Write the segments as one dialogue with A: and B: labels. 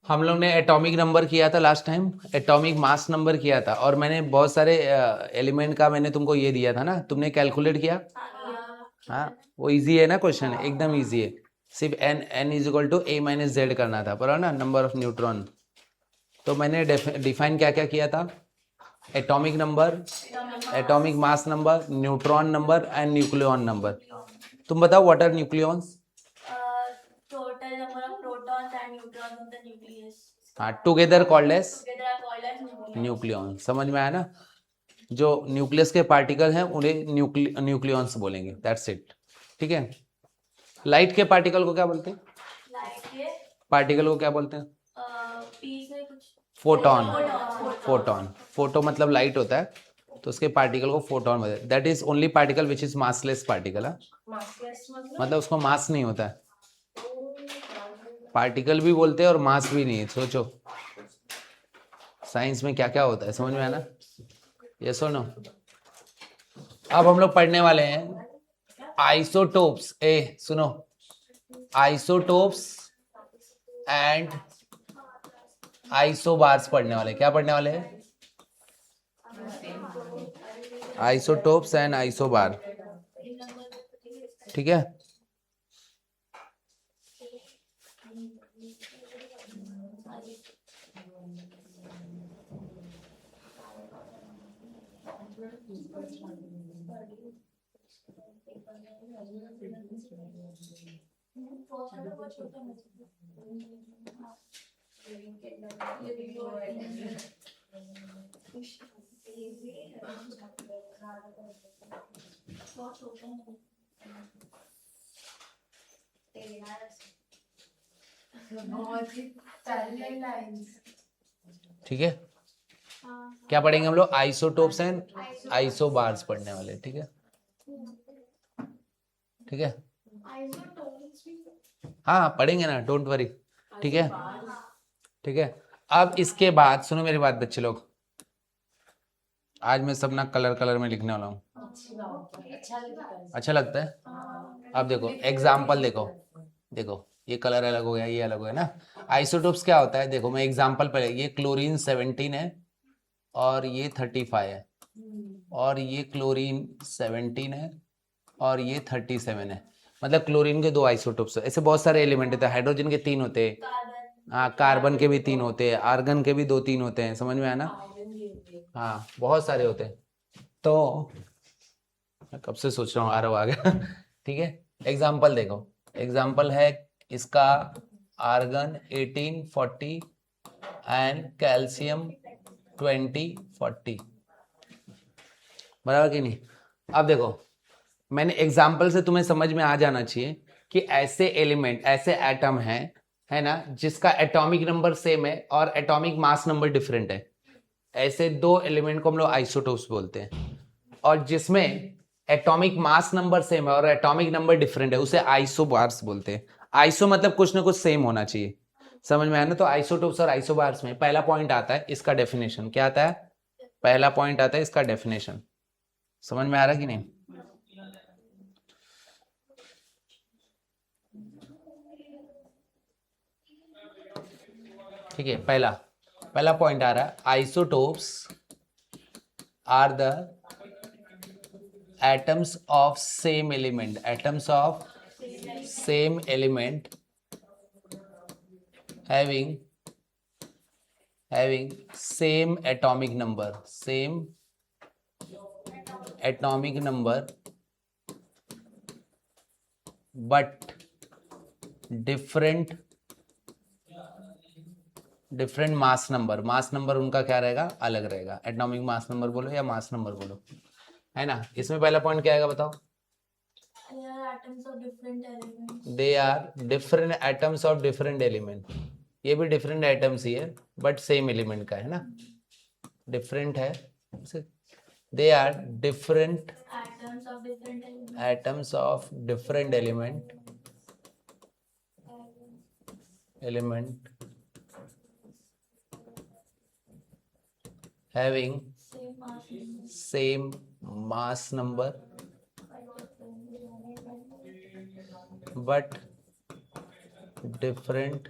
A: हम लोग ने एटॉमिक नंबर किया था last time, atomic mass number किया था, और मैंने बहुत सारे एलिमेंट का मैंने तुमको ये दिया था ना, तुमने कैलकुलेट किया? हाँ, वो इजी है ना, क्वेश्चन एकदम इजी है। सिर्फ N N is equal to A minus Z करना था, पर ना नंबर ऑफ न्यूट्रॉन। तो मैंने डिफाइन क्या क्या किया था? Atomic number, atomic mass number, neutron number and nucleon number. तुम बताओ what are nucleons?
B: Total number of protons and neutrons in the nucleus.
A: हाँ, together called as
B: Together are called as nucleons.
A: Nucleon. समझ में आया ना? जो nucleus के particle हैं उन्हें न्यूक्लियॉन्स बोलेंगे, दैट्स इट। ठीक है। लाइट के पार्टिकल को क्या बोलते हैं?
B: Light के
A: पार्टिकल को क्या बोलते हैं?
B: P से कुछ
A: फोटॉन।
B: Photon.
A: फोटॉन, फोटो मतलब लाइट होता है, तो उसके पार्टिकल को फोटॉन बोलते हैं। That is only particle which is massless particle. मतलब उसको मास नहीं होता है। पार्टिकल भी बोलते हैं और मास भी नहीं है। सोचो साइंस में क्या क्या होता है, समझ में आया ना? ये सुनो, अब हम लोग पढ़ने वाले हैं आइसोटोप्स। ए सुनो, आइसोटोप्स एंड आइसोबार्स पढ़ने वाले। क्या पढ़ने वाले हैं? Isotopes and isobar. ठीक है। ठीक है। क्या पढ़ेंगे हम लोग? आइसोटोप्स एंड आइसोबार्स पढ़ने वाले। ठीक है, ठीक है। हाँ पढ़ेंगे ना, डोंट वरी। ठीक है, ठीक है। अब इसके बाद सुनो मेरी बात बच्चे लोग, आज मैं सब ना कलर कलर में लिखने वाला हूँ। अच्छा लगता है? अब देखो एग्जाम्पल, देखो देखो, ये कलर अलग हो गया, ये अलग हो गया ना। आइसोटोप्स क्या होता है? देखो मैं एग्जाम्पल पहले, ये क्लोरीन 17 है और ये 35 है, और ये क्लोरीन 17 है और ये 37 है। मतलब क्लोरीन के 2 आइसोटोप्स है। ऐसे बहुत सारे एलिमेंट होते हैं। हाइड्रोजन के 3 होते हैं, हाँ कार्बन के भी 3 होते हैं, आर्गन के भी 2-3 होते हैं। समझ में आया ना? हाँ बहुत सारे होते हैं। तो मैं कब से सोच रहा हूँ, आ रहा हूँ आ गया। ठीक है, एग्जाम्पल देखो, एग्जाम्पल है इसका आर्गन 1840 एंड कैल्शियम 2040। बराबर कि नहीं? अब देखो, मैंने एग्जाम्पल से तुम्हें समझ में आ जाना चाहिए कि ऐसे एलिमेंट, ऐसे एटम हैं, है ना, जिसका एटॉमिक नंबर सेम है और एटॉमिक मास नंबर डिफरेंट है। ऐसे 2 एलिमेंट को हम लोग आइसोटोप्स बोलते हैं। और जिसमें एटॉमिक मास नंबर सेम है और एटॉमिक नंबर डिफरेंट है, उसे आइसोबार्स बोलते हैं। आइसो मतलब कुछ ना कुछ सेम होना चाहिए। समझ में आया ना? तो आइसोटोप्स और आइसोबार्स में पहला पॉइंट आता है इसका डेफिनेशन। क्या आता है? पहला पॉइंट आता है इसका डेफिनेशन। समझ में आ रहा कि नहीं? ठीक है, पहला पहला पॉइंट आ रहा है, isotopes are the atoms of same element, atoms of same element having same atomic number, same atomic number but different mass number. Mass number उनका क्या रहेगा? अलग रहेगा। एटॉमिक मास नंबर बोलो या मास नंबर बोलो, है ना? इसमें पहला पॉइंट क्या आएगा बताओ? They are different atoms of different element. ये भी डिफरेंट एटम्स ही है बट सेम एलिमेंट का है ना, डिफरेंट है। They are different atoms of different element having same mass number but different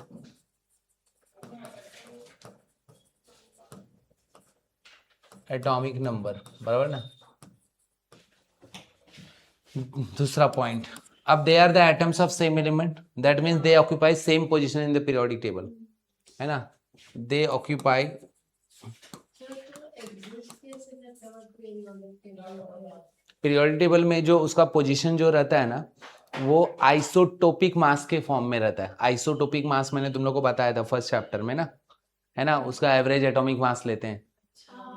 A: atomic number, बराबर ना। दूसरा पॉइंट, अब they are the atoms of same element, that means they occupy same position in the periodic table, है ना। दे occupy, periodic table में जो उसका position जो रहता है ना, वो आइसोटोपिक मास के फॉर्म में रहता है। आइसोटोपिक मास मैंने तुम लोग को बताया था फर्स्ट चैप्टर में ना, है ना। उसका एवरेज एटॉमिक मास लेते हैं,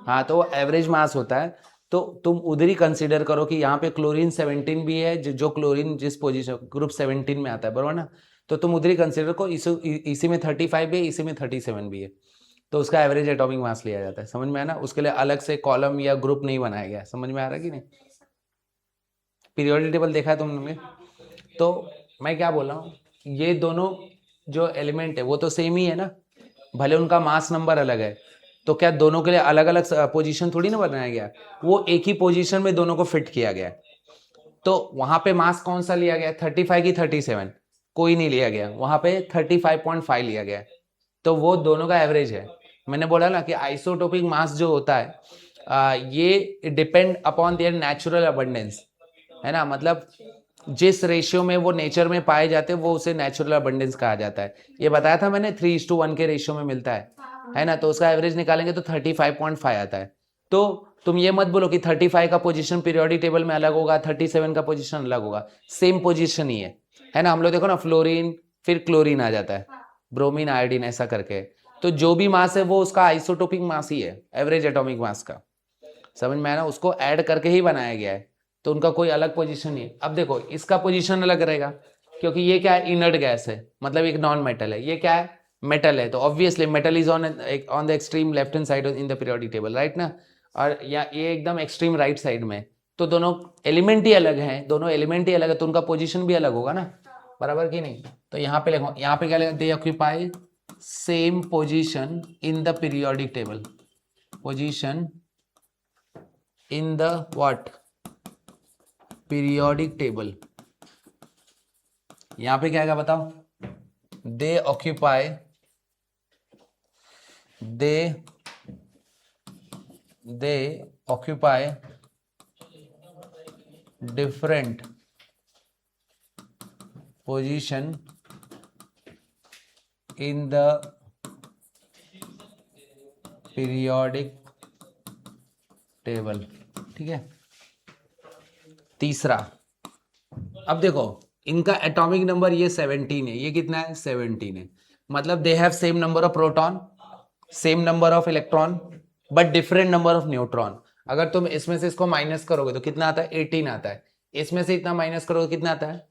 A: हाँ, तो एवरेज मास होता है। तो तुम उधर ही कंसीडर करो कि यहाँ पे क्लोरीन 17 भी है, जो क्लोरीन जिस पोजीशन ग्रुप 17 में आता है, बराबर ना। तो तुम उधर ही कंसीडर करो, इसी में 35 भी है, इसी में 37 भी है, तो उसका एवरेज एटॉमिक मास लिया जाता है। समझ में आया ना। उसके लिए अलग से कॉलम या ग्रुप नहीं बनाया गया। समझ में आ रहा है कि नहीं। पीरियोडिक टेबल देखा है तुमने। तो मैं क्या बोल रहा हूँ, ये दोनों जो एलिमेंट है वो तो सेम ही है ना, भले उनका मास नंबर अलग है। तो क्या दोनों के लिए अलग अलग पोजीशन थोड़ी ना बनाया गया, वो एक ही पोजीशन में दोनों को फिट किया गया। तो वहां पे मास कौन सा लिया गया, 35 की 37, कोई नहीं लिया गया, वहां पे 35.5 लिया गया। तो वो दोनों का एवरेज है। मैंने बोला ना कि आइसोटोपिक मास जो होता है ये depend upon their natural abundance, है ना। मतलब जिस रेशियो में वो नेचर में पाए जाते हैं वो उसे नेचुरल अबंडेंस कहा जाता है। ये बताया था मैंने, 3:1 के रेशियो में मिलता है ना। तो उसका एवरेज निकालेंगे तो 35.5 आता है। तो तुम ये मत बोलो कि 35 का पोजीशन पीरियोडिक टेबल में अलग होगा, 37 का पोजीशन अलग होगा, सेम पोजीशन ही है ना। हम लोग देखो ना, फ्लोरीन फिर क्लोरीन आ जाता है, ब्रोमीन आयोडीन ऐसा करके। तो जो भी मास है वो उसका आइसोटोपिक मास ही है, एवरेज एटॉमिक मास का। समझ में आया ना, उसको ऐड करके ही बनाया गया है। तो उनका कोई अलग पोजीशन नहीं है। अब देखो इसका पोजीशन अलग रहेगा, क्योंकि ये क्या है, इनर्ट गैस है, मतलब एक नॉन मेटल है। ये क्या है, मेटल है। तो obviously metal is on the extreme left hand side in the periodic table, right ना। और या ये एकदम एक्सट्रीम राइट साइड में। तो दोनों एलिमेंट ही अलग हैं, दोनों एलिमेंट ही अलग है, तो उनका पोजीशन भी अलग होगा ना, बराबर कि नहीं। तो यहाँ पे लिखो, यहाँ पे क्या लिखा, दे occupy same position in the periodic table, position in the what, periodic table. यहां पे क्या है बताओ, दे occupy different position in the periodic table, ठीक है। तीसरा, अब देखो इनका एटॉमिक नंबर ये 17 है, ये कितना है, 17 है। मतलब दे have same number of proton, same number of electron, but different number of neutron. अगर तुम इसमें से इसको माइनस करोगे तो कितना आता है, 18 आता है। इसमें से इतना माइनस करोगे कितना आता है,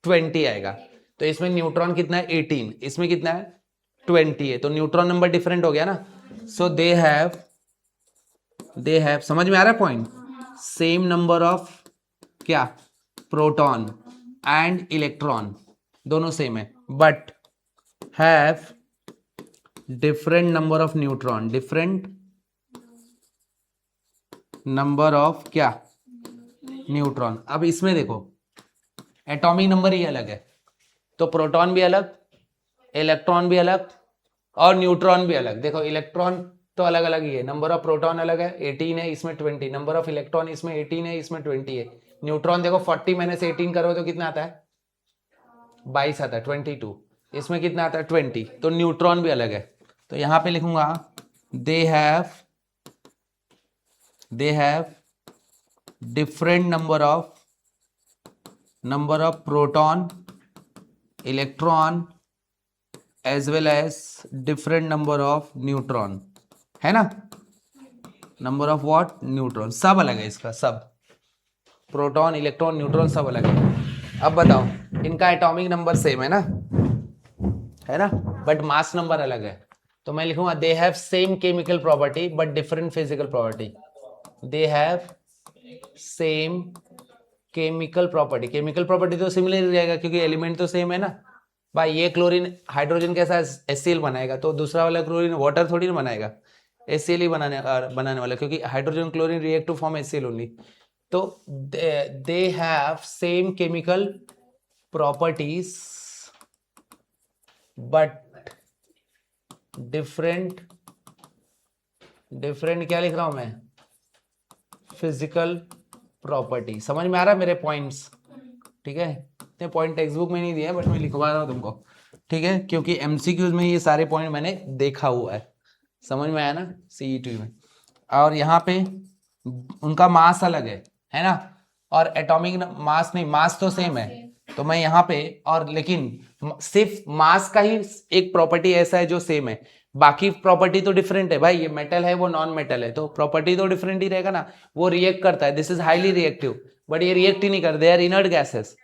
A: 20 आएगा। तो इसमें न्यूट्रॉन कितना है, 18, इसमें कितना है, 20 है। तो न्यूट्रॉन नंबर डिफरेंट हो गया ना। सो दे हैव, समझ में आ रहा है पॉइंट, सेम नंबर ऑफ क्या, प्रोटॉन एंड इलेक्ट्रॉन, दोनों सेम है, but have different number of neutron, different number of क्या, न्यूट्रॉन। अब इसमें देखो एटॉमिक नंबर ही अलग है, तो प्रोटॉन भी अलग, इलेक्ट्रॉन भी अलग, और न्यूट्रॉन भी अलग। देखो इलेक्ट्रॉन तो अलग अलग ही है, नंबर ऑफ प्रोटॉन अलग है, 18 है, इसमें 20, नंबर ऑफ इलेक्ट्रॉन इसमें 18 है, इसमें 20 है। न्यूट्रॉन देखो 40 माइनस 18 करो तो कितना आता है, 22 आता है, 22। इसमें कितना आता है, 20। तो न्यूट्रॉन भी अलग है। तो यहां पे लिखूंगा they have different number of proton, electron as well as different number of neutron, है ना। नंबर ऑफ व्हाट, न्यूट्रॉन, सब अलग है इसका, सब प्रोटॉन इलेक्ट्रॉन न्यूट्रॉन सब अलग है। अब बताओ इनका एटॉमिक नंबर सेम है ना, बट मास नंबर अलग है। तो मैं लिखूंगा they have same chemical property but different physical property. They have same chemical property तो सिमिलर ही रहेगा, क्योंकि एलिमेंट तो सेम है ना। भाई ये क्लोरीन हाइड्रोजन कैसा HCl बनाएगा, तो दूसरा वाला क्लोरीन वाटर थोड़ी ना बनाएगा, HCl ही बनाने वाला, क्योंकि hydrogen chlorine react to form HCl only. तो they have same chemical properties but different क्या लिख रहा हूं मैं, फिजिकल प्रॉपर्टी। समझ में आ रहा है मेरे पॉइंट्स? ठीक है, इतने पॉइंट टेक्स्ट बुक में नहीं दिए बट मैं लिखवा रहा हूँ तुमको, ठीक है, क्योंकि एमसीक्यूज में ये सारे पॉइंट मैंने देखा हुआ है। समझ में आया ना सीईटी में? और यहाँ पे उनका मास अलग है ना, और एटॉमिक मास नहीं, मास तो सेम है। तो मैं यहाँ पे और लेकिन सिर्फ मास का ही एक प्रॉपर्टी ऐसा है जो सेम है, बाकी प्रॉपर्टी तो डिफरेंट है। भाई ये मेटल है, वो नॉन मेटल है, तो प्रॉपर्टी तो डिफरेंट ही रहेगा ना। वो रिएक्ट करता है, this is highly reactive, but ये रिएक्ट ही नहीं करते, दे आर इनर्ट गैसेस,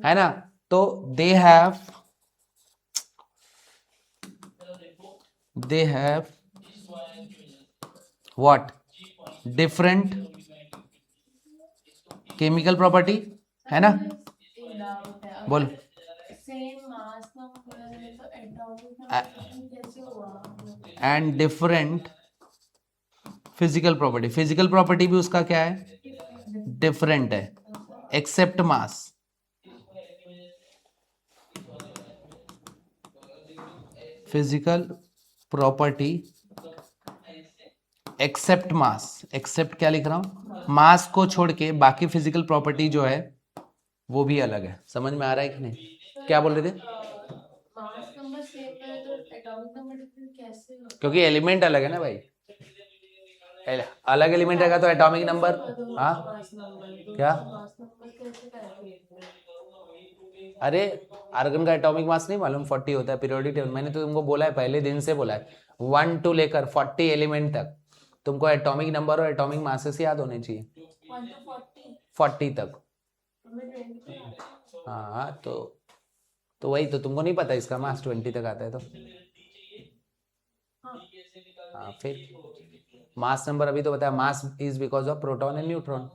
A: है ना। तो they have what, different chemical property, है ना। बोल।
B: सेम मास नंबर है तो एटॉमिक नंबर कैसे हुआ?
A: And different physical property, physical property भी उसका क्या है, डिफरेंट है, एक्सेप्ट मास। फिजिकल प्रॉपर्टी एक्सेप्ट मास, एक्सेप्ट क्या लिख रहा हूं, मास को छोड़ के बाकी फिजिकल प्रॉपर्टी जो है वो भी अलग है। समझ में आ रहा है कि नहीं? क्या बोल रहे थे?
B: मास नंबर सेम है तो एटॉमिक नंबर डिफरेंट कैसे होगा?
A: क्योंकि एलिमेंट अलग है ना भाई, अलग एलिमेंट रहेगा तो एटॉमिक नंबर, हाँ क्या,
B: मास नंबर कैसे करेंगे?
A: अरे आर्गन का एटॉमिक मास नहीं मालूम 40 होता है पीरियोडिक टेबल, मैंने तो तुमको बोला है पहले दिन से बोला है, 1 to लेकर 40 एलिमेंट तक तुमको एटॉमिक नंबर और एटॉमिक मासेस याद होने चाहिए,
B: 1 to 40
A: 40 तक।
B: हमें 20
A: हाँ तो वही तो तुमको नहीं पता इसका मास 20 तक आता है तो, हाँ फिर मास नंबर अभी तो बताया, mass is because of proton and neutron,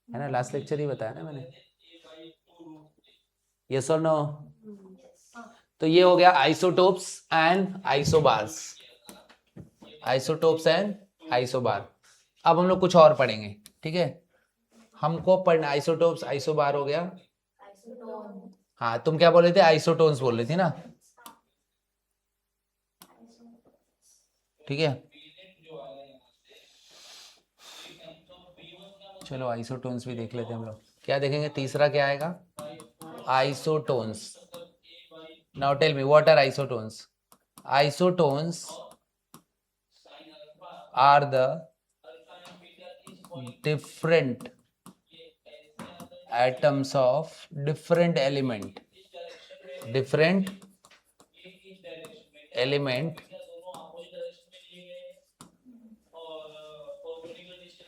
A: है ना, लास्ट लेक्चर ही बताया ना मैंने। यस और नो? तो ये हो गया isotopes and isobars, isotopes and isobar. अब हम लोग कुछ और पढ़ेंगे, ठीक है। हमको पढ़ना आइसोटोप्स आइसोबार हो गया। हाँ तुम क्या बोल रहे थे, आइसोटोन्स बोल रही थी ना, ठीक है। चलो आइसोटोन्स भी देख लेते हैं हम लोग। क्या देखेंगे, तीसरा क्या आएगा, isotones. Now tell me what are isotones. Isotones are the different atoms of different element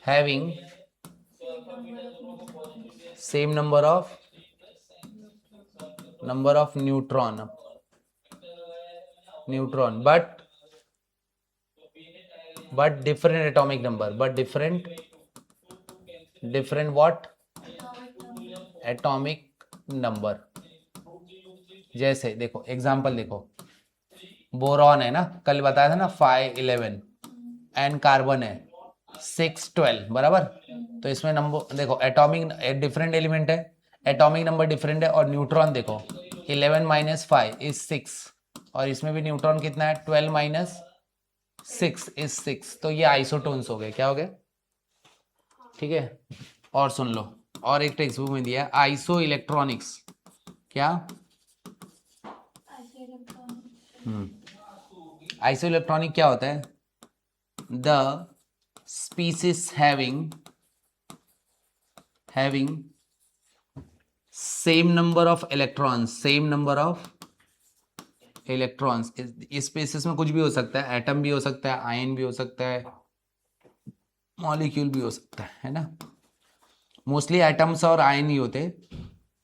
A: having same number of neutron but different atomic number, but different what, atomic number। जैसे देखो एग्जांपल देखो, बोरॉन है ना, कल बताया था ना 5 11, and carbon है 6 12, बराबर। तो इसमें नंबर देखो, एटॉमिक डिफरेंट एलिमेंट है, एटॉमिक नंबर डिफरेंट है, और न्यूट्रॉन देखो 11 - 5 इज 6, और इसमें भी न्यूट्रॉन कितना है, 12 - 6 इज 6। तो ये आइसोटोन्स हो गए, क्या हो गए, ठीक है। और सुन लो, और एक टेक्स्ट बुक में दिया है आइसो इलेक्ट्रॉनिक्स। क्या, आइसो इलेक्ट्रॉनिक क्या होता है, the species having same number of electrons, इस स्पेसिस में कुछ भी हो सकता है, एटम भी हो सकता है, आयन भी हो सकता है, मॉलिक्यूल भी हो सकता है ना। मोस्टली एटम्स और आयन ही होते।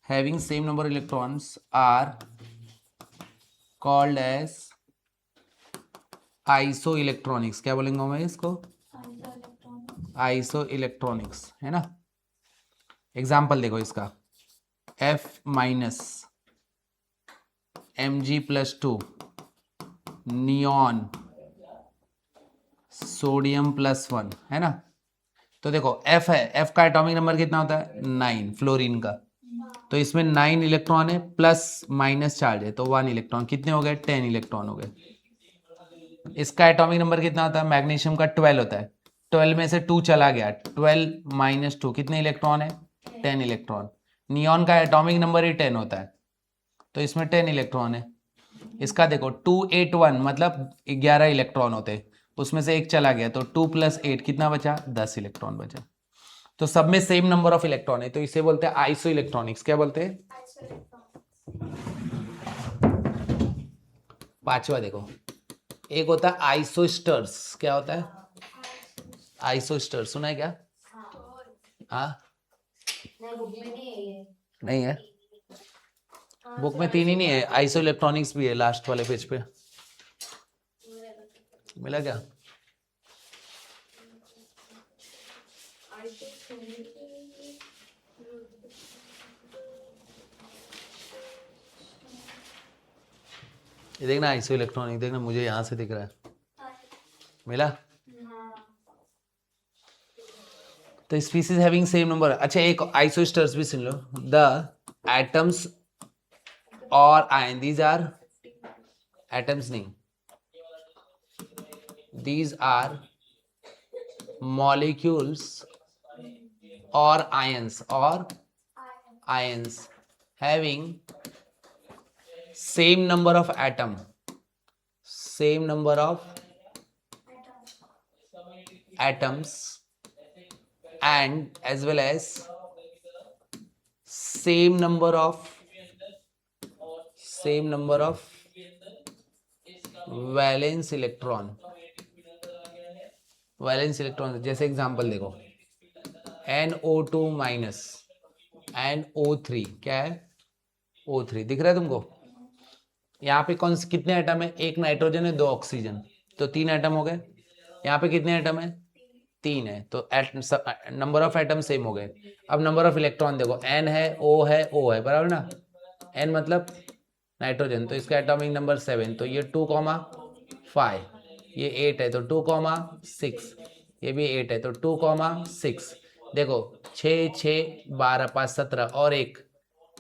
A: Having same number electrons are called as iso electronics. क्या बोलेंगे मैं इसको, आइसो इलेक्ट्रॉनिक्स, है ना। एग्जाम्पल देखो इसका, F - Mg+2 नियॉन सोडियम +1, है ना। तो देखो F है, F का एटॉमिक नंबर कितना होता है, 9, फ्लोरीन का। तो इसमें 9 इलेक्ट्रॉन है, प्लस माइनस चार्ज है, तो 1 इलेक्ट्रॉन, कितने हो गए, 10 इलेक्ट्रॉन हो गए। इसका एटॉमिक नंबर कितना होता है, मैग्नीशियम का 12 होता है, 12 में से 2 चला गया, 12 माइनस 2 कितने इलेक्ट्रॉन है? 10 इलेक्ट्रॉन। नियॉन का एटॉमिक नंबर ही 10 होता है, तो इसमें 10 इलेक्ट्रॉन है। इसका देखो 281 मतलब 11 इलेक्ट्रॉन होते, उसमें से एक चला गया, तो 2 + 8 कितना बचा? 10 इलेक्ट्रॉन बचा। तो सब में सेम नंबर ऑफ इलेक्ट्रॉन है, तो इसे बोलते हैं आइसो इलेक्ट्रॉनिक्स। क्या बोलते हैं? पांचवा देखो, एक होता है आइसोस्टर्स। क्या होता है? आइसोस्टर्स सुना है क्या? हाँ, नहीं है बुक में, 3 ही नहीं है, आइसो इलेक्ट्रॉनिक्स भी है लास्ट वाले पेज पे। मिला क्या? ये देखना आइसो इलेक्ट्रॉनिक, देखना मुझे यहाँ से दिख रहा है। मिला? तो स्पीसीज हैविंग सेम नंबर। अच्छा, एक आइसोस्टर्स भी सुन लो। द एटम्स और आयन, दीज आर एटम्स नहीं, these are molecules or ions having same number of atoms and as well as same number of valence electron. जैसे एग्जांपल देखो, NO2 माइनस NO3, क्या है? O3 दिख रहा है तुमको? यहाँ पे कौन से कितने एटम है? एक नाइट्रोजन है, 2 ऑक्सीजन, तो 3 एटम हो गए। यहाँ पे कितने एटम है? 3 है, तो नंबर ऑफ एटम सेम हो गए। अब नंबर ऑफ इलेक्ट्रॉन देखो, N है, O है, O है, बराबर ना? N मतलब नाइट्रोजन, तो इसका एटॉमिक नंबर 7, तो ये 2,5, ये 8 है तो 2,6, ये भी 8 है तो 2,6। देखो 6 6 12 5 17 और एक,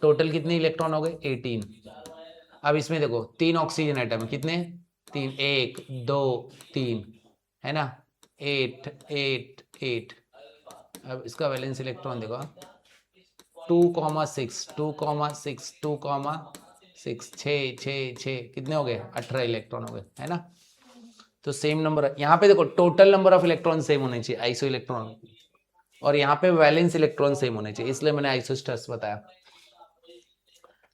A: टोटल कितने इलेक्ट्रॉन हो गए? 18। अब इसमें देखो 3 ऑक्सीजन एटम, कितने? 3, 1 2 3, है ना? 8 8 8। अब इसका वैलेंस इलेक्ट्रॉन देखो, 2,6 2,6 2,6, 6 6 6, कितने हो गए? 18 इलेक्ट्रॉन हो गए, है ना? तो सेम नंबर यहाँ पे देखो, total number of electron same होने चाहिए आइसो इलेक्ट्रॉन, और यहाँ पे वैलेंस इलेक्ट्रॉन सेम होने चाहिए, इसलिए मैंने आइसोस्टर्स बताया।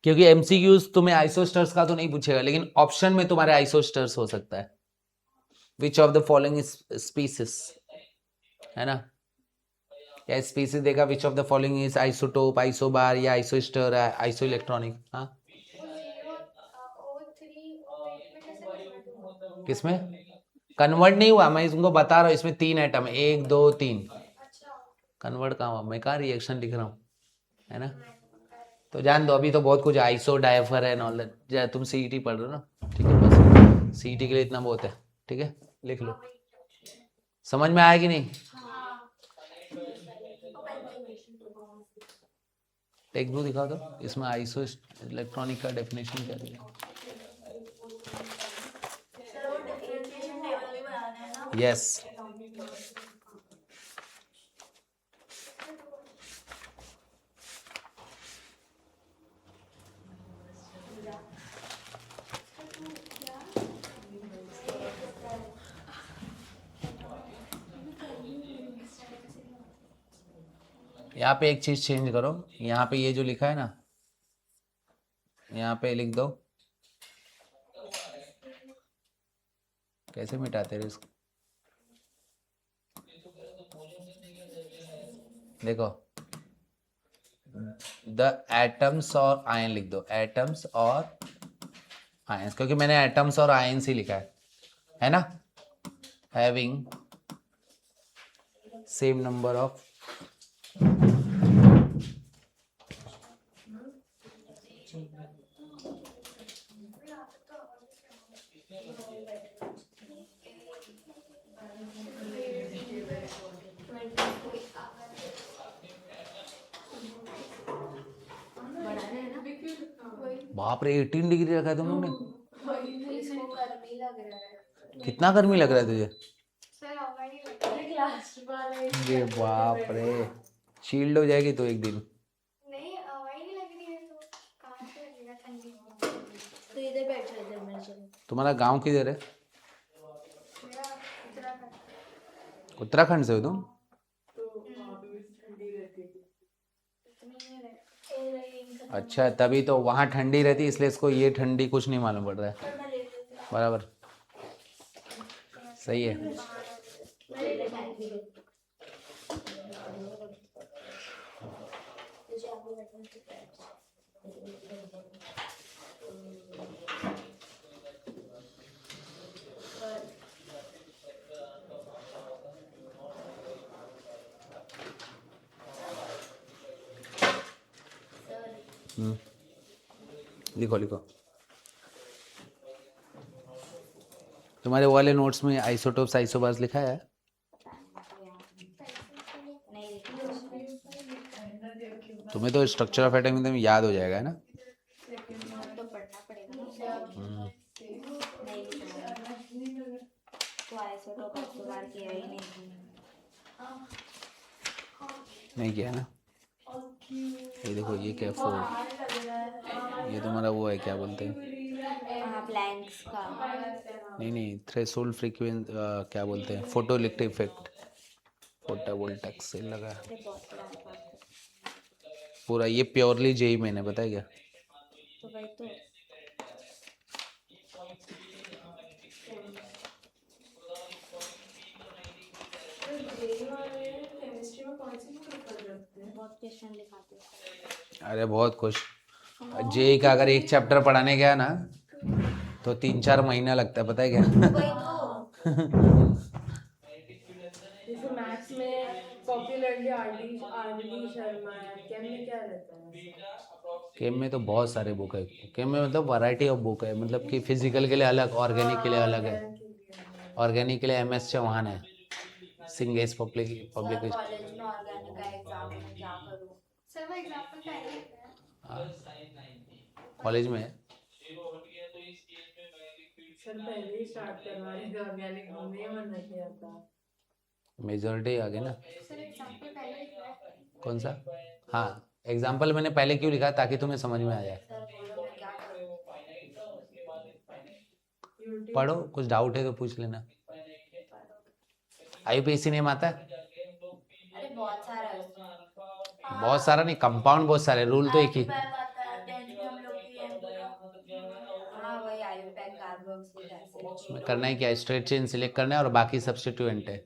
A: क्योंकि एमसीक्यूज तुम्हें आइसोस्टर्स का तो नहीं पूछेगा, लेकिन ऑप्शन में तुम्हारे आइसोस्टर्स हो सकता है। Which of the following species, है ना? या स्पीसीज देगा, which of the following is isotope, isobar या आइसोस्टर, आइसो इलेक्ट्रॉनिक। हाँ, किसमें कन्वर्ट नहीं हुआ? मैं तुमको बता रहा हूँ, इसमें 3 एटम है, 1 2 3। कन्वर्ट कहाँ हुआ? मैं कहाँ रिएक्शन लिख रहा हूँ, है ना? तो जान दो, अभी तो बहुत कुछ आइसो डायफर है नॉलेज। तुम सीईटी पढ़ रहे हो ना, ठीक है, बस सीईटी के लिए इतना बहुत है, ठीक है, लिख लो। समझ में आया कि नहीं? टेक्स्ट बुक दिखा दो, इसमें आइसो इलेक्ट्रॉनिक का डेफिनेशन क्या दिया? यस, यहाँ पे एक चीज चेंज करो, यहाँ पे ये जो लिखा है ना, यहाँ पे लिख दो, कैसे मिटाते हैं इसको? देखो, द एटम्स और आयन लिख दो, एटम्स और आयंस, क्योंकि मैंने एटम्स और आयंस ही लिखा है ना? हैविंग सेम नंबर ऑफ बाप रे, 18 डिग्री रखा है तुम लोग ने। कितना गर्मी लग रहा है तुझे?
B: वाला ही
A: ये बाप रे, शील्ड हो जाएगी तो एक दिन।
C: नहीं हवाई नहीं लग रही है तो कहाँ से लगेगा ठंडी। तो इधर बैठो, इधर मेरे चलो।
A: तुम्हारा गांव किधर है?
C: मेरा उत्तराखंड।
A: उत्तराखंड से हो तुम?
B: तो वहाँ पे भी ठंडी रहती है।
C: इतनी नहीं
A: अच्छा, तभी तो वहाँ ठंडी रहती, इसलिए इसको ये ठंडी कुछ नहीं मालूम पड़ रहा है।
C: पर मैं ले लेती हूँ।
A: बराबर, सही है।
C: मैं ले लेती हूँ। तुझे आगे बैठना तो बैठ।
A: लिखो लिखो। तुम्हारे वो वाले नोट्स में आइसोटोप्स आइसोबार्स लिखा है?
C: नहीं
A: तुम्हें तो स्ट्रक्चर ऑफ एटम एकदम याद हो जाएगा, है ना?
C: तो पढ़ना पड़ेगा ना। नहीं तो आइसोटोप बार किया ही
A: नहीं किया ना? ये देखो, ये क्या फोर, ये तुम्हारा वो है, क्या बोलते हैं?
C: प्लैंक्स का।
A: नहीं, थ्रेशोल्ड फ्रीक्वेंसी, क्या बोलते हैं, फोटोइलेक्ट्रिक इफेक्ट, फोटोवोल्टिक से लगा है पूरा। ये प्योरली जेई मैंने बताया क्या?
C: तो भाई तो
B: केमिस्ट्री में कौन सी पेपर रखते हैं?
C: बहुत क्वेश्चन लिखाते हैं।
A: अरे बहुत खुश। जेई का अगर एक चैप्टर पढ़ाने गया ना तो 3-4 महीना लगता है, पता है क्या?
C: वही तो
B: जैसे मैथ्स में पॉपुलरली आरडी शर्मा है, केम में क्या रहता है?
A: केम में तो बहुत सारे बुक है। केम में मतलब वैरायटी ऑफ बुक है, मतलब कि फिजिकल के लिए अलग, ऑर्गेनिक के लिए अलग है। ऑर्गेनिक के लिए MS चौहान है, सिंगेस पब्लिकेशन।
C: कॉलेज में ऑर्गेनिक का एग्जाम में क्या करूं? सर वो एग्जांपल पहले लेते हैं।
A: कॉलेज में है।
B: सर पहले ही स्टार्ट करवा रहे थे ऑर्गेनिक, हमें ही मना किया था।
A: मेजॉरिटी आगे ना।
C: सर एग्जांपल पहले लिखा है।
A: कौन सा? हाँ, एग्जाम्पल मैंने पहले क्यों लिखा, ताकि तुम्हें समझ में आ जाए।
C: सर बोलो मैं क्या करूं?
A: पढ़ो, कुछ डाउट है तो पूछ लेना। IUPAC नेम आता है?
C: अरे बहुत सारा है उसमें।
A: बहुत सारा नहीं, कंपाउंड बहुत सारे, रूल तो एक ही।
C: पैक आता है 10th में हम लोग की है। हाँ वही आयु पैक कार्बोक्सिलिक एसिड।
A: उसमें करना है क्या, स्ट्रेट चेन सिलेक्ट करना है और बाकी सब्स्टिट्यूएंट है।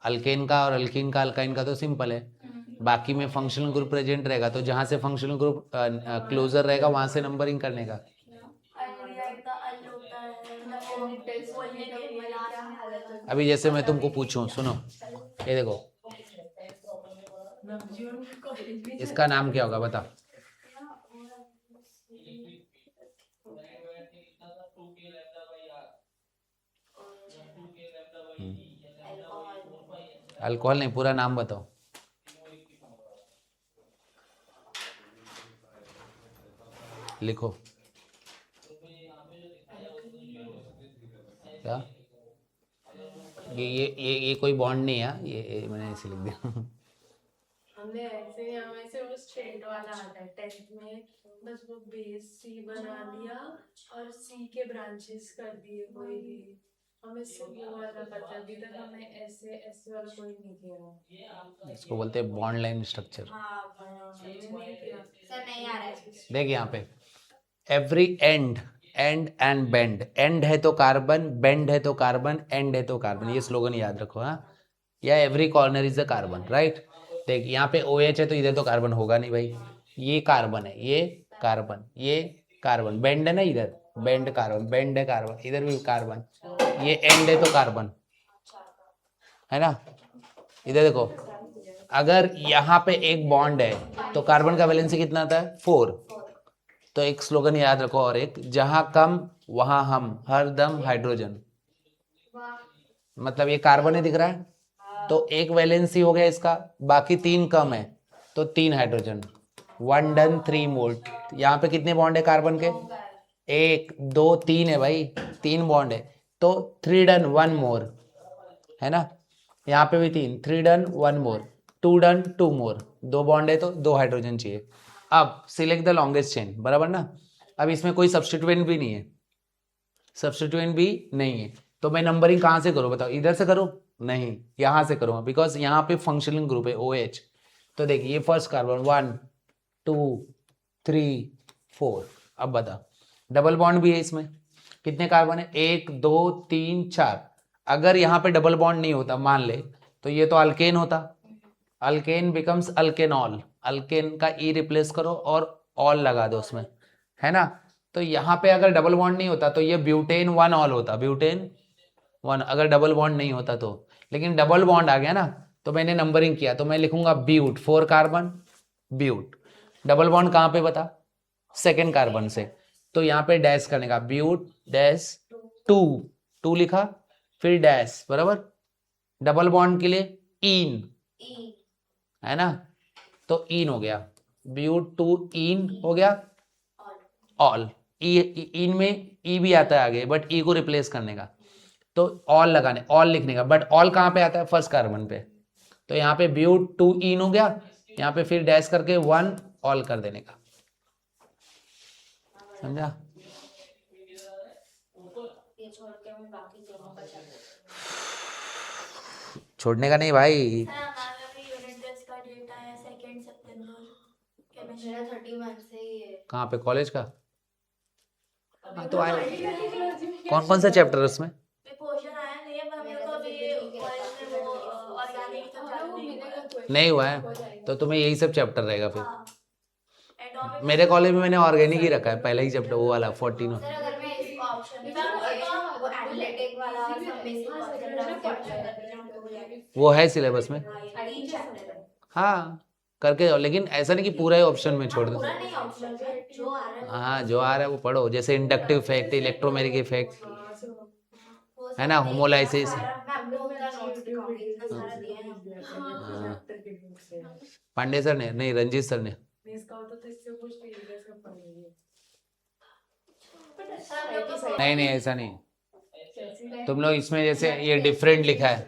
A: अल्केन का और अल्कीन का, अल्काइन का तो सिंपल है। बाकी में फंक्शनल ग्रुप प्रेजेंट रहेगा, तो जहाँ से फंक्शनल ग्रुप क्लोजर रहेगा वहां से नंबरिंग करने का। अभी जैसे मैं तुमको पूछूं, सुनो, ये देखो, इसका नाम क्या होगा बता? अल्कोहल नहीं, पूरा नाम बताओ। लिखो। क्या? ये कोई बॉन्ड नहीं है, ये मैंने ऐसे लिख दिया।
B: हमने ऐसे हमें से वो स्ट्रेट वाला आता है 10th में, बस वो बेस C बना दिया और C के ब्रांचेस कर दिए कोई भी। हमें सिर्फ वो वाला पता है, अभी तक हमें ऐसे ऐसे वाला कोई नहीं किया।
A: इसको बोलते हैं बॉन्ड लाइन स्ट्रक्चर।
C: सर नहीं आ रहा है।
A: देख यहाँ पे, every and and bend, and है तो कार्बन, बेंड है तो कार्बन, एंड है तो कार्बन, ये स्लोगन याद रखो। हाँ, या every corner is a carbon, right. देख यहाँ पे OH है तो इधर तो कार्बन होगा नहीं भाई, ये कार्बन है, ये कार्बन, ये कार्बन, बेंड है ना इधर, बेंड कार्बन, बेंड है कार्बन, इधर भी कार्बन, ये एंड है तो कार्बन, है ना। इधर देखो, अगर यहाँ पे एक बॉन्ड है तो कार्बन का वैलेंसी कितना आता है? 4। तो एक स्लोगन याद रखो, और एक, जहां कम वहां हम, हर दम हाइड्रोजन। मतलब ये कार्बन है दिख रहा है, तो एक वैलेंसी हो गया इसका, बाकी 3 कम है तो 3 हाइड्रोजन। 1 done 3 moult. यहाँ पे कितने बॉन्ड है कार्बन के? 1 2 3 है भाई, 3 बॉन्ड है, तो 3 डन 1 मोर, है ना। यहाँ पे भी 3, 3 डन 1 मोर, 2 डन 2 मोर, 2 बॉन्ड है तो 2 हाइड्रोजन चाहिए। अब सिलेक्ट द लॉन्गेस्ट चेन, बराबर ना। अब इसमें कोई सब्स्टिट्यूएंट भी नहीं है, सब्स्टिट्यूएंट भी नहीं है, तो मैं नंबरिंग कहाँ से करूँ बताओ, इधर से करूँ? नहीं, यहाँ से करूँगा, बिकॉज यहाँ पे फंक्शनल ग्रुप है OH। तो देखिए ये फर्स्ट कार्बन 1 2 3 4। अब बता, डबल बॉन्ड भी है इसमें, कितने कार्बन है? 1 2 3 4। अगर यहाँ पे डबल बॉन्ड नहीं होता मान ले, तो ये तो अल्केन होता, अल्केन बिकम्स अल्केनॉल, अल्केन का ई रिप्लेस करो और ऑल लगा दो उसमें, है ना। तो यहाँ पे अगर डबल बॉन्ड नहीं होता तो ये ब्यूटेन 1 ऑल होता, ब्यूटेन 1, अगर डबल बॉन्ड नहीं होता तो। लेकिन डबल बॉन्ड आ गया ना, तो मैंने नंबरिंग किया, तो मैं लिखूंगा but 4 carbon, but. Double bond कहाँ पे बता? सेकेंड कार्बन से, तो यहाँ पे डैश करने का, ब्यूट डैश 2 लिखा, फिर डैश, बराबर। डबल बॉन्ड के लिए इन, है ना, तो इन हो गया, ब्यूट 2 इन हो गया, ऑल। इन में ई भी आता है आगे, बट ई को रिप्लेस करने का, तो ऑल लगाने, ऑल लिखने का, बट ऑल कहाँ पे आता है? फर्स्ट कार्बन पे। तो यहाँ पे ब्यूट 2 इन हो गया, यहाँ पे फिर डैश करके 1 ऑल कर देने का, समझा?
C: ये छोड़ के मैं बाकी दोनों का चल
A: छोड़ने का नहीं भाई,
C: यूनिट टेस्ट का डेट आया 2 सितंबर के मेरा 31 से ही है।
A: कहाँ पे? कॉलेज का? हाँ तो आए, कौन कौन सा चैप्टर है उसमें?
C: पोर्शन आया नहीं है, पर मेरे को अभी कॉलेज में वो ऑर्गेनिक का चालू नहीं हुआ है।
A: नहीं हुआ है, तो तुम्हें यही सब चैप्टर रहेगा फिर।
C: हाँ, एटॉमिक
A: मेरे कॉलेज में मैंने ऑर्गेनिक ही रखा है, पहला ही चैप्टर वो वाला 14।
C: सर अगर मैं इसका ऑप्शन वो एथलेटिक वाला सब बेसिक कॉन्सेप्ट
A: वो है सिलेबस में,
C: 3 चैप्टर है।
A: हाँ करके जाओ, लेकिन ऐसा नहीं कि पूरा ही ऑप्शन में छोड़ दो।
C: पूरा नहीं ऑप्शन है, जो आ रहा है
A: हाँ जो आ रहा है वो पढ़ो, जैसे इंडक्टिव इफेक्ट, इलेक्ट्रोमैग्नेटिक इफेक्ट,
C: वो
A: है ना,
C: सब
A: होमोलाइसिस।
C: मैं आपको उनका नोट्स दिखाऊंगी, इतना सारा दिया है ना।
A: हाँ। पांडे सर ने नहीं, रंजीत सर ने। नहीं नहीं ऐसा नहीं, तुम लोग इसमें जैसे ये डिफरेंट लिखा है,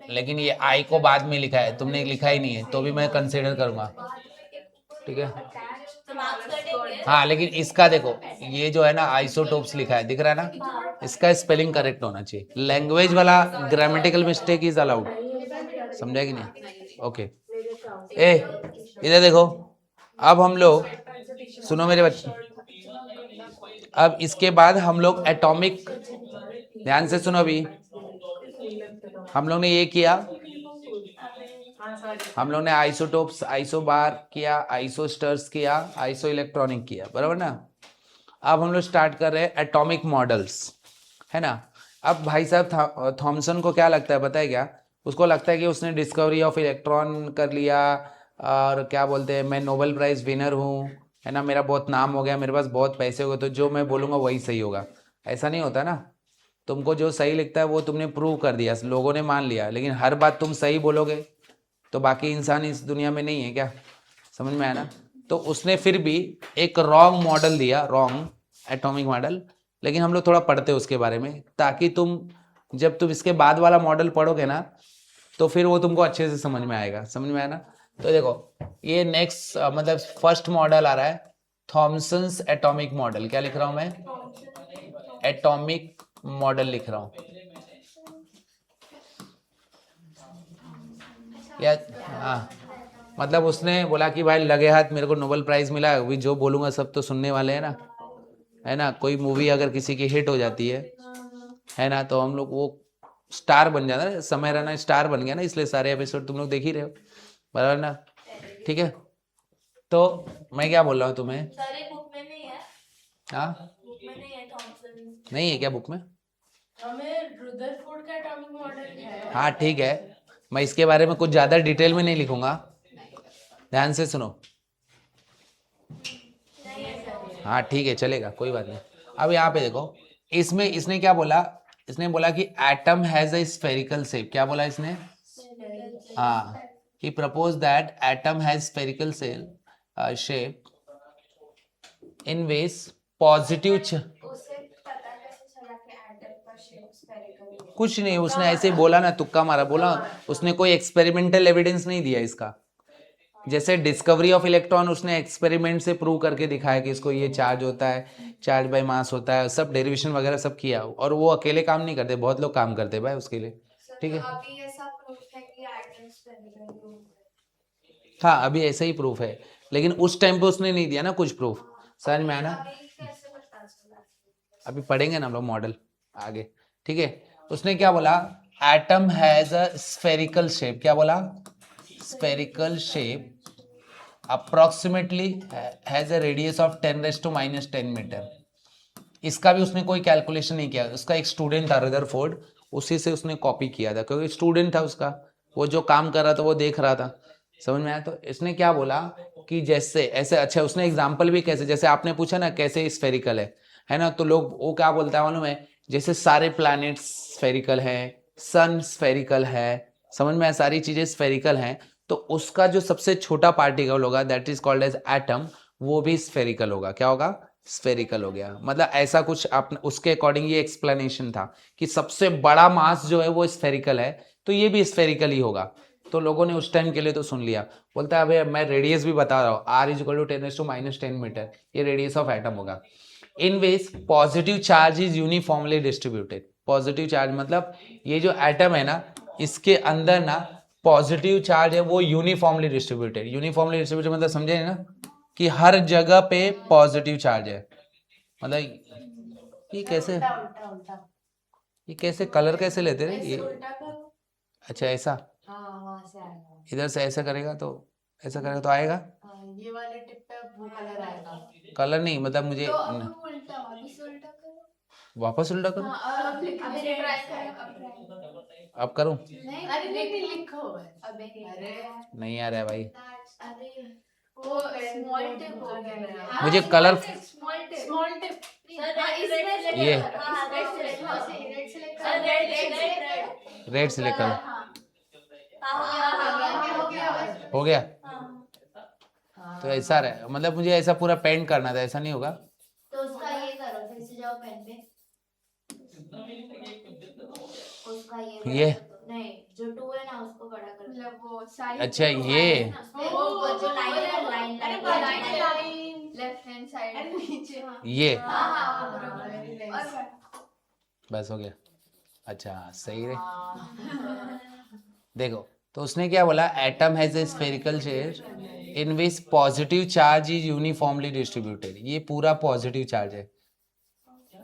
A: लेकिन ये आई को बाद में लिखा है, तुमने लिखा ही नहीं है, तो भी मैं कंसिडर करूंगा, ठीक है।
C: तो मार्क्स कटेंगे।
A: हाँ लेकिन इसका देखो, ये जो है ना आइसोटोप्स लिखा है, दिख रहा है ना, इसका स्पेलिंग करेक्ट होना चाहिए। लैंग्वेज वाला ग्रामेटिकल मिस्टेक इज अलाउड, समझा कि नहीं? ओके। ए इधर देखो, अब हम लोग, सुनो मेरे बच्चे, अब इसके बाद हम लोग एटॉमिक, ध्यान से सुनो, अभी हम लोग ने ये किया, हम लोग ने आइसोटोप्स, आइसोबार किया, आइसोस्टर्स किया, आइसो इलेक्ट्रॉनिक किया, बराबर ना। अब हम लोग स्टार्ट कर रहे हैं एटॉमिक मॉडल्स, है ना। अब भाई साहब थॉमसन को क्या लगता है पता है क्या? उसको लगता है कि उसने डिस्कवरी ऑफ इलेक्ट्रॉन कर लिया, और क्या बोलते हैं, मैं नोबेल प्राइज विनर हूँ, है ना, मेरा बहुत नाम हो गया, मेरे पास बहुत पैसे हो गए, तो जो मैं बोलूँगा वही सही होगा। ऐसा नहीं होता ना, तुमको जो सही लगता है वो तुमने प्रूव कर दिया, लोगों ने मान लिया, लेकिन हर बात तुम सही बोलोगे तो बाकी इंसान इस दुनिया में नहीं है क्या? समझ में आया ना। तो उसने फिर भी एक रॉन्ग मॉडल दिया, रॉन्ग एटॉमिक मॉडल, लेकिन हम लोग थोड़ा पढ़ते हैं उसके बारे में, ताकि तुम जब तुम इसके बाद वाला मॉडल पढ़ोगे ना, तो फिर वो तुमको अच्छे से समझ में आएगा, समझ में आया ना। तो देखो ये नेक्स्ट मतलब फर्स्ट मॉडल आ रहा है, थॉमसन्स एटॉमिक मॉडल। क्या लिख रहा हूं मैं? एटॉमिक मॉडल लिख रहा हूं, या हाँ, मतलब उसने बोला कि भाई लगे हाथ मेरे को नोबेल प्राइज मिला, अभी जो बोलूंगा सब तो सुनने वाले हैं ना, है ना। कोई मूवी अगर किसी की हिट हो जाती है ना, तो हम लोग वो स्टार बन जाता है, समय रहना स्टार बन गया ना, इसलिए सारे एपिसोड तुम लोग देख ही रहे हो, बराबर ना, ठीक है। तो मैं क्या बोल रहा हूँ तुम्हें,
C: सारे बुक में नहीं है,
A: हाँ
C: बुक में नहीं है थॉमसन।
A: नहीं है क्या बुक में?
B: हमें रुदरफोर्ड का एटॉमिक मॉडल है।
A: हाँ ठीक है, मैं इसके बारे में कुछ ज़्यादा डिटेल में नहीं लिखूंगा, ध्यान से सुनो।
C: नहीं है सर।
A: हाँ ठीक है चलेगा, कोई बात नहीं। अब यहाँ पे देखो, इसमें इसने क्या बोला, इसने बोला कि atom has a spherical shape. क्या बोला इसने? हाँ, he proposed that atom has spherical shape in which positive
C: उसे पता कैसे चला कि एटम का शेप स्फेरिकल
A: कुछ नहीं, उसने ऐसे ही बोला ना, तुक्का मारा, बोला, उसने कोई एक्सपेरिमेंटल एविडेंस नहीं दिया इसका। जैसे डिस्कवरी ऑफ इलेक्ट्रॉन उसने एक्सपेरिमेंट से प्रूव करके दिखाया कि इसको ये चार्ज होता है, चार्ज बाय मास होता है, सब डेरिवेशन वगैरह सब किया, और वो अकेले काम नहीं करते, बहुत लोग काम करते हैं भाई उसके लिए। ठीक है,
C: अभी ऐसा प्रूफ है कि एटम्स स्फेरिकल
A: हाँ अभी ऐसा ही प्रूफ है, लेकिन उस टाइम पे उसने नहीं दिया ना कुछ प्रूफ, समझ में आया ना।
C: अभी कैसे पता चला?
A: अभी पढ़ेंगे ना हम लोग मॉडल आगे। ठीक है, उसने क्या बोला, atom has a spherical shape, क्या बोला, spherical shape, approximately has a radius of 10⁻⁻10 metre. इसका भी उसने कोई कैलकुलेशन नहीं किया, उसका एक स्टूडेंट था रदरफोर्ड, उसी से उसने कॉपी किया था, क्योंकि स्टूडेंट था उसका, वो जो काम कर रहा था वो देख रहा था, समझ में आया। तो इसने क्या बोला कि जैसे ऐसे, अच्छा उसने एग्जांपल भी कैसे, जैसे आपने पूछा ना कैसे स्फेरिकल है ना, तो लोग वो क्या बोलता है मालूम है, जैसे सारे प्लैनेट्स स्फेरिकल हैं, सन स्फेरिकल है, समझ में आया, सारी चीजें स्फेरिकल हैं, तो उसका जो सबसे छोटा पार्टिकल होगा that is called as atom, वो भी स्फेरिकल होगा, क्या होगा, स्फेरिकल हो गया। मतलब ऐसा कुछ आप उसके अकॉर्डिंग ये एक्सप्लेनेशन था कि सबसे बड़ा मास जो है वो स्फेरिकल है, तो ये भी स्फेरिकल ही होगा। तो लोगों ने उस टाइम के लिए तो सुन लिया, बोलता है अबे मैं रेडियस भी बता रहा हूँ, R = 10⁻⁻10 मीटर, ये रेडियस ऑफ एटम होगा। In which positive charge is uniformly distributed. Positive charge मतलब ये जो एटम है ना, इसके अंदर ना पॉजिटिव चार्ज है वो यूनिफॉर्मली डिस्ट्रीब्यूटेड। यूनिफॉर्मली डिस्ट्रीब्यूटेड मतलब समझे ना कि हर जगह पे पॉजिटिव चार्ज है। मतलब ये कैसे,
B: उल्टा उल्टा उल्टा,
A: ये कैसे कलर कैसे लेते रहे
B: ऐसे
A: ये,
B: उल्टा करो।
A: अच्छा ऐसा,
B: हाँ वहां से आएगा।
A: इधर से ऐसा करेगा तो, ऐसा करेगा तो आएगा,
B: हाँ, ये वाले टिप पे वो कलर आएगा।
A: कलर नहीं, मतलब मुझे
C: तो अब उल्टा वापस उल्टा करो।
A: वापस उल्टा करूं,
B: हाँ और अब लिख
C: अभी ट्राई करो, अब ट्राई
A: अब करूं,
C: नहीं
B: अरे नहीं लिखो है।
C: अबे
B: अरे
A: नहीं आ रहा है भाई,
C: अरे वो स्मॉल टिप हो गया।
A: मुझे colour,
C: small tip
B: small tip.
A: ये
C: रेड सेलेक्ट करो।
A: रेड सिलेक्ट करो,
C: हो गया
A: हो गया। तो ऐसा रहे, मतलब मुझे ऐसा पूरा पेंट करना था, ऐसा नहीं होगा।
C: तो उसका ये करो, फिर से जाओ पेन पे, उसका
A: ये
C: नहीं जो 2 है ना उसको बड़ा कर, मतलब वो साइड,
A: अच्छा ये
C: वो जो लाइन है, लाइन
B: अरे
C: लाइन लेफ्ट हैंड साइड,
B: अरे नीचे।
A: ये
C: हाँ
B: वेरी नाइस।
A: बस हो गया, अच्छा सही रे। देखो तो उसने क्या बोला, atom has a spherical shape in which positive charge is uniformly distributed. ये पूरा पॉजिटिव चार्ज है,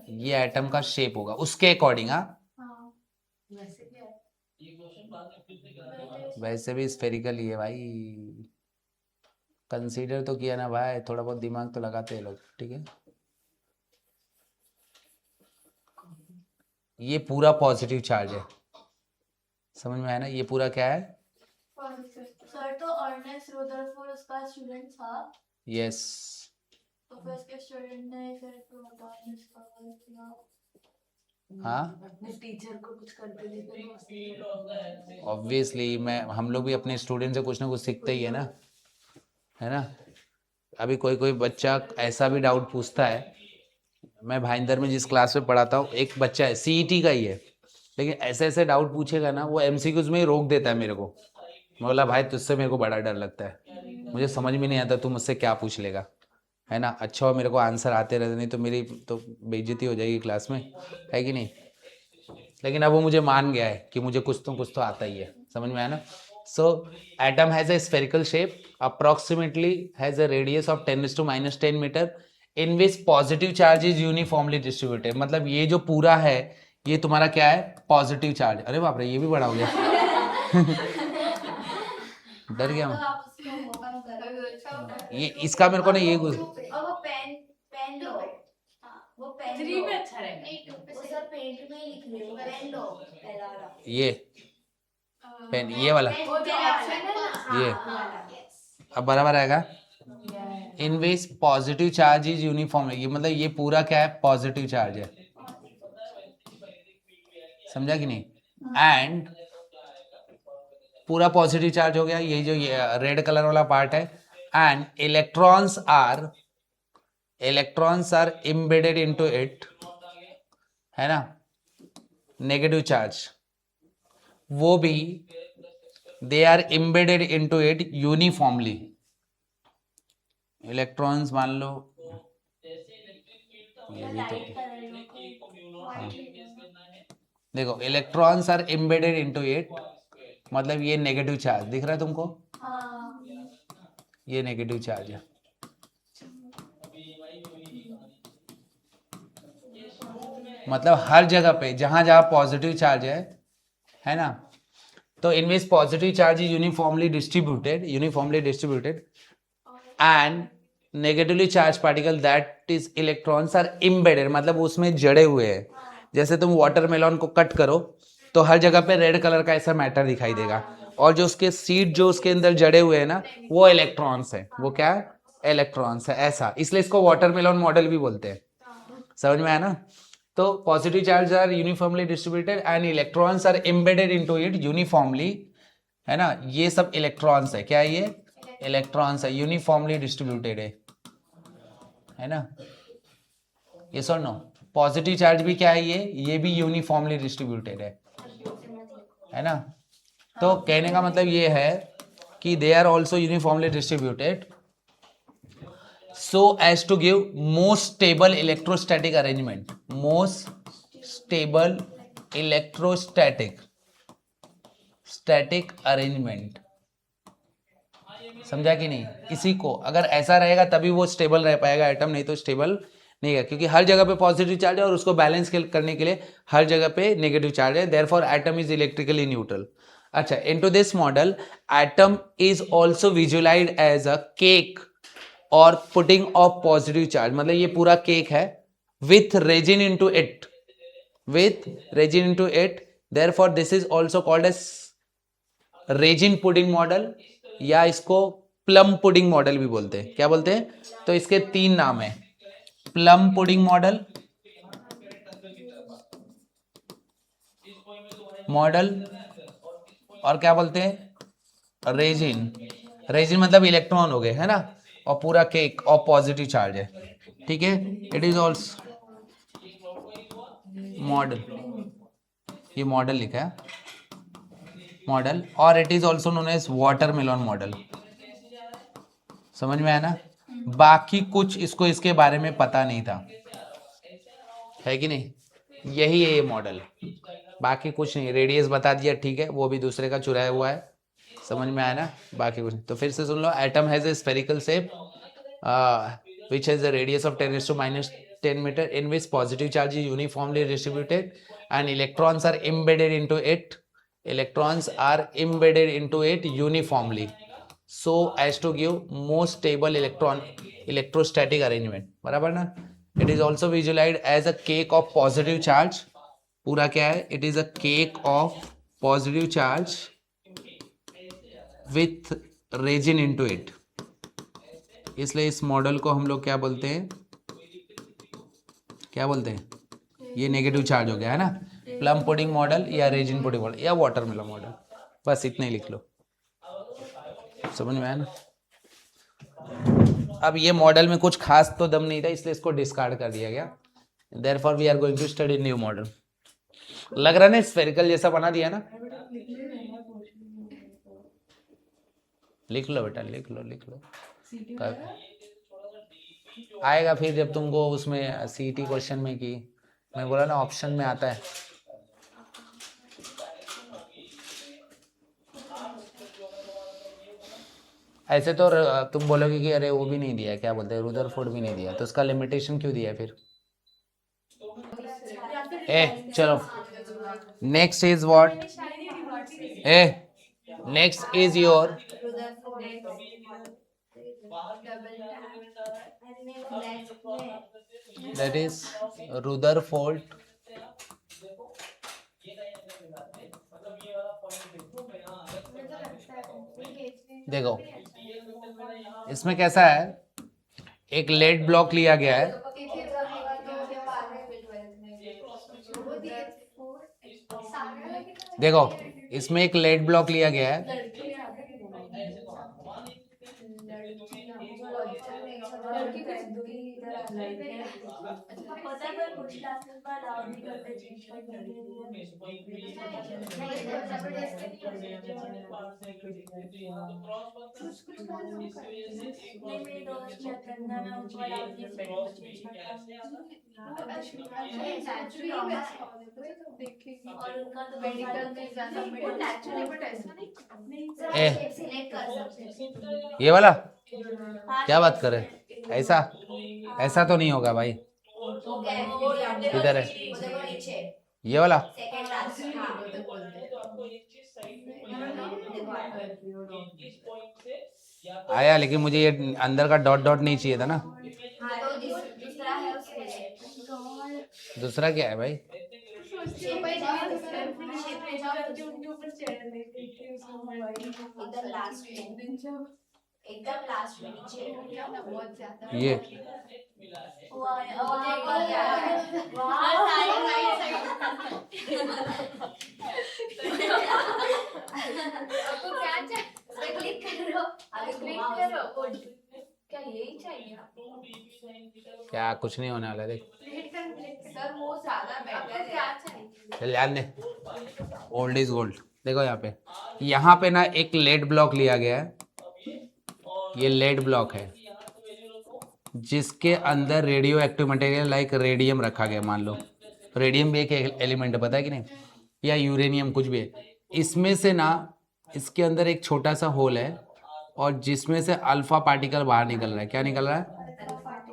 A: ये एटम का शेप होगा उसके अकॉर्डिंग। हाँ
B: वैसे क्या है?
A: वैसे भी स्फेरिकल ही है भाई, कंसीडर तो किया ना भाई, थोड़ा बहुत दिमाग तो लगाते हैं लोग, ठीक है। ये पूरा पॉजिटिव चार्ज है, समझ में आया ना, ये पूरा क्या है,
C: सर तो अर्नेस्ट रदरफोर्ड उसका स्टूडेंट था,
A: यस।
C: तो फिर उसके स्टूडेंट ने फिर प्रोटॉन डिस्कवर किया।
A: हाँ
B: अपने टीचर को कुछ करते देते
A: ऑब्वियसली, मैं हम लोग भी अपने स्टूडेंट से कुछ ना कुछ सीखते ही है ना। अभी कोई कोई बच्चा ऐसा भी डाउट पूछता है, मैं भाईंदर में जिस क्लास में पढ़ाता हूँ, एक बच्चा है सीईटी का ही है, लेकिन ऐसे ऐसे डाउट पूछेगा ना, वो एमसीक्यूज में ही रोक देता है मेरे को। मैं बोला भाई तुझसे मेरे को बड़ा डर लगता है, मुझे समझ में नहीं आता तू मुझसे क्या पूछ लेगा, है ना। अच्छा हो मेरे को आंसर आते रहते, नहीं तो मेरी तो बेइज्जती हो जाएगी क्लास में, है कि नहीं। लेकिन अब वो मुझे मान गया है कि मुझे कुछ तो आता ही है, समझ में आया ना। So atom has a spherical shape, approximately has a radius of 10⁻⁻10 metre, in which positive charge is uniformly distributed। मतलब ये जो पूरा है ये तुम्हारा क्या है, पॉजिटिव चार्ज। अरे बाप रे ये भी बड़ा हो गया डर गया मैं।
C: आप उसको ओपन करो,
A: ये इसका मेरे को ना ये
C: और वो पेन पेन लो, हाँ वो पेन
B: 3
C: लो,
B: में अच्छा रहेगा।
C: नहीं 2 पे सर पेंट में ही लिख रही हूँ, पेन लो पहला वाला,
A: ये पेन ये वाला,
C: वो जो ऑप्शन है ना,
A: ये
C: हाँ, yes।
A: अब बराबर आएगा। इन which positive charge is uniform, ये मतलब ये पूरा क्या है, पॉजिटिव चार्ज है, समझा कि नहीं। एंड पूरा पॉजिटिव चार्ज हो गया, ये जो ये रेड कलर वाला पार्ट है, and electrons are embedded into it, है ना। नेगेटिव चार्ज, वो भी they are embedded into it uniformly. Electrons मान लो ये भी तो, हाँ देखो electrons are embedded into it, मतलब ये नेगेटिव चार्ज दिख रहा है तुमको, ये नेगेटिव चार्ज है। मतलब हर जगह पे जहां जहां पॉजिटिव चार्ज है ना, तो इनमें positive charge is uniformly distributed and negatively charge particle that is electrons are embedded, मतलब उसमें जड़े हुए हैं। जैसे तुम वाटरमेलन को कट करो तो हर जगह पे रेड कलर का ऐसा मैटर दिखाई देगा, और जो उसके सीड जो उसके अंदर जड़े हुए हैं ना, वो इलेक्ट्रॉन्स है। वो क्या है? इलेक्ट्रॉन्स है, ऐसा। इसलिए इसको वाटरमेलन मॉडल भी बोलते हैं। समझ में आया ना? तो positive charge are uniformly distributed and electrons are embedded into it uniformly, है ना? ये सब इलेक्ट्रॉन्स है। क्या है ये? इलेक्ट्रॉन्स है, यूनिफॉर्मली डिस्ट्रीब्यूटेड है ना? ये सर नो, पॉजिटिव चार्ज भी क्या है? ये भी यूनिफॉर्मली डिस्ट्रीब्यूटेड है ना? तो कहने का मतलब ये है कि they are also uniformly distributed so as to give most stable electrostatic arrangement, most stable static arrangement। समझा कि नहीं? इसी को अगर ऐसा रहेगा तभी वो स्टेबल रह पाएगा एटम, नहीं तो स्टेबल नहीं है, क्योंकि हर जगह पे पॉजिटिव चार्ज है और उसको बैलेंस करने के लिए हर जगह पे नेगेटिव चार्ज है। Therefore atom is electrically neutral. अच्छा, into this model atom is also visualised as a cake और पुटिंग ऑफ पॉजिटिव चार्ज, मतलब ये पूरा केक है with raisin into it, therefore this is also called as raisin pudding model, या इसको plum pudding model भी बोलते हैं। क्या बोलते हैं? तो इसके 3 नाम है, प्लम पुडिंग मॉडल और क्या बोलते हैं? रेजिन मतलब इलेक्ट्रॉन हो गए, है ना? और पूरा केक और पॉजिटिव चार्ज है। ठीक है, इट इज ऑल्सो मॉडल, ये मॉडल लिखा है मॉडल, और it is also known as watermelon model. समझ में आया ना? बाकी कुछ इसको इसके बारे में पता नहीं था, है कि नहीं? यही है ये मॉडल, बाकी कुछ नहीं। रेडियस बता दिया, ठीक है, वो भी दूसरे का चुराया हुआ है। समझ में आया ना? बाकी कुछ नहीं। तो फिर से सुन लो, atom has a spherical shape which has a radius of 10⁻⁻10 meter in which positive charge is uniformly distributed and electrons are embedded into it uniformly so as to give more stable electrostatic arrangement। बराबर ना? It is also visualized as a cake of positive charge। पूरा क्या है? It is a cake of positive charge with resin into it। इसलिए इस model को हम लोग क्या बोलते हैं? ये नेगेटिव चार्ज हो गया, है ना? प्लम पुडिंग मॉडल या रेजिन पुडिंग मॉडल या वाटरमेलन मॉडल, बस इतने ही लिख लो। समझ में आया ना? अब ये मॉडल में कुछ खास तो दम नहीं था, इसलिए इसको डिस्कार्ड कर दिया गया। Therefore we are going to study new model. लग रहा है ना स्फेरिकल जैसा बना दिया ना? लिख लो बेटा, लिख लो। आएगा फिर जब तुमको उसमें सीईटी क्वेश्चन में की, मैं बोला ना ऑप्शन में आता है। ऐसे तो तुम बोलोगे कि अरे वो भी नहीं दिया, क्या बोलते हैं, रुदरफोर्ड भी नहीं दिया, तो उसका लिमिटेशन क्यों दिया फिर? चलो next is what? Next is your that is Rutherford देखो इसमें कैसा है, एक लेड ब्लॉक लिया गया है, देखो इसमें एक लेड ब्लॉक लिया गया है,
C: नहीं मेरी दोस्त क्या करना मैं उनको डालती हूँ बेड को चेंज करता हूँ और उनका तो मेडिकल में ज्यादा नेचुरल बट ऐसा नहीं
A: ए
C: सिलेक्ट कर सकते हैं
A: ये वाला
C: हाँ,
A: क्या बात करे, ऐसा ऐसा तो नहीं होगा भाई,
C: वो क्या है वो
A: किधर है
C: वो देखो नीचे
A: ये वाला?
C: सेकंड लास्ट हाँ
A: आया, लेकिन मुझे ये अंदर का डॉट डॉट नहीं चाहिए था ना।
C: हाँ तो दूसरा है उसके लिए
A: दूसरा क्या है भाई?
C: एकदम लास्ट में नीचे बहुत ज्यादा
A: ये
C: वहाँ आपको क्या चाहिए क्लिक करो अभी क्लिक करो क्या यही चाहिए आपको
A: क्या, कुछ नहीं होने वाला, देख
C: सर वो ज्यादा बेटर है क्या चाहिए
A: चल यार ने, ओल्ड इज गोल्ड। देखो यहाँ पे ना एक लेड ब्लॉक लिया गया है, ये लेड ब्लॉक है जिसके अंदर radio active material like radium रखा गया। मान लो रेडियम भी एक एलिमेंट है, पता है कि नहीं, या यूरेनियम, कुछ भी है। इसमें से ना इसके अंदर एक छोटा सा होल है और जिसमें से अल्फा पार्टिकल बाहर निकल रहा है। क्या निकल रहा है?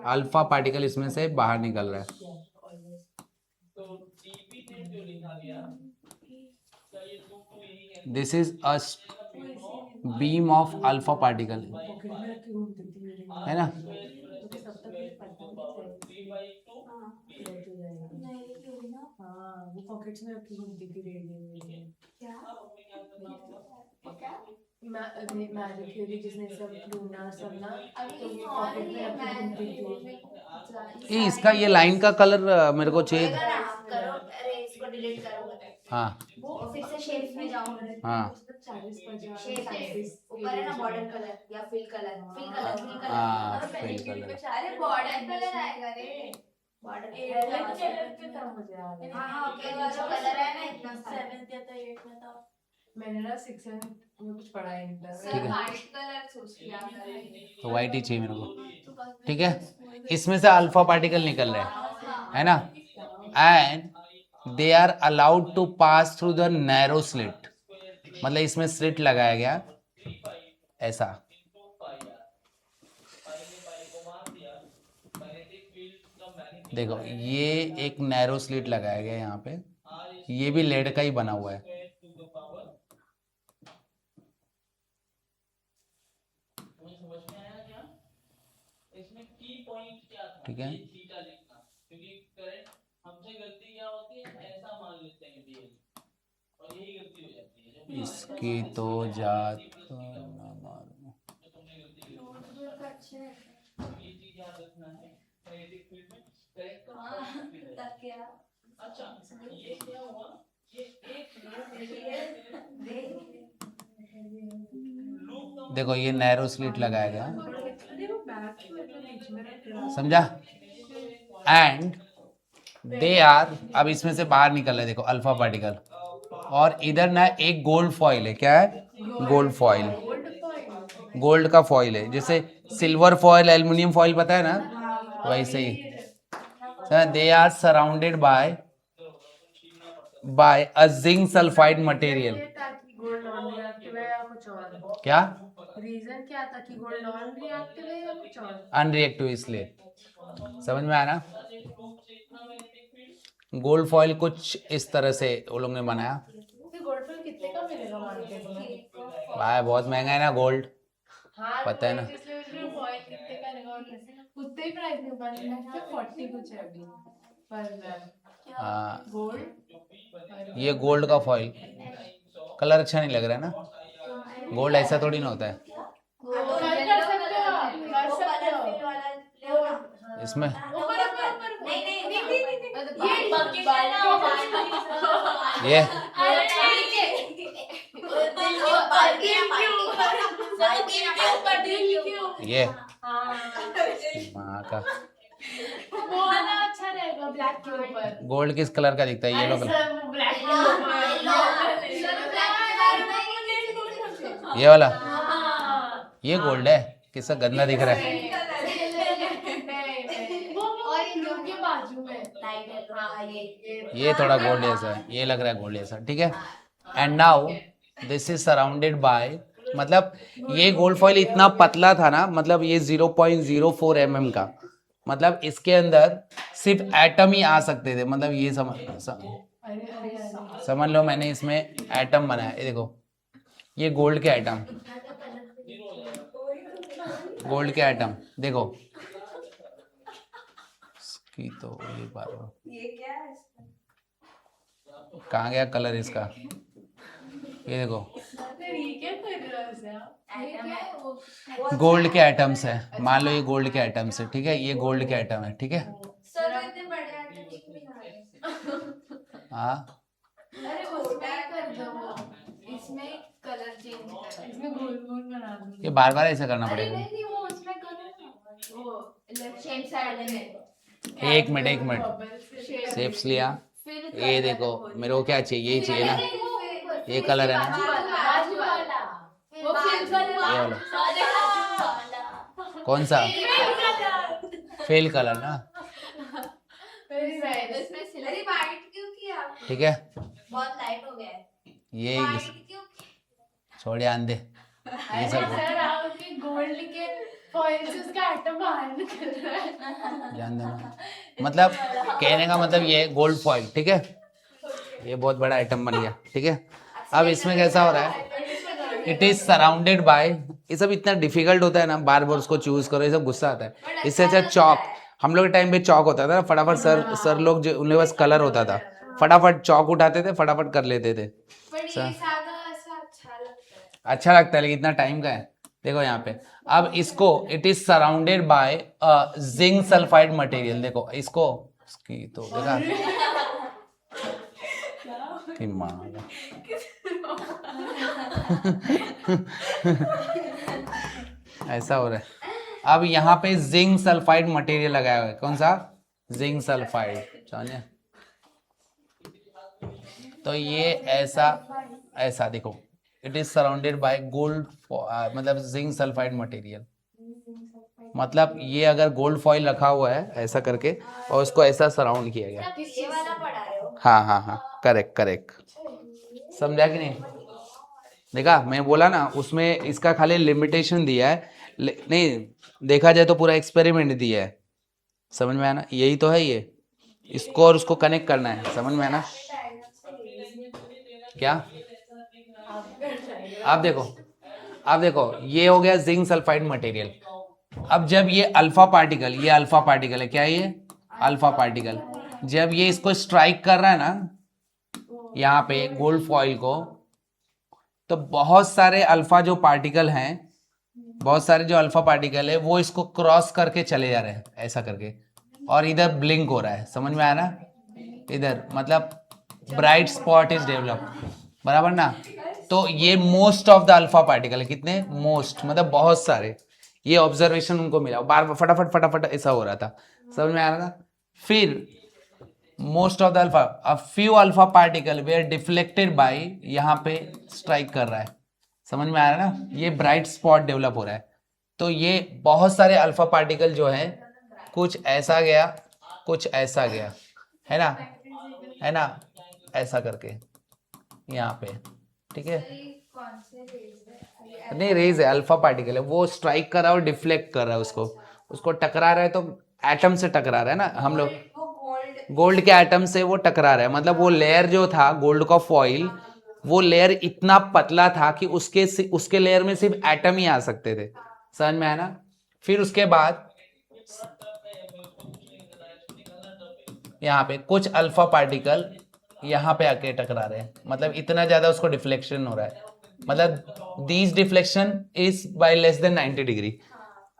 A: अल्फा पार्टिकल इसमें से बाहर निकल रहा है। This is a beam of alpha particle, है ना।
B: वो पॉकेट्स में रखी होती थी रेडियो मैजिक थ्योरी जिसने सब ढूंढना सब ना तो ये पॉकेट में रखी घूमती थी।
A: इसका ये लाइन का कलर मेरे को चाहिए।
C: करो अरे इसको डिलीट करो
A: हाँ
C: वो फिर से शेप्स में जाओ
A: हाँ
C: ऊपर है ना बॉर्डर कलर या फिल कलर
A: हाँ फिल कलर।
C: अरे बॉर्डर कलर आएगा रे बॉर्डर हाँ ओके जो कलर है ना इतना 7th या तो 8th में था
B: मैंने ना 6th में कुछ पढ़ा है इंटर
A: ठीक है।
C: वाइट कलर सोच लिया
A: तो वाइट ही चाहिए मेरे को, ठीक है। इसमें से अल्फा पार्टिकल निकल रहे है ना, and they are allowed to pass through the narrow slit, मतलब इसमें स्लिट लगाया गया ऐसा। देखो ये एक नैरो स्लिट लगाया गया यहाँ पे, ये भी लेड का ही बना हुआ है। ठीक है, इसकी तो जात ना मालूम। देखो ये नैरो स्लिट लगाया गया, समझा। एंड दे आर, अब इसमें से बाहर निकल रहा है देखो अल्फा पार्टिकल, और इधर ना एक गोल्ड फॉइल है। क्या है? गोल्ड फॉइल, गोल्ड का फॉइल है। जैसे सिल्वर फॉइल, एल्युमिनियम फॉइल पता है ना, वैसे ही। They are surrounded by a zinc sulphide material.
B: Gold non reactive है या कुछ और?
A: क्या
B: रीजन क्या था कि गोल्ड नॉन रिएक्टिव है या कुछ और?
A: अनरिएक्टिव, इसलिए। समझ में आया ना। गोल्ड फॉइल कुछ इस तरह से वो लोग ने बनाया।
B: गोल्ड फॉइल कितने का मिलेगा मार्केट में?
A: भाई बहुत महंगा है ना गोल्ड,
B: हाँ
A: पता है ना।
B: फॉइल कितने का रहेगा उतने ही प्राइस में बन रहा है, 40 कुछ है अभी पर ग्राम।
A: हाँ
B: गोल्ड,
A: ये गोल्ड का फॉइल, कलर अच्छा नहीं लग रहा है ना। गोल्ड ऐसा थोड़ी ना होता है
B: कर सकते हो आप, कर सकते हो
A: इसमें। ये ये माँ का
B: वो वाला अच्छा रहेगा, ब्लैक ब्लैक के ऊपर।
A: गोल्ड किस कलर का दिखता है? Yellow colour.
B: सर वो ब्लैक के ऊपर।
A: ये वाला,
B: हाँ।
A: ये गोल्ड है? किसका गंदा दिख रहा है?
B: और ये जो के बाजू में
A: ये थोड़ा गोल्ड जैसा है, ये लग रहा है गोल्ड जैसा, ठीक है। And now this is surrounded by, मतलब ये गोल्ड फॉइल इतना पतला था ना, मतलब ये 0.04 mm का, मतलब इसके अंदर सिर्फ एटम ही आ सकते थे, मतलब ये समझ लो मैंने इसमें एटम बनाया। ये देखो, ये गोल्ड के एटम, गोल्ड के एटम देखो इसकी तो ये बात,
C: ये क्या है?
A: कहाँ गया कलर इसका? ये देखो
B: क्या कर रहा है?
A: गोल्ड के एटम्स है, मान लो ये गोल्ड के एटम्स है, ठीक है, ये गोल्ड के एटम है, ठीक है।
C: सर तो इतने बड़े आटे क्यों नहीं खा रहे?
A: हाँ,
B: अरे उसमें कर दो वो, इसमें कलर चेंज कर, इसमें गोल गोल बना दो।
A: ये बार बार ऐसा करना
C: अरे
A: पड़ेगा।
C: नहीं वो उसमें करो ना,
B: वो
C: लेफ्ट हैंड साइड में।
A: एक मिनट, शेप्स लिया,
C: फिर
A: ये देखो मेरे को क्या चाहिए, यही चाहिए ना, ये कलर है ना,
C: बाजू वाला वो फिर
A: ये वाला
C: वाला
A: कौन सा? फेल कलर ना,
C: अरे वाइट क्यों किया?
A: ठीक है,
C: बहुत लाइट हो गया है।
A: ये
C: वाइट क्यों?
A: छोड़ आन दे, ये सब
B: सर आपके गोल्ड के फॉइल से उसका एटम बाहर निकल रहा है।
A: जान देना, मतलब कहने का मतलब ये गोल्ड फॉइल, ठीक है, ये बहुत बड़ा आइटम बन गया, ठीक है। अब इसमें कैसा हो रहा है, इट इज सराउंडेड बाय, ये सब इतना डिफिकल्ट होता है ना, बार बार उसको चूज करो, ये सब गुस्सा आता है। इससे अच्छा चौक, हम लोग के टाइम पे चौक होता था ना, फटाफट सर लोग जो उनके पास कलर होता था, फटाफट चौक उठाते थे, फटाफट कर लेते थे।
C: पर ये सादा ऐसा अच्छा लगता है।
A: अच्छा लगता है लेकिन इतना टाइम का है। देखो यहाँ पे, अब इसको it is surrounded by zinc sulphide material, देखो इसको, इसकी तो देखा ऐसा हो रहा है। अब यहाँ पे जिंक सल्फाइड मटेरियल लगाया हुआ है, कौन सा? जिंक सल्फाइड, जानिए। तो ये ऐसा देखो, it is surrounded by gold, मतलब जिंक सल्फाइड मटेरियल, मतलब ये अगर गोल्ड फॉइल रखा हुआ है ऐसा करके और उसको ऐसा सराउंड किया गया।
C: ये वाला पढ़ा रहे हो?
A: हाँ, करेक्ट, समझा कि नहीं? देखा, मैं बोला ना उसमें इसका खाली लिमिटेशन दिया है, नहीं देखा जाए तो पूरा एक्सपेरिमेंट दिया है, समझ में आया ना? यही तो है, ये इसको और उसको कनेक्ट करना है, समझ में आया ना? क्या आप देखो ये हो गया जिंक सल्फाइड मटेरियल। अब जब ये अल्फा पार्टिकल, ये अल्फा पार्टिकल है, क्या ये अल्फा पार्टिकल, जब ये इसको स्ट्राइक कर रहा है ना यहाँ पे गोल्ड फॉइल को, तो बहुत सारे अल्फा जो पार्टिकल हैं, बहुत सारे जो अल्फा पार्टिकल है वो इसको क्रॉस करके चले जा रहे हैं ऐसा करके, और इधर ब्लिंक हो रहा है, समझ में आया ना? इधर मतलब ब्राइट स्पॉट इज डेवलप, बराबर ना? तो ये most of the alpha particle है, कितने? मोस्ट, मतलब बहुत सारे, ये ऑब्जर्वेशन उनको मिला, बार फटाफट ऐसा हो रहा था, समझ में आ रहा था? फिर most of the alpha, a few alpha particle were deflected by, यहाँ पे स्ट्राइक कर रहा है, समझ में आ रहा है ना? ये ब्राइट स्पॉट डेवलप हो रहा है। तो ये बहुत सारे अल्फा पार्टिकल जो है, कुछ ऐसा गया, कुछ ऐसा गया, है ना, ऐसा करके यहाँ पे, ठीक है।
C: कौन से रेज है?
A: नहीं रेज है, अल्फा पार्टिकल है, वो स्ट्राइक कर रहा है और डिफ्लेक्ट कर रहा है, उसको टकरा रहा है, तो एटम से टकरा रहा है ना, हम लोग
C: वो
A: गोल्ड के एटम से वो टकरा रहा है, मतलब वो लेयर जो था गोल्ड का फॉइल, वो लेयर इतना पतला था कि उसके लेयर में सिर्फ एटम ही आ सकते थे, समझ में आया ना? फिर उसके बाद यहाँ पे कुछ अल्फा पार्टिकल यहाँ पे आके टकरा रहे हैं, मतलब इतना ज्यादा उसको डिफ्लेक्शन हो रहा है, मतलब these deflection is by less than 90 degree,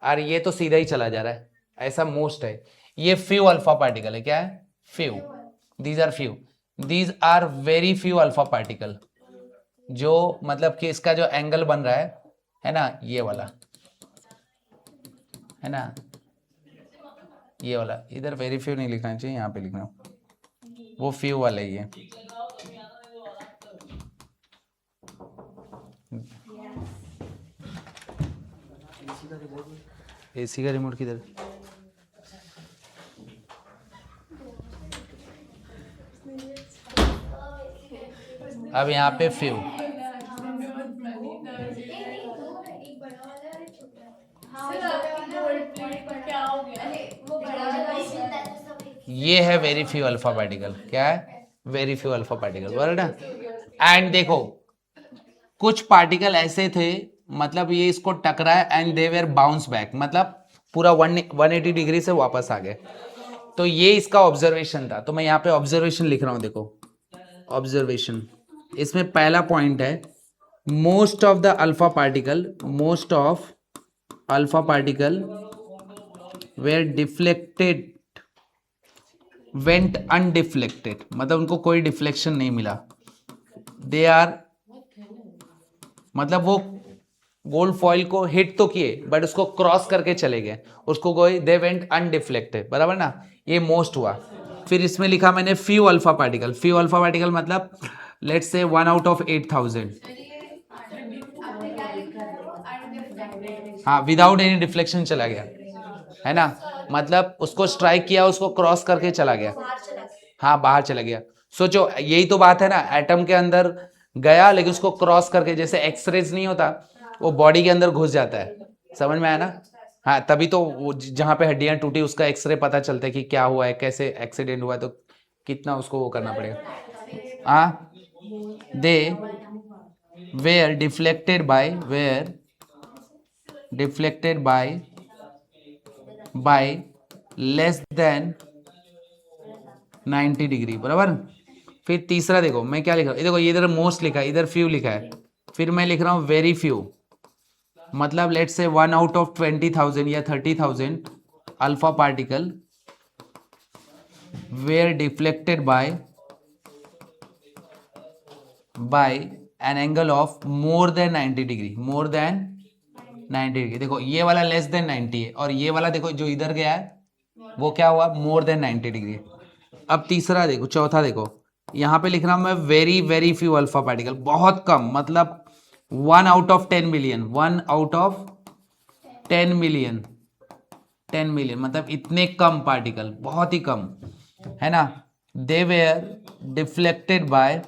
A: और ये तो सीधा ही चला जा रहा है, ऐसा मोस्ट है। ये फ्यू अल्फा पार्टिकल है, क्या है? Few, these are very few alpha particle, जो मतलब कि इसका जो एंगल बन रहा है ना, ये वाला है ना, ये वाला, इधर वेरी फ्यू नहीं लिखना चाहिए, यहाँ पे लिखना, वो फ्यू वाला ही है। एसी का रिमोट किधर? अब यहाँ पे फ्यू,
C: एक बड़ा वाला है एक छोटा है। हाँ
B: क्या हो गया?
C: वो बड़ा वाला है तो सब एक
A: ये है वेरी फ्यू अल्फा पार्टिकल। क्या है? वेरी फ्यू अल्फा पार्टिकल, बराबर ना। एंड देखो कुछ पार्टिकल ऐसे थे, मतलब ये इसको टकराए and they were bounce back, मतलब पूरा 180 डिग्री से वापस आ गए। तो ये इसका ऑब्जर्वेशन था। तो मैं यहाँ पे ऑब्जर्वेशन लिख रहा हूँ, देखो ऑब्जर्वेशन। इसमें पहला पॉइंट है most of the alpha particle, most of alpha particle were deflected went undeflected, मतलब उनको कोई डिफ्लेक्शन नहीं मिला। दे आर, मतलब वो गोल्ड फॉइल को हिट तो किए बट उसको क्रॉस करके चले गए, उसको कोई दे वेंट अनडिफ्लेक्टेड, बराबर ना। ये मोस्ट हुआ। फिर इसमें लिखा मैंने few alpha particle. Few alpha particle मतलब लेट्स से 1 आउट ऑफ 8000। हाँ, विदाउट एनी डिफ्लेक्शन चला गया, है ना। मतलब उसको स्ट्राइक किया, उसको क्रॉस करके चला गया। हाँ, बाहर चला गया। सोचो यही तो बात है ना, एटम के अंदर गया लेकिन उसको क्रॉस करके, जैसे एक्सरेज नहीं होता वो बॉडी के अंदर घुस जाता है, समझ में आया ना। हाँ, तभी तो वो जहाँ पे हड्डियां टूटी उसका एक्सरे पता चलता है कि क्या हुआ है, कैसे एक्सीडेंट हुआ है, तो कितना उसको वो करना पड़ेगा। हाँ, they were deflected by less than 90 degree, बराबर। फिर तीसरा देखो मैं क्या लिख रहा हूँ, देखो ये इधर मोस्ट लिखा है, इधर फ्यू लिखा है। फिर मैं लिख रहा हूँ वेरी फ्यू, मतलब लेट्स से 1 आउट ऑफ 20,000 या 30,000 alpha particle were deflected by an angle of more than 90 degree, more than 90 degree. देखो ये वाला लेस देन 90 है, और ये वाला देखो जो इधर गया है वो क्या हुआ, मोर देन 90 डिग्री। अब तीसरा देखो, चौथा देखो, यहाँ पे लिख रहा हूं मैं very very few alpha particle, बहुत कम, मतलब 1 out of 10 million, 1 out of 10 million, 10 million, मतलब इतने कम पार्टिकल, बहुत ही कम, है ना। दे वेयर डिफ्लेक्टेड बाय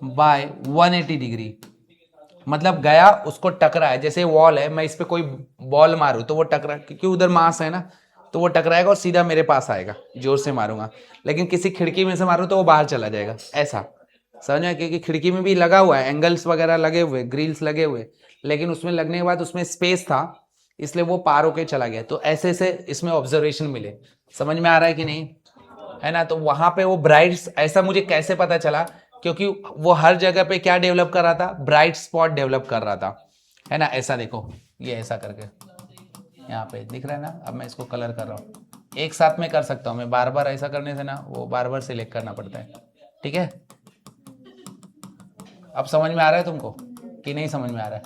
A: 180 डिग्री, मतलब गया उसको टकरा है, जैसे वॉल है, मैं इस पे कोई बॉल मारूं तो वो टकरा, क्योंकि उधर मास है ना, तो वो टकराएगा और सीधा मेरे पास आएगा, जोर से मारूंगा। लेकिन किसी खिड़की में से मारूं तो वो बाहर चला जाएगा, ऐसा समझ में, क्योंकि खिड़की में भी लगा हुआ है, एंगल्स वगैरह लगे हुए, ग्रिल्स लगे हुए, लेकिन उसमें लगने के बाद उसमें स्पेस था, इसलिए वो पार होके चला गया। तो ऐसे से इसमें ऑब्जर्वेशन मिले, समझ में आ रहा है कि नहीं, है ना। तो वहां पे वो ब्राइट, ऐसा मुझे कैसे पता चला, क्योंकि वो हर जगह पे क्या डेवलप कर रहा था, ब्राइट स्पॉट डेवलप कर रहा था, है ना। ऐसा देखो, ये ऐसा करके यहाँ पे दिख रहा है ना। अब मैं इसको कलर कर रहा हूँ, एक साथ में कर सकता हूँ मैं, बार बार ऐसा करने से ना वो बार बार सिलेक्ट करना पड़ता है, ठीक है। अब समझ में आ रहा है तुमको कि नहीं समझ में आ रहा है?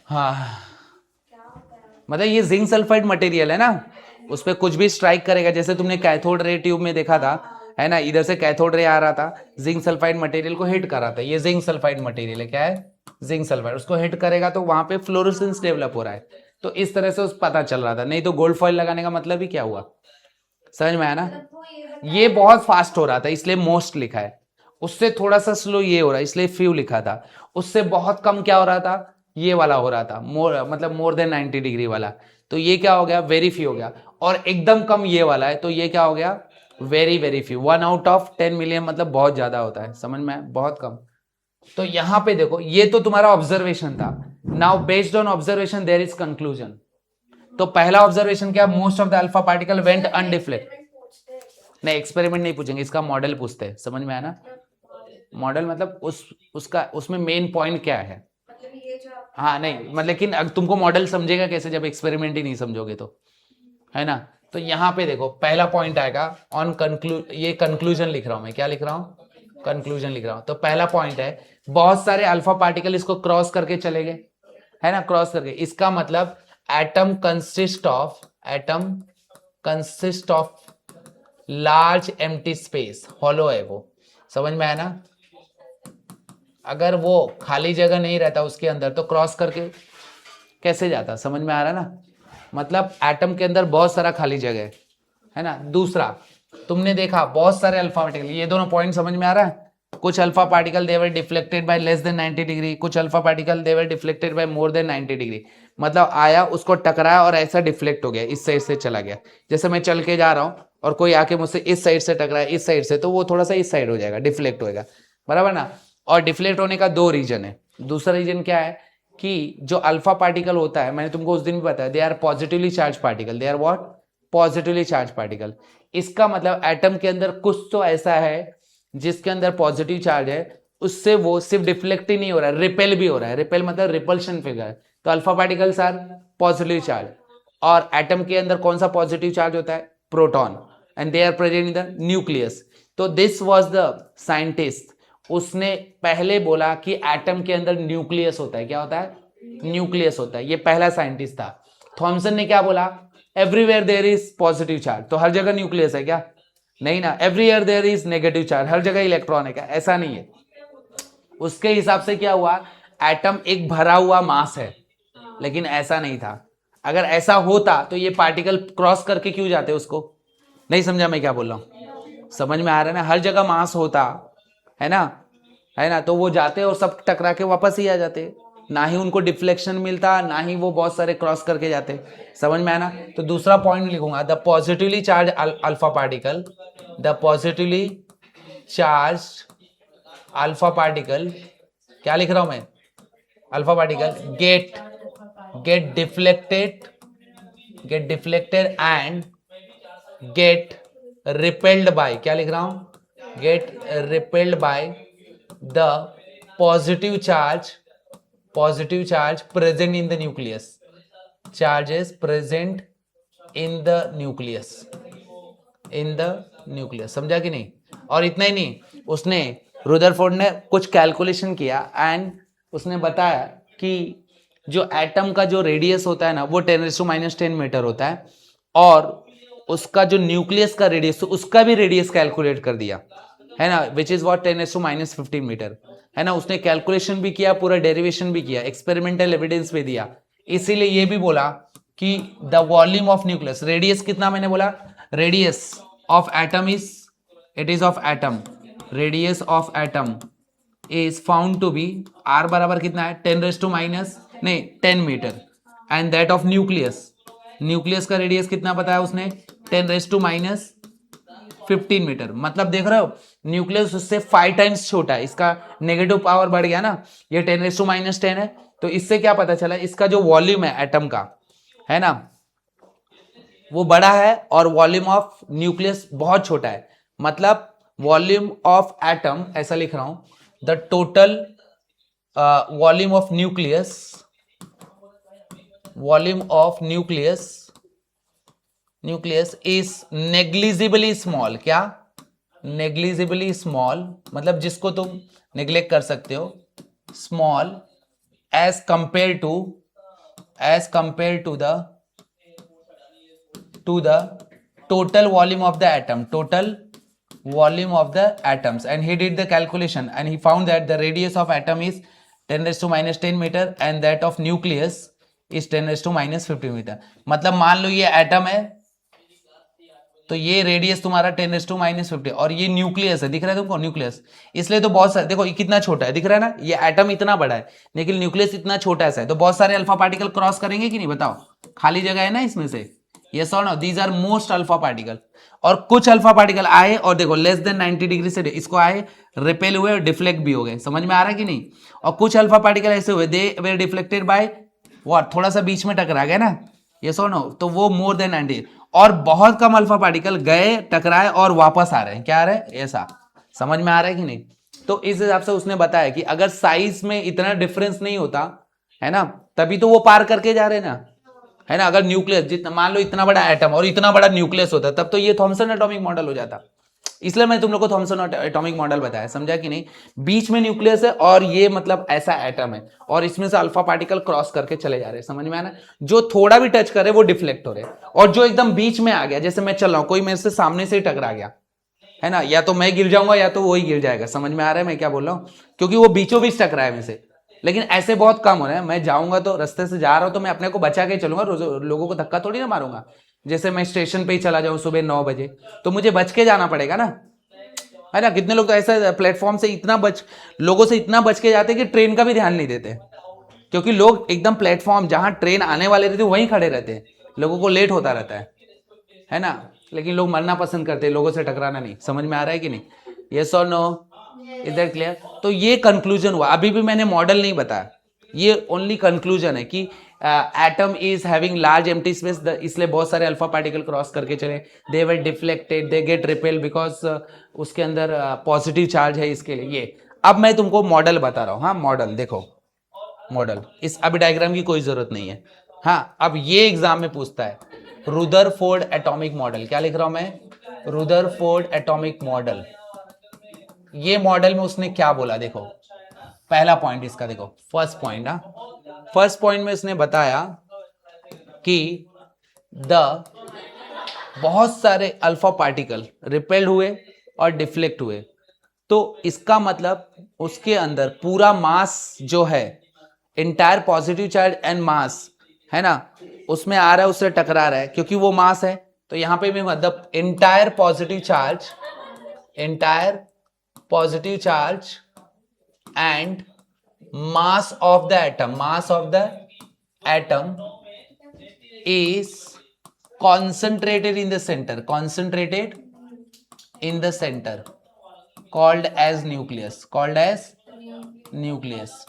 A: हाँ, मतलब ये जिंक सल्फाइड मटेरियल है ना, उस पर कुछ भी स्ट्राइक करेगा, जैसे तुमने कैथोड रे ट्यूब में देखा था, है ना, इधर से कैथोड रे आ रहा था, जिंक सल्फाइड मटेरियल को हिट कर रहा था। ये जिंक सल्फाइड मटेरियल है, क्या है, जिंक सल्फाइड, उसको हिट करेगा तो वहां पे फ्लोरोसेंस डेवलप हो रहा है। तो इस तरह से उस पता चल रहा था, नहीं तो गोल्ड फॉइल लगाने का मतलब ही क्या हुआ, समझ में आया ना। ये बहुत फास्ट हो रहा था इसलिए मोस्ट लिखा है, उससे थोड़ा सा स्लो ये हो रहा है इसलिए फ्यू लिखा था, उससे बहुत कम क्या हो रहा था, ये वाला हो रहा था, मतलब मोर देन 90 डिग्री वाला, तो ये क्या हो गया, वेरी फ्यू हो गया। और एकदम कम ये वाला है, तो ये क्या हो गया, very very few. 1 out of 10 million मतलब बहुत ज्यादा होता है, समझ में, बहुत कम। तो यहां पे देखो, ये तो तुम्हारा ऑब्जर्वेशन था। Now based on observation there is conclusion. तो पहला ऑब्जर्वेशन क्या, most of the alpha particle went undeflect. नहीं, एक्सपेरिमेंट नहीं पूछेंगे, इसका मॉडल पूछते हैं, समझ में आया ना। मॉडल मतलब उसका उसमें मेन पॉइंट क्या है, हाँ नहीं मतलब, लेकिन तुमको मॉडल समझेगा कैसे जब एक्सपेरिमेंट ही नहीं समझोगे तो, है ना। तो यहाँ पे देखो पहला पॉइंट आएगा ऑन ये कंक्लूजन लिख रहा हूं मैं, क्या लिख रहा हूं, कंक्लूजन लिख रहा हूं। तो पहला पॉइंट है बहुत सारे अल्फा पार्टिकल इसको क्रॉस करके चले गए, है ना, क्रॉस करके, इसका मतलब atom consist of large empty space, hollow है वो, समझ में आया ना। अगर वो खाली जगह नहीं रहता उसके अंदर तो क्रॉस करके कैसे जाता, समझ में आ रहा है ना। मतलब एटम के अंदर बहुत सारा खाली जगह है ना। दूसरा तुमने देखा बहुत सारे अल्फा पार्टिकल, ये दोनों पॉइंट समझ में आ रहा है। कुछ alpha particle they were deflected by less than 90 degree, कुछ alpha particle they were deflected by more than 90 degree. मतलब आया, उसको टकराया और ऐसा डिफ्लेक्ट हो गया, इस साइड से चला गया। जैसे मैं चल के जा रहा हूँ और कोई आके मुझसे इस साइड से टकराया, इस साइड से, तो वो थोड़ा सा इस साइड हो जाएगा, डिफ्लेक्ट होएगा, बराबर ना। और डिफ्लेक्ट होने का दो रीजन है। दूसरा रीजन क्या है कि जो अल्फा पार्टिकल होता है, मैंने तुमको उस दिन भी बताया, they are positively charge particle, they are what, positively charge particle. इसका मतलब एटम के अंदर कुछ तो ऐसा है जिसके अंदर पॉजिटिव चार्ज है, उससे वो सिर्फ डिफ्लेक्ट ही नहीं हो रहा है, रिपेल भी हो रहा है। रिपेल मतलब रिपल्शन फिगर। तो alpha particles are positive charge. और एटम के अंदर कौन सा पॉजिटिव चार्ज होता है, proton, and they are present in the nucleus. तो दिस वाज द साइंटिस्ट, उसने पहले बोला कि एटम के अंदर न्यूक्लियस होता है। क्या होता है, न्यूक्लियस होता है। ये पहला साइंटिस्ट था। थॉमसन ने क्या बोला, everywhere there is positive charge, तो हर जगह न्यूक्लियस है क्या, नहीं ना। Everywhere there is negative charge, हर जगह इलेक्ट्रॉन है क्या, ऐसा नहीं है। उसके हिसाब से क्या हुआ, एटम एक भरा हुआ मास है, लेकिन ऐसा नहीं था। अगर ऐसा होता तो ये पार्टिकल क्रॉस करके क्यों जाते, उसको नहीं समझा मैं क्या बोल रहा हूं, समझ में आ रहा है ना। हर जगह मास होता है ना, है ना, तो वो जाते और सब टकरा के वापस ही आ जाते, ना ही उनको डिफ्लेक्शन मिलता, ना ही वो बहुत सारे क्रॉस करके जाते, समझ में आया ना। तो दूसरा पॉइंट लिखूंगा, the positively charge alpha particle, the positively charge alpha particle, क्या लिख रहा हूं मैं, alpha particle get deflected and get repelled by, क्या लिख रहा हूं, get repelled by the positive charge present in the nucleus, charges present in the nucleus, समझा कि नहीं। और इतना ही नहीं, उसने रुदरफोर्ड ने कुछ कैलकुलेशन किया एंड उसने बताया कि जो एटम का जो रेडियस होता है ना वो 10⁻⁻10 मीटर होता है, और उसका जो न्यूक्लियस का रेडियस, तो उसका भी रेडियस कैलकुलेट कर दिया है ना, विच इज व्हाट 10⁻15 मीटर है ना। उसने कैलकुलेशन भी किया, पूरा डेरिवेशन भी किया, एक्सपेरिमेंटल एविडेंस भी दिया। इसीलिए ये भी बोला कि the volume of nucleus, radius कितना मैंने बोला, radius of atom is, it is of atom, radius of atom is found to be, are बराबर कितना है 10 metre, and that of nucleus का रेडियस कितना बताया उसने, 10⁻15 मीटर। मतलब देख रहे हो, न्यूक्लियस उससे 5 टाइम्स छोटा है, इसका नेगेटिव पावर बढ़ गया ना, ये 10⁻10 है। तो इससे क्या पता चला, इसका जो वॉल्यूम है एटम का, है ना, वो बड़ा है और वॉल्यूम ऑफ न्यूक्लियस बहुत छोटा है। मतलब वॉल्यूम ऑफ एटम, ऐसा लिख रहा हूं, the total volume of nucleus is negligibly small. क्या, नेग्लिजिबली स्मॉल, मतलब जिसको तुम नेग्लेक्ट कर सकते हो, small as compare to the total volume of the atoms, and he did the calculation and he found that the radius of atom is 10⁻10 meter and that of nucleus is 10⁻15 meter। मतलब मान लो ये atom है तो ये radius तुम्हारा 10⁻15 और ये न्यूक्लियस है, दिख रहा है तुमको न्यूक्लियस, इसलिए तो बहुत सारे, देखो ये कितना छोटा है, दिख रहा है ना, ये एटम इतना बड़ा है लेकिन न्यूक्लियस इतना छोटा सा है, तो बहुत सारे अल्फा पार्टिकल क्रॉस करेंगे कि नहीं, बताओ, खाली जगह है ना इसमें से, यस और no, these are most alpha particle. और कुछ अल्फा पार्टिकल आए और देखो लेस देन 90 डिग्री से इसको आए, रिपेल हुए और डिफ्लेक्ट भी हो गए, समझ में आ रहा है कि नहीं। और कुछ अल्फा पार्टिकल ऐसे हुए, they were deflected by what, थोड़ा सा बीच में टकरा गया ना, यस और नो, तो वो मोर देन 90। और बहुत कम अल्फा पार्टिकल गए, टकराए और वापस आ रहे हैं, क्या आ रहे हैं, ऐसा, समझ में आ रहा है कि नहीं। तो इस हिसाब से उसने बताया कि अगर साइज में इतना डिफरेंस नहीं होता है ना, तभी तो वो पार करके जा रहे हैं ना, है ना। अगर न्यूक्लियस जितना, मान लो इतना बड़ा एटम और इतना बड़ा न्यूक्लियस होता तब तो ये थॉमसन एटॉमिक मॉडल हो जाता, इसलिए मैं तुम लोग को थॉमसन एटॉमिक मॉडल बताया, समझा कि नहीं। बीच में न्यूक्लियस है और ये मतलब ऐसा एटम है और इसमें से अल्फा पार्टिकल क्रॉस करके चले जा रहे हैं, समझ में आना। जो थोड़ा भी टच करे वो डिफ्लेक्ट हो रहे हैं, और जो एकदम बीच में आ गया, जैसे मैं चल रहा हूं, कोई मेरे से सामने से ही टकरा गया है ना, या तो मैं गिर जाऊंगा या तो वो ही गिर जाएगा, समझ में आ रहा है मैं क्या बोल रहा हूँ, क्योंकि वो बीचों बीच टकरा है मेरे से। लेकिन ऐसे बहुत कम हो रहे हैं, मैं जाऊंगा तो रास्ते से जा रहा हूं तो मैं अपने को बचा के चलूंगा, लोगों को धक्का थोड़ी ना मारूंगा। जैसे मैं स्टेशन पे ही चला जाऊं सुबह 9 बजे तो मुझे बच के जाना पड़ेगा ना, है ना। कितने लोग तो ऐसे प्लेटफॉर्म से लोगों से इतना बच के जाते कि ट्रेन का भी ध्यान नहीं देते, क्योंकि लोग एकदम प्लेटफॉर्म जहां ट्रेन आने वाले रहते वहीं खड़े रहते हैं, लोगों को लेट होता रहता है ना। लेकिन लोग मरना पसंद करते हैं, लोगों से टकराना नहीं, समझ में आ रहा है कि नहीं, यस और नो, इज दैट क्लियर। तो ये कंक्लूजन हुआ, अभी भी मैंने मॉडल नहीं बताया, ये ओनली कंक्लूजन है कि atom is having large empty space, इसलिए बहुत सारे अल्फा पार्टिकल क्रॉस करके चले, they were deflected, they get repel because उसके अंदर पॉजिटिव चार्ज है, इसके लिए ये। अब मैं तुमको मॉडल बता रहा हूँ, हाँ मॉडल देखो, मॉडल इस अभी डायग्राम की कोई जरूरत नहीं है। हाँ अब ये एग्जाम में पूछता है रुदरफोर्ड एटॉमिक मॉडल, क्या लिख रहा हूं मैं, रुदरफोर्ड एटॉमिक मॉडल। ये मॉडल में उसने क्या बोला, देखो पहला पॉइंट इसका, देखो फर्स्ट पॉइंट, फर्स्ट पॉइंट में उसने बताया कि बहुत सारे अल्फा पार्टिकल रिपेल्ड हुए और डिफ्लेक्ट हुए, तो इसका मतलब उसके अंदर पूरा मास जो है, इंटायर पॉजिटिव चार्ज एंड मास है ना, उसमें आ रहा है, उससे टकरा रहा है, क्योंकि वो मास है। तो यहां पे भी मतलब entire positive charge and mass of the atom is concentrated in the center called as nucleus।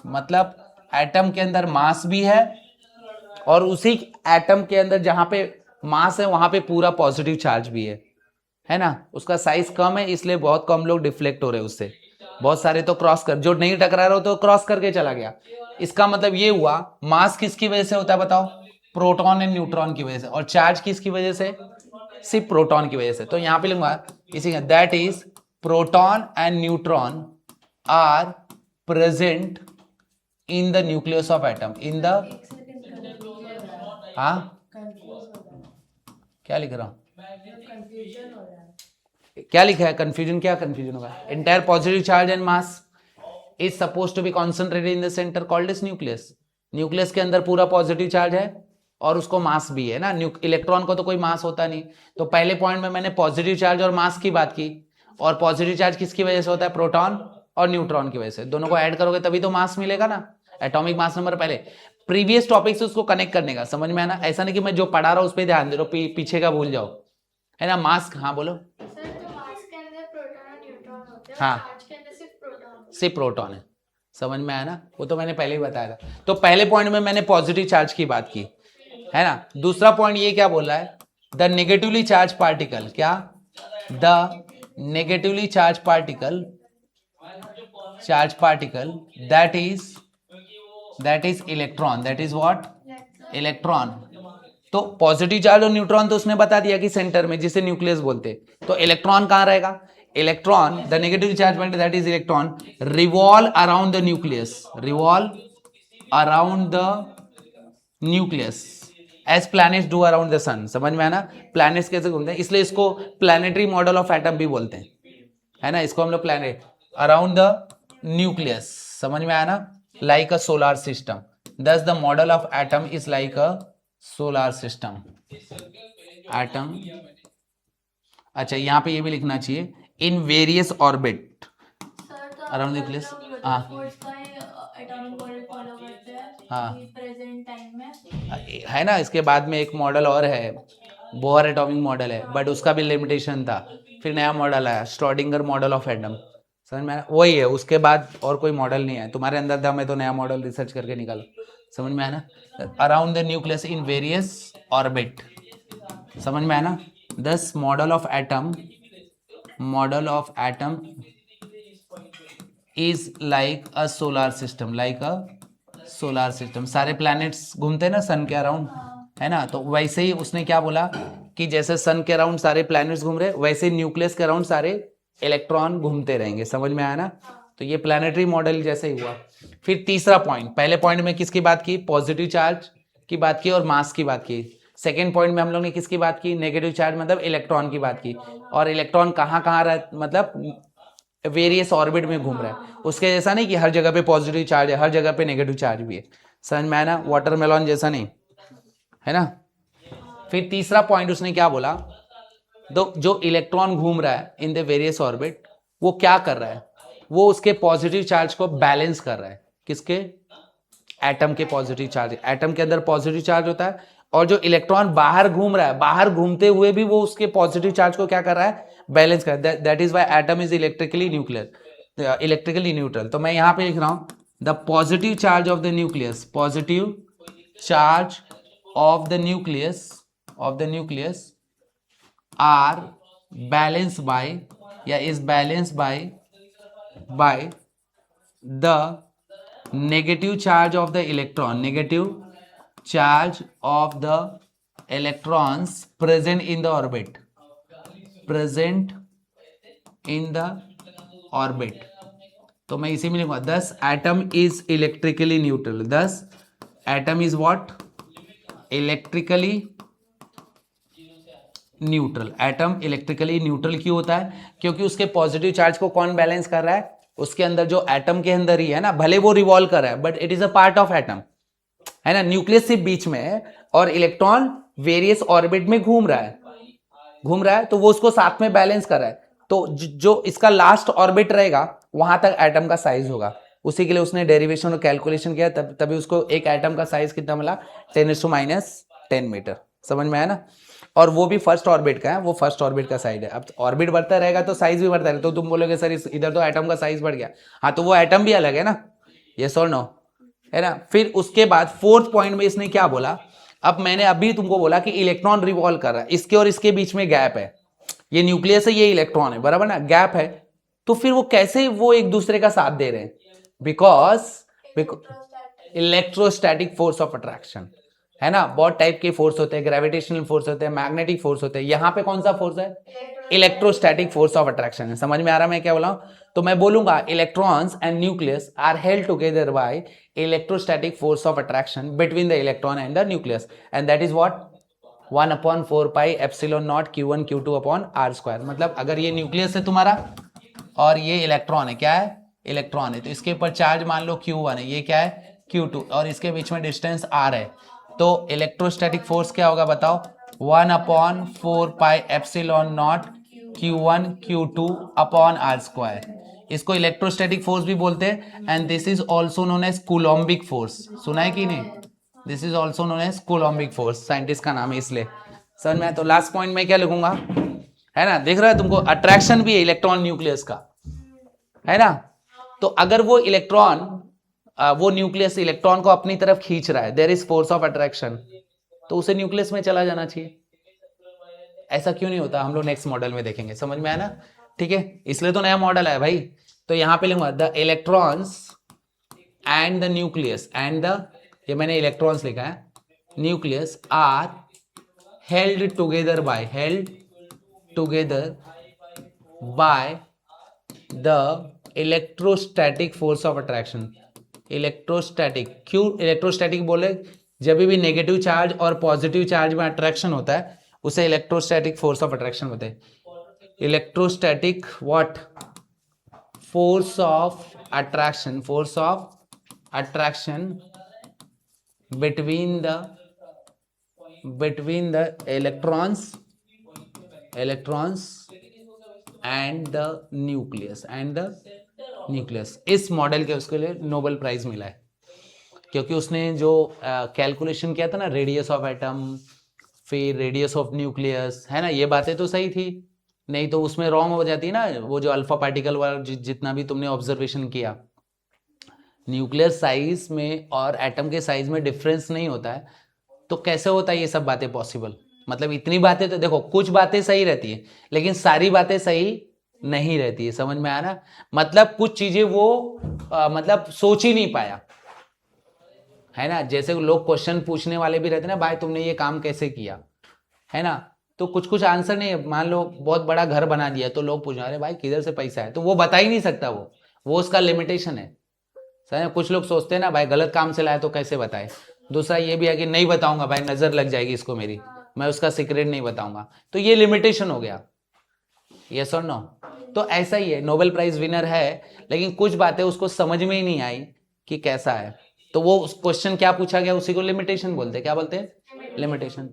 A: मतलब एटम के अंदर मास भी है और उसी एटम के अंदर जहां पे मास है वहां पे पूरा पॉजिटिव चार्ज भी है ना। उसका साइज कम है इसलिए बहुत कम लोग डिफ्लेक्ट हो रहे हैं उससे, बहुत सारे तो क्रॉस कर, जो नहीं टकरा रहा हो तो क्रॉस करके चला गया। इसका मतलब ये हुआ मास किसकी वजह से होता है बताओ, प्रोटॉन एंड न्यूट्रॉन की वजह से, और चार्ज किसकी वजह से, सिर्फ प्रोटॉन की वजह से। तो यहां पे लिखूंगा इसी का, that is proton and neutron are present in the nucleus of atom, in the, हाँ क्या लिख रहा हूं, क्या लिखा है, कंफ्यूजन, क्या कंफ्यूजन होगा, entire positive charge and mass is suppose to be concentrated in the centre called as nucleus. Nucleus के अंदर पूरा पॉजिटिव चार्ज है और उसको मास भी है ना, इलेक्ट्रॉन को तो कोई मास होता नहीं। तो पहले पॉइंट में मैंने पॉजिटिव चार्ज और मास की बात की, और पॉजिटिव चार्ज किसकी वजह से होता है, प्रोटॉन और न्यूट्रॉन की वजह से। दोनों को ऐड करोगे तभी तो मास मिलेगा ना, एटॉमिक मास नंबर। पहले प्रीवियस टॉपिक से उसको कनेक्ट करने का, समझ में आना, ऐसा नहीं कि मैं जो पढ़ा रहा हूं उस पर ध्यान दे रहा हूं, पीछे का भूल जाओ, है ना। मास, हाँ बोलो, हाँ सिर्फ प्रोटॉन है, समझ में आया ना, वो तो मैंने पहले ही बताया था। तो पहले पॉइंट में मैंने पॉजिटिव चार्ज की बात की, है ना। दूसरा पॉइंट ये क्या बोल रहा है, द नेगेटिवली चार्ज पार्टिकल, क्या, the negatively charge particle that is electron, that is what, electron. तो पॉजिटिव चार्ज और न्यूट्रॉन तो उसने बता दिया कि सेंटर में, जिसे न्यूक्लियस बोलते, तो इलेक्ट्रॉन कहां रहेगा, electron, the negative charge particle that is electron revolve around the nucleus as planets do around the sun. समझ में आना, प्लैनेट्स कैसे घूमते हैं, इसलिए इसको प्लैनेटरी मॉडल ऑफ एटम भी बोलते हैं, है ना। इसको हम लोग प्लैनेट अराउंड द न्यूक्लियस, समझ में आया ना, like a solar system, thus the model of atom is like a solar system, atom। अच्छा यहां पे ये भी लिखना चाहिए, in various orbit around the nucleus, हाँ हाँ है ना। इसके बाद में एक मॉडल और है, बोहर एटॉमिक मॉडल है, बट उसका भी लिमिटेशन था, फिर नया मॉडल आया, श्रोडिंगर मॉडल ऑफ एटम, समझ में आया, वही है, उसके बाद और कोई मॉडल नहीं है। तुम्हारे अंदर दम है तो नया मॉडल रिसर्च करके निकालो, समझ में आया ना। Around the nucleus in various orbit, समझ में आया ना। दस model of atom is like a solar system, सारे प्लैनेट्स घूमते हैं ना सन के अराउंड, है ना। तो वैसे ही उसने क्या बोला कि जैसे सन के अराउंड सारे प्लैनेट्स घूम रहे, वैसे न्यूक्लियस के अराउंड सारे इलेक्ट्रॉन घूमते रहेंगे। समझ में आया ना? तो ये प्लानिटरी मॉडल जैसे ही हुआ। फिर तीसरा पॉइंट, पहले पॉइंट में किसकी बात की? पॉजिटिव चार्ज की बात की और मास की बात की। सेकेंड पॉइंट में हम लोग ने किसकी बात की? नेगेटिव चार्ज मतलब इलेक्ट्रॉन की बात की। और इलेक्ट्रॉन कहाँ कहाँ मतलब वेरियस ऑर्बिट में घूम रहा है। उसके जैसा नहीं कि हर जगह पे पॉजिटिव चार्ज है, हर जगह पे नेगेटिव चार्ज भी है। समझ में आया ना? वाटरमेलन जैसा नहीं है ना। फिर तीसरा पॉइंट उसने क्या बोला? जो इलेक्ट्रॉन घूम रहा है इन द वेरियस ऑर्बिट, वो क्या कर रहा है? वो उसके पॉजिटिव चार्ज को बैलेंस कर रहा है। किसके? एटम के पॉजिटिव चार्ज। एटम के अंदर पॉजिटिव चार्ज होता है, और जो इलेक्ट्रॉन बाहर घूम रहा है, बाहर घूमते हुए भी वो उसके पॉजिटिव चार्ज को क्या कर रहा है? बैलेंस कर रहा है। That is why atom is electrically neutral. तो मैं यहां पे लिख रहा हूं the positive charge of the nucleus, positive charge of the nucleus are balanced by या is balanced by the negative charge of the electrons present in the orbit। तो मैं इसी में लिखूंगा thus atom is electrically neutral। thus atom is what? electrically neutral. Atom electrically neutral क्यों होता है? क्योंकि उसके पॉजिटिव चार्ज को कौन बैलेंस कर रहा है? उसके अंदर जो एटम के अंदर ही है ना, भले वो रिवॉल्व कर रहा है but it is a part of atom, है ना। न्यूक्लियस सिर्फ बीच में है और इलेक्ट्रॉन वेरियस ऑर्बिट में घूम रहा है, तो वो उसको साथ में बैलेंस कर रहा है। तो जो इसका लास्ट ऑर्बिट रहेगा वहां तक एटम का साइज होगा। उसी के लिए उसने डेरिवेशन और कैलकुलेशन किया, तभी उसको एक एटम का साइज कितना मिला? 10⁻⁻10 मीटर। समझ में आया ना? और वो भी फर्स्ट ऑर्बिट का है, वो फर्स्ट ऑर्बिट का साइज है। अब ऑर्बिट बढ़ता रहेगा तो साइज भी बढ़ता रहेगा। तो तुम बोलोगे सर इधर तो एटम का साइज बढ़ गया। हाँ, तो वो एटम भी अलग है ना, यस और नो, है ना। फिर उसके बाद फोर्थ पॉइंट में इसने क्या बोला? अब मैंने अभी तुमको बोला कि इलेक्ट्रॉन रिवॉल्व कर रहा है, इसके और इसके बीच में गैप है। ये न्यूक्लियस है, ये इलेक्ट्रॉन है, बराबर ना, गैप है। तो फिर वो कैसे वो एक दूसरे का साथ दे रहे हैं? Because electrostatic force of attraction, है ना। बहुत टाइप के फोर्स होते हैं, ग्रेविटेशनल फोर्स होते हैं, मैग्नेटिक फोर्स होते हैं। यहाँ पे कौन सा फोर्स है? इलेक्ट्रोस्टैटिक फोर्स ऑफ अट्रैक्शन है। समझ में आ रहा है मैं क्या बोला हूं? तो मैं बोलूंगा electrons and nucleus are held together by electrostatic force of attraction between the electron and the nucleus, and that is what? 1/4 epsilon naught Q1 Q2 upon R²। मतलब अगर ये न्यूक्लियस है तुम्हारा और ये इलेक्ट्रॉन है, क्या है? इलेक्ट्रॉन है, तो इसके ऊपर चार्ज मान लो Q1 है, ये क्या है? Q2, और इसके बीच में डिस्टेंस R है। तो इलेक्ट्रोस्टैटिक फोर्स क्या होगा बताओ? 1/4 epsilon naught Q1 Q2 upon R²। इसको इलेक्ट्रोस्टैटिक फोर्स भी बोलते हैं, and this is also known as coulombic force. सुना है कि नहीं? This is also known as coulombic force, scientist का नाम है इसलिए। समझ में? तो लास्ट पॉइंट में क्या लिखूंगा, है ना? देख रहा है तुमको, अट्रैक्शन भी है इलेक्ट्रॉन न्यूक्लियस का, है ना। तो अगर वो इलेक्ट्रॉन वो न्यूक्लियस इलेक्ट्रॉन को अपनी तरफ खींच रहा है, there is force of attraction, तो उसे न्यूक्लियस में चला जाना चाहिए। ऐसा क्यों नहीं होता? हम लोग नेक्स्ट मॉडल में देखेंगे। समझ में आया ना? ठीक है, इसलिए तो नया मॉडल है भाई। तो यहां पे लिखूंगा the electrons and the nucleus and the, ये मैंने इलेक्ट्रॉन्स लिखा है, nucleus are held together by the electrostatic force of attraction. Electrostatic, क्यों इलेक्ट्रोस्टैटिक बोले? जब भी नेगेटिव चार्ज और पॉजिटिव चार्ज में अट्रैक्शन होता है उसे इलेक्ट्रोस्टैटिक फोर्स ऑफ अट्रैक्शन होते हैं। Electrostatic what? Force of attraction between the electrons and the nucleus इस मॉडल के उसके लिए नोबेल प्राइज मिला है, क्योंकि उसने जो कैलकुलेशन किया था ना, रेडियस ऑफ एटम, फिर रेडियस ऑफ न्यूक्लियस, है ना, ये बातें तो सही थी, नहीं तो उसमें रॉन्ग हो जाती है ना। वो जो अल्फा पार्टिकल वाला जितना भी तुमने ऑब्जर्वेशन किया, न्यूक्लियर साइज में और एटम के साइज में डिफरेंस नहीं होता है, तो कैसे होता है ये सब बातें पॉसिबल? मतलब इतनी बातें तो देखो, कुछ बातें सही रहती है लेकिन सारी बातें सही नहीं रहती है। समझ में आया ना? मतलब कुछ चीजें वो मतलब सोच ही नहीं पाया, है ना। जैसे लोग क्वेश्चन पूछने वाले भी रहते हैं ना, भाई तुमने ये काम कैसे किया, है ना। तो कुछ कुछ आंसर नहीं है। मान लो बहुत बड़ा घर बना दिया तो लोग पूछ रहे भाई किधर से पैसा है, तो वो बता ही नहीं सकता, वो उसका लिमिटेशन है। सही है? कुछ लोग सोचते हैं ना भाई गलत काम से लाए तो कैसे बताए। दूसरा ये भी है कि नहीं बताऊंगा भाई, नजर लग जाएगी इसको मेरी, मैं उसका सीक्रेट नहीं बताऊंगा, तो ये लिमिटेशन हो गया। यस और नो? तो ऐसा ही है, नोबेल प्राइज विनर है लेकिन कुछ बातें उसको समझ में ही नहीं आई कि कैसा है, तो वो क्वेश्चन क्या पूछा गया उसी को लिमिटेशन बोलते हैं। क्या बोलते हैं? लिमिटेशन।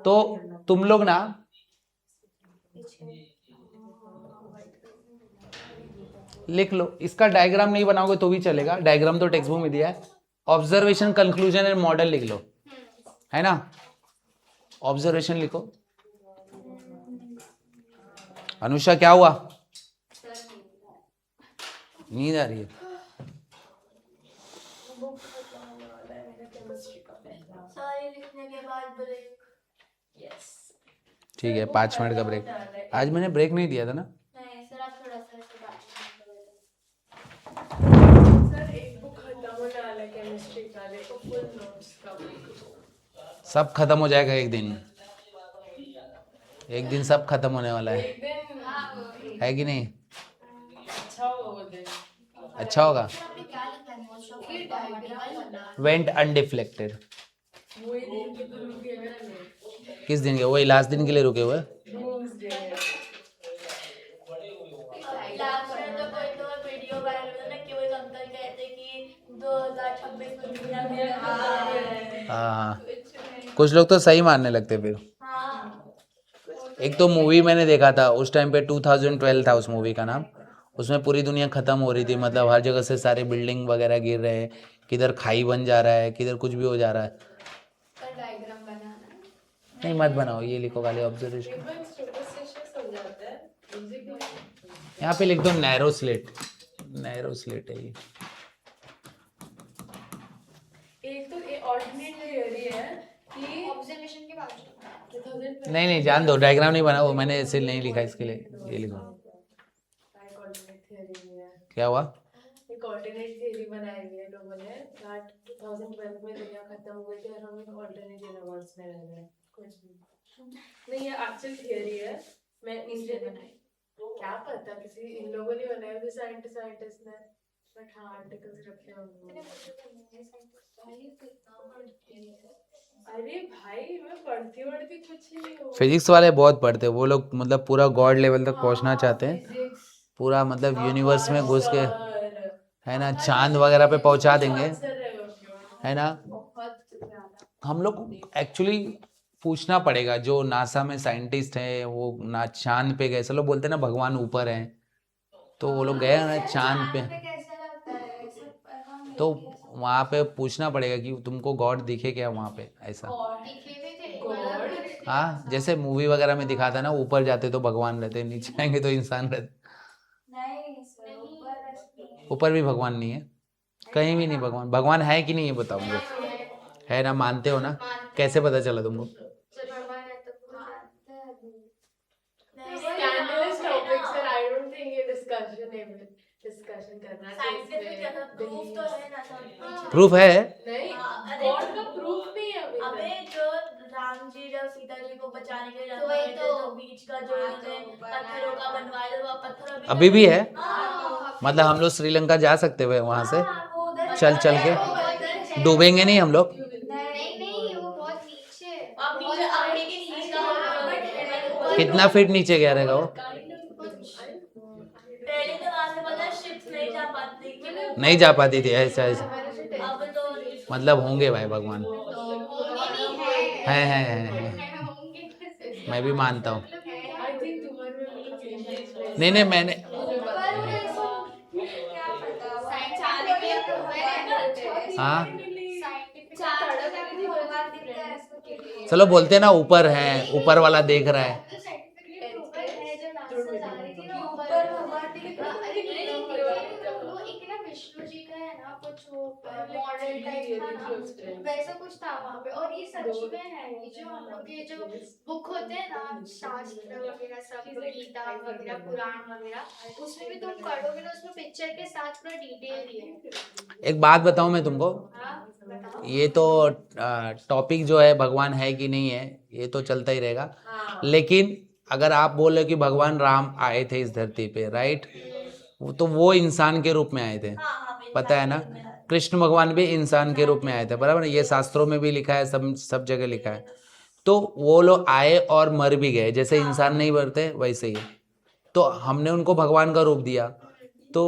A: तो तुम लोग ना लिख लो, इसका डायग्राम नहीं बनाओगे तो भी चलेगा, डायग्राम तो टेक्स्ट बुक में दिया है। ऑब्जर्वेशन, कंक्लूजन एंड मॉडल लिख लो, है ना? ऑब्जर्वेशन लिखो। अनुषा क्या हुआ, नींद आ रही है?
B: बुक खत्म होने वाला है मेरा केमिस्ट्री का पहला।
C: सारी लिखने के बाद ब्रेक।
B: यस
A: ठीक है, 5 मिनट का ब्रेक। आज मैंने ब्रेक नहीं दिया था ना?
C: नहीं सर, आप थोड़ा सा ऐसे बात करें।
B: सर एक बुक खत्म होने वाला है केमिस्ट्री का, देखो फुल नोट्स का बुक।
A: सब खत्म हो जाएगा एक दिन, एक दिन सब खत्म होने वाला है
B: एक दिन
A: है कि नहीं?
B: अच्छा होगा वो दिन।
A: अच्छा होगा।
C: सर आपने क्या लिखा है most of the diagram?
A: Went undeflected.
B: वही दिन के तो रुके हुए हैं।
A: किस दिन के? वही लास्ट दिन के लिए रुके हुए?
B: डूम्सडे।
C: लास्ट में तो कोई तो वीडियो वायरल हुआ ना कि वो एक अंकल कहते कि 2026 में दुनिया में
A: हाँ, कुछ लोग तो सही मानने लगते फिर।
C: हाँ।
A: एक तो मूवी मैंने देखा था उस टाइम पे, 2012 था उस मूवी का नाम। उसमें पूरी दुनिया खत्म हो रही थी, मतलब हर जगह से सारे बिल्डिंग वगैरह गिर रहे हैं, किधर खाई बन जा रहा है, किधर कुछ भी हो जा रहा है।
C: पर डायग्राम बनाना है।
A: नहीं मत बनाओ, ये लिखो खाली ऑब्जर्वेशन।
B: एक बार सुपरस्टिशियस हो जाता है म्यूजिक।
A: यहाँ पे लिख दो नैरो स्लिट, नैरो स्लिट है ये।
B: एक तो ये ऑल्टरनेट थियरी है कि
C: ऑब्जर्वेशन के बाजू
B: 2012
A: नहीं जान दो, डायग्राम नहीं बना, वो मैंने ऐसे नहीं लिखा इसके लिए, ये लिखो।
B: एक ऑल्टरनेट थियरी भी है।
A: क्या हुआ?
B: एक ऑल्टरनेट थियरी बनाई हुई है लोगों ने दैट 2012 में दुनिया खत्म हो गई थी और हम एक ऑल्टरनेट यूनिवर्स में रह रहे हैं। कुछ भी नहीं, ये एक्चुअल थियरी है। मैं इंडियन क्या पता, किसी इन लोगों ने बनाया होगा, साइंटिस्ट ने, बट हाँ आर्टिकल्स रखे होंगे। अरे भाई मैं पढ़ती कुछ ही नहीं हूँ।
A: फिजिक्स वाले बहुत पढ़ते हैं वो लोग, मतलब पूरा गॉड लेवल तक पहुंचना चाहते हैं, पूरा मतलब यूनिवर्स में घुस के, है ना, चांद वगैरह पे पहुंचा देंगे, है ना। हम लोग एक्चुअली पूछना पड़ेगा, जो नासा में साइंटिस्ट हैं वो ना चांद पे गए, सब लोग बोलते हैं ना भगवान ऊपर हैं, तो वो लोग गए ना चांद पे,
C: कैसा लगता है सब हम
A: तो वहाँ पे पूछना पड़ेगा कि तुमको गॉड दिखे क्या वहाँ पे, ऐसा।
C: दिखे भी थे
A: हाँ, जैसे मूवी वगैरह में दिखाता ना, ऊपर जाते तो भगवान रहते, नीचे आएंगे तो इंसान रहते।
C: नहीं सर, ऊपर
A: ऊपर भी भगवान नहीं है, कहीं भी नहीं भगवान। भगवान है कि नहीं ये बताओ मुझे, है ना? मानते हो ना? कैसे पता चला तुमको?
B: Scandalous topic sir, I don't think ये डिस्कशन करना
C: साइंटिफिक ऐसा प्रूफ तो है ना सर।
A: प्रूफ है?
B: नहीं,
C: अरे
B: गॉड का प्रूफ नहीं है अभी
C: अबे
B: तक।
C: जो राम जी जब सीता जी को बचाने के लिए जाते थे तो बीच का जो उन्होंने पत्थरों का बनवाया था, वो पत्थर
A: अभी भी है?
C: हाँ।
A: मतलब हम लोग श्रीलंका जा सकते हुए वहां से
C: हाँ, वो उधर
A: चल चल के?
C: वो उधर है।
A: डूबेंगे नहीं हम लोग?
C: नहीं नहीं, वो बहुत नीचे है। अब नीचे अभी के नीचे का होगा।
A: कितना फीट नीचे गया रहेगा वो?
C: पहले तो वहां से पता शिप्स नहीं जा पाती थी।
A: नहीं जा पाती थी, ऐसा ऐसा।
C: अब तो
A: मतलब होंगे भाई भगवान,
C: होंगे नहीं
A: है। मैं भी मानता हूँ।
B: आई थिंक तुम्हारे में भी कुछ
A: नहीं मैंने,
C: क्या पता साइंटिफिक
A: हाँ
C: साइंटिफिक
A: चलो बोलते हैं ना ऊपर है, ऊपर वाला देख रहा है।
C: विष्णु जी का है ना कुछ वो मॉडल ये टाइप था ना, वैसा कुछ था वहाँ पे। और ये सच में है, ये जो हम लोग के जो बुक होते हैं ना, शास्त्र वगैरह सब, गीता वगैरह, पुराण वगैरह, उसमें भी तुम पढ़ोगे ना, उसमें पिक्चर के साथ पूरा डिटेल ही है।
A: एक बात बताऊं मैं तुमको,
C: हाँ बताओ।
A: ये तो टॉपिक जो है भगवान है कि नहीं है ये तो चलता ही रहेगा, लेकिन अगर आप बोल रहे हो कि भगवान राम आए थे इस धरती पे, राइट, तो वो इंसान के रूप में आए थे,
C: हाँ हाँ,
A: पता है ना। कृष्ण भगवान भी इंसान के रूप में आए थे, बराबर, ये शास्त्रों में भी लिखा है, सब जगह लिखा है। तो वो लोग आए और मर भी गए, जैसे इंसान नहीं मरते वैसे ही, तो हमने उनको भगवान का रूप दिया। तो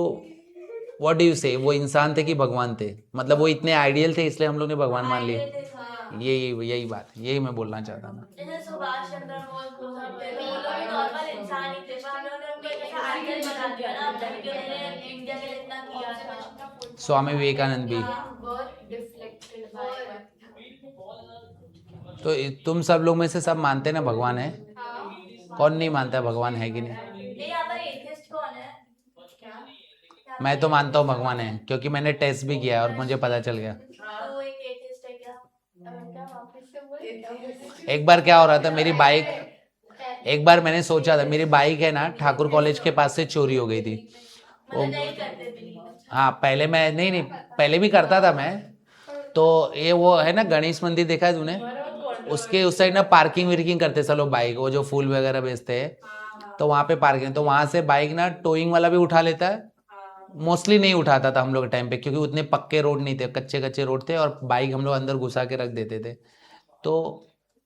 A: व्हाट डू यू से, वो इंसान थे कि भगवान थे, मतलब वो इतने आइडियल थे इसलिए हम लोग ने भगवान मान लिए। यही बात, यही मैं बोलना चाहता था।
C: जैसे सुभाष चंद्र बोस वो सब थे, वो लोग भी नॉर्मल इंसान ही थे, पर उन्होंने उनको एक ऐसा आइडल बना दिया ना, जबकि उन्होंने इंडिया के लिए इतना किया था।
A: स्वामी विवेकानंद भी। तो तुम सब लोग में से सब मानते हैं ना भगवान है? कौन नहीं मानता है भगवान है कि नहीं?
C: ये यहाँ पर एथिस्ट कौन है? क्या?
A: मैं तो मानता हूँ भगवान है, क्योंकि मैंने टेस्ट भी किया है और मुझे पता चल गया।
C: तो एक एथिस्ट है क्या? क्या वापस से बोल?
A: एक बार क्या हो रहा था, मेरी बाइक, एक बार मैंने सोचा था, मेरी बाइक है ना ठाकुर कॉलेज के पास से चोरी हो गई थी। वो
C: नहीं करते थे।
A: हाँ, पहले मैं नहीं, पहले भी करता था मैं। तो ये वो है ना गणेश मंदिर, देखा है तूने? उसके उस साइड ना पार्किंग विर्किंग करते सब लोग बाइक, वो जो फूल वगैरह बेचते हैं, तो वहाँ पे पार्किंग, तो वहाँ से बाइक ना टोइंग वाला भी उठा लेता है। मोस्टली नहीं उठाता था हम लोग टाइम पे, क्योंकि उतने पक्के रोड नहीं थे, कच्चे कच्चे रोड थे, और बाइक हम लोग अंदर घुसा के रख देते थे। तो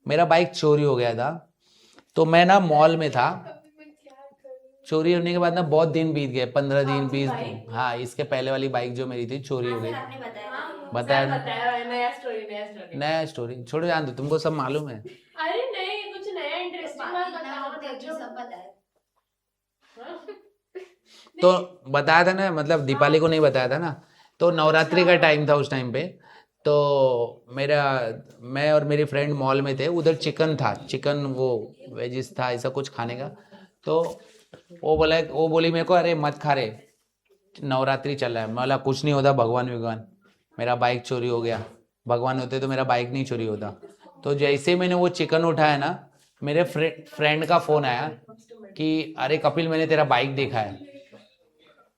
A: मेरा बाइक चोरी हो गया था। तो मैं ना मॉल में था, चोरी होने के बाद ना बहुत दिन बीत गए, 15 दिन 20 दिन। हाँ, इसके पहले वाली बाइक जो मेरी थी चोरी हो गई।
C: आपने बताया
A: बताया ना?
B: नया स्टोरी।
A: नया स्टोरी छोड़ो, जान दो, तुमको सब मालूम है।
B: अरे नहीं, कुछ नया इंटरेस्टिंग बात बताओ जो
C: सब पता है।
A: तो बताया था ना, मतलब दीपाली को नहीं बताया था ना। तो नवरात्रि का टाइम था उस टाइम पे। तो मैं और मेरी फ्रेंड मॉल में थे, उधर चिकन था, चिकन वो वेजिस था, ऐसा कुछ खाने का। तो वो बोली मेरे को, अरे मत खा रे, नवरात्रि चल रहा है। मैं बोला कुछ नहीं होता, भगवान, मेरा बाइक चोरी हो गया, भगवान होते तो मेरा बाइक नहीं चोरी होता। तो जैसे मैंने वो चिकन उठाया ना, मेरे फ्रेंड का फोन आया कि अरे कपिल, मैंने तेरा बाइक देखा है।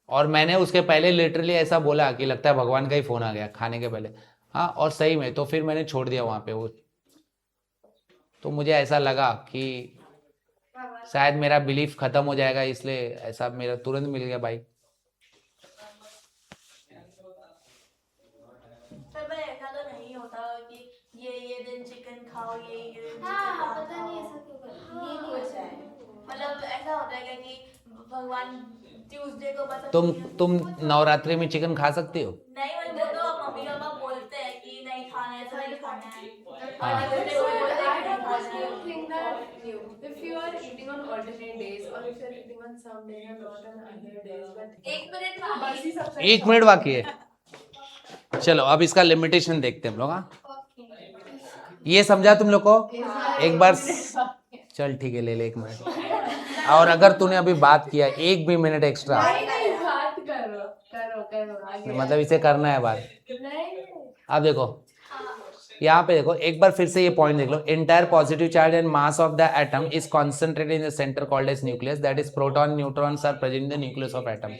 A: और मैंने उसके पहले लिटरली ऐसा बोला कि लगता है भगवान का ही फोन आ गया खाने के पहले। हाँ, और सही में तो फिर मैंने छोड़ दिया वहाँ पे वो। तो मुझे ऐसा लगा कि शायद मेरा बिलीफ खत्म हो जाएगा, इसलिए ऐसा मेरा तुरंत मिल गया बाइक।
C: पर ऐसा तो नहीं होता कि ये दिन चिकन खाओ, ये दिन हाँ, पता नहीं ऐसा क्यों करते हैं। ये नहीं होता है, मतलब ऐसा होता है कि भगवान ट्यूसडे को बस
A: तुम नवरात्रि में चिकन खा सकती हो?
C: नहीं, वो तो मम्मी पापा बोलते हैं कि नहीं खाना है, ऐसा नहीं खाना है।
A: हाँ।
B: I don't personally think that if you are eating on alternate days or if you're eating on some days and not on other days, but
C: एक मिनट में
B: बस ही सबसे
A: एक मिनट बाकी है। चलो अब इसका लिमिटेशन देखते हैं हम लोग। हाँ, ये समझा तुम लोग को? एक बार चल ठीक है, ले ले 1 मिनट। और अगर तूने अभी बात किया 1 भी मिनट एक्स्ट्रा,
B: नहीं बात करो आगे।
A: मतलब इसे करना है बात।
B: नहीं
A: अब देखो यहाँ पे, देखो एक बार फिर से ये पॉइंट देख लो। Entire positive charge and mass of the atom is concentrated in the centre called as nucleus, that is proton neutrons are present in the nucleus of atom.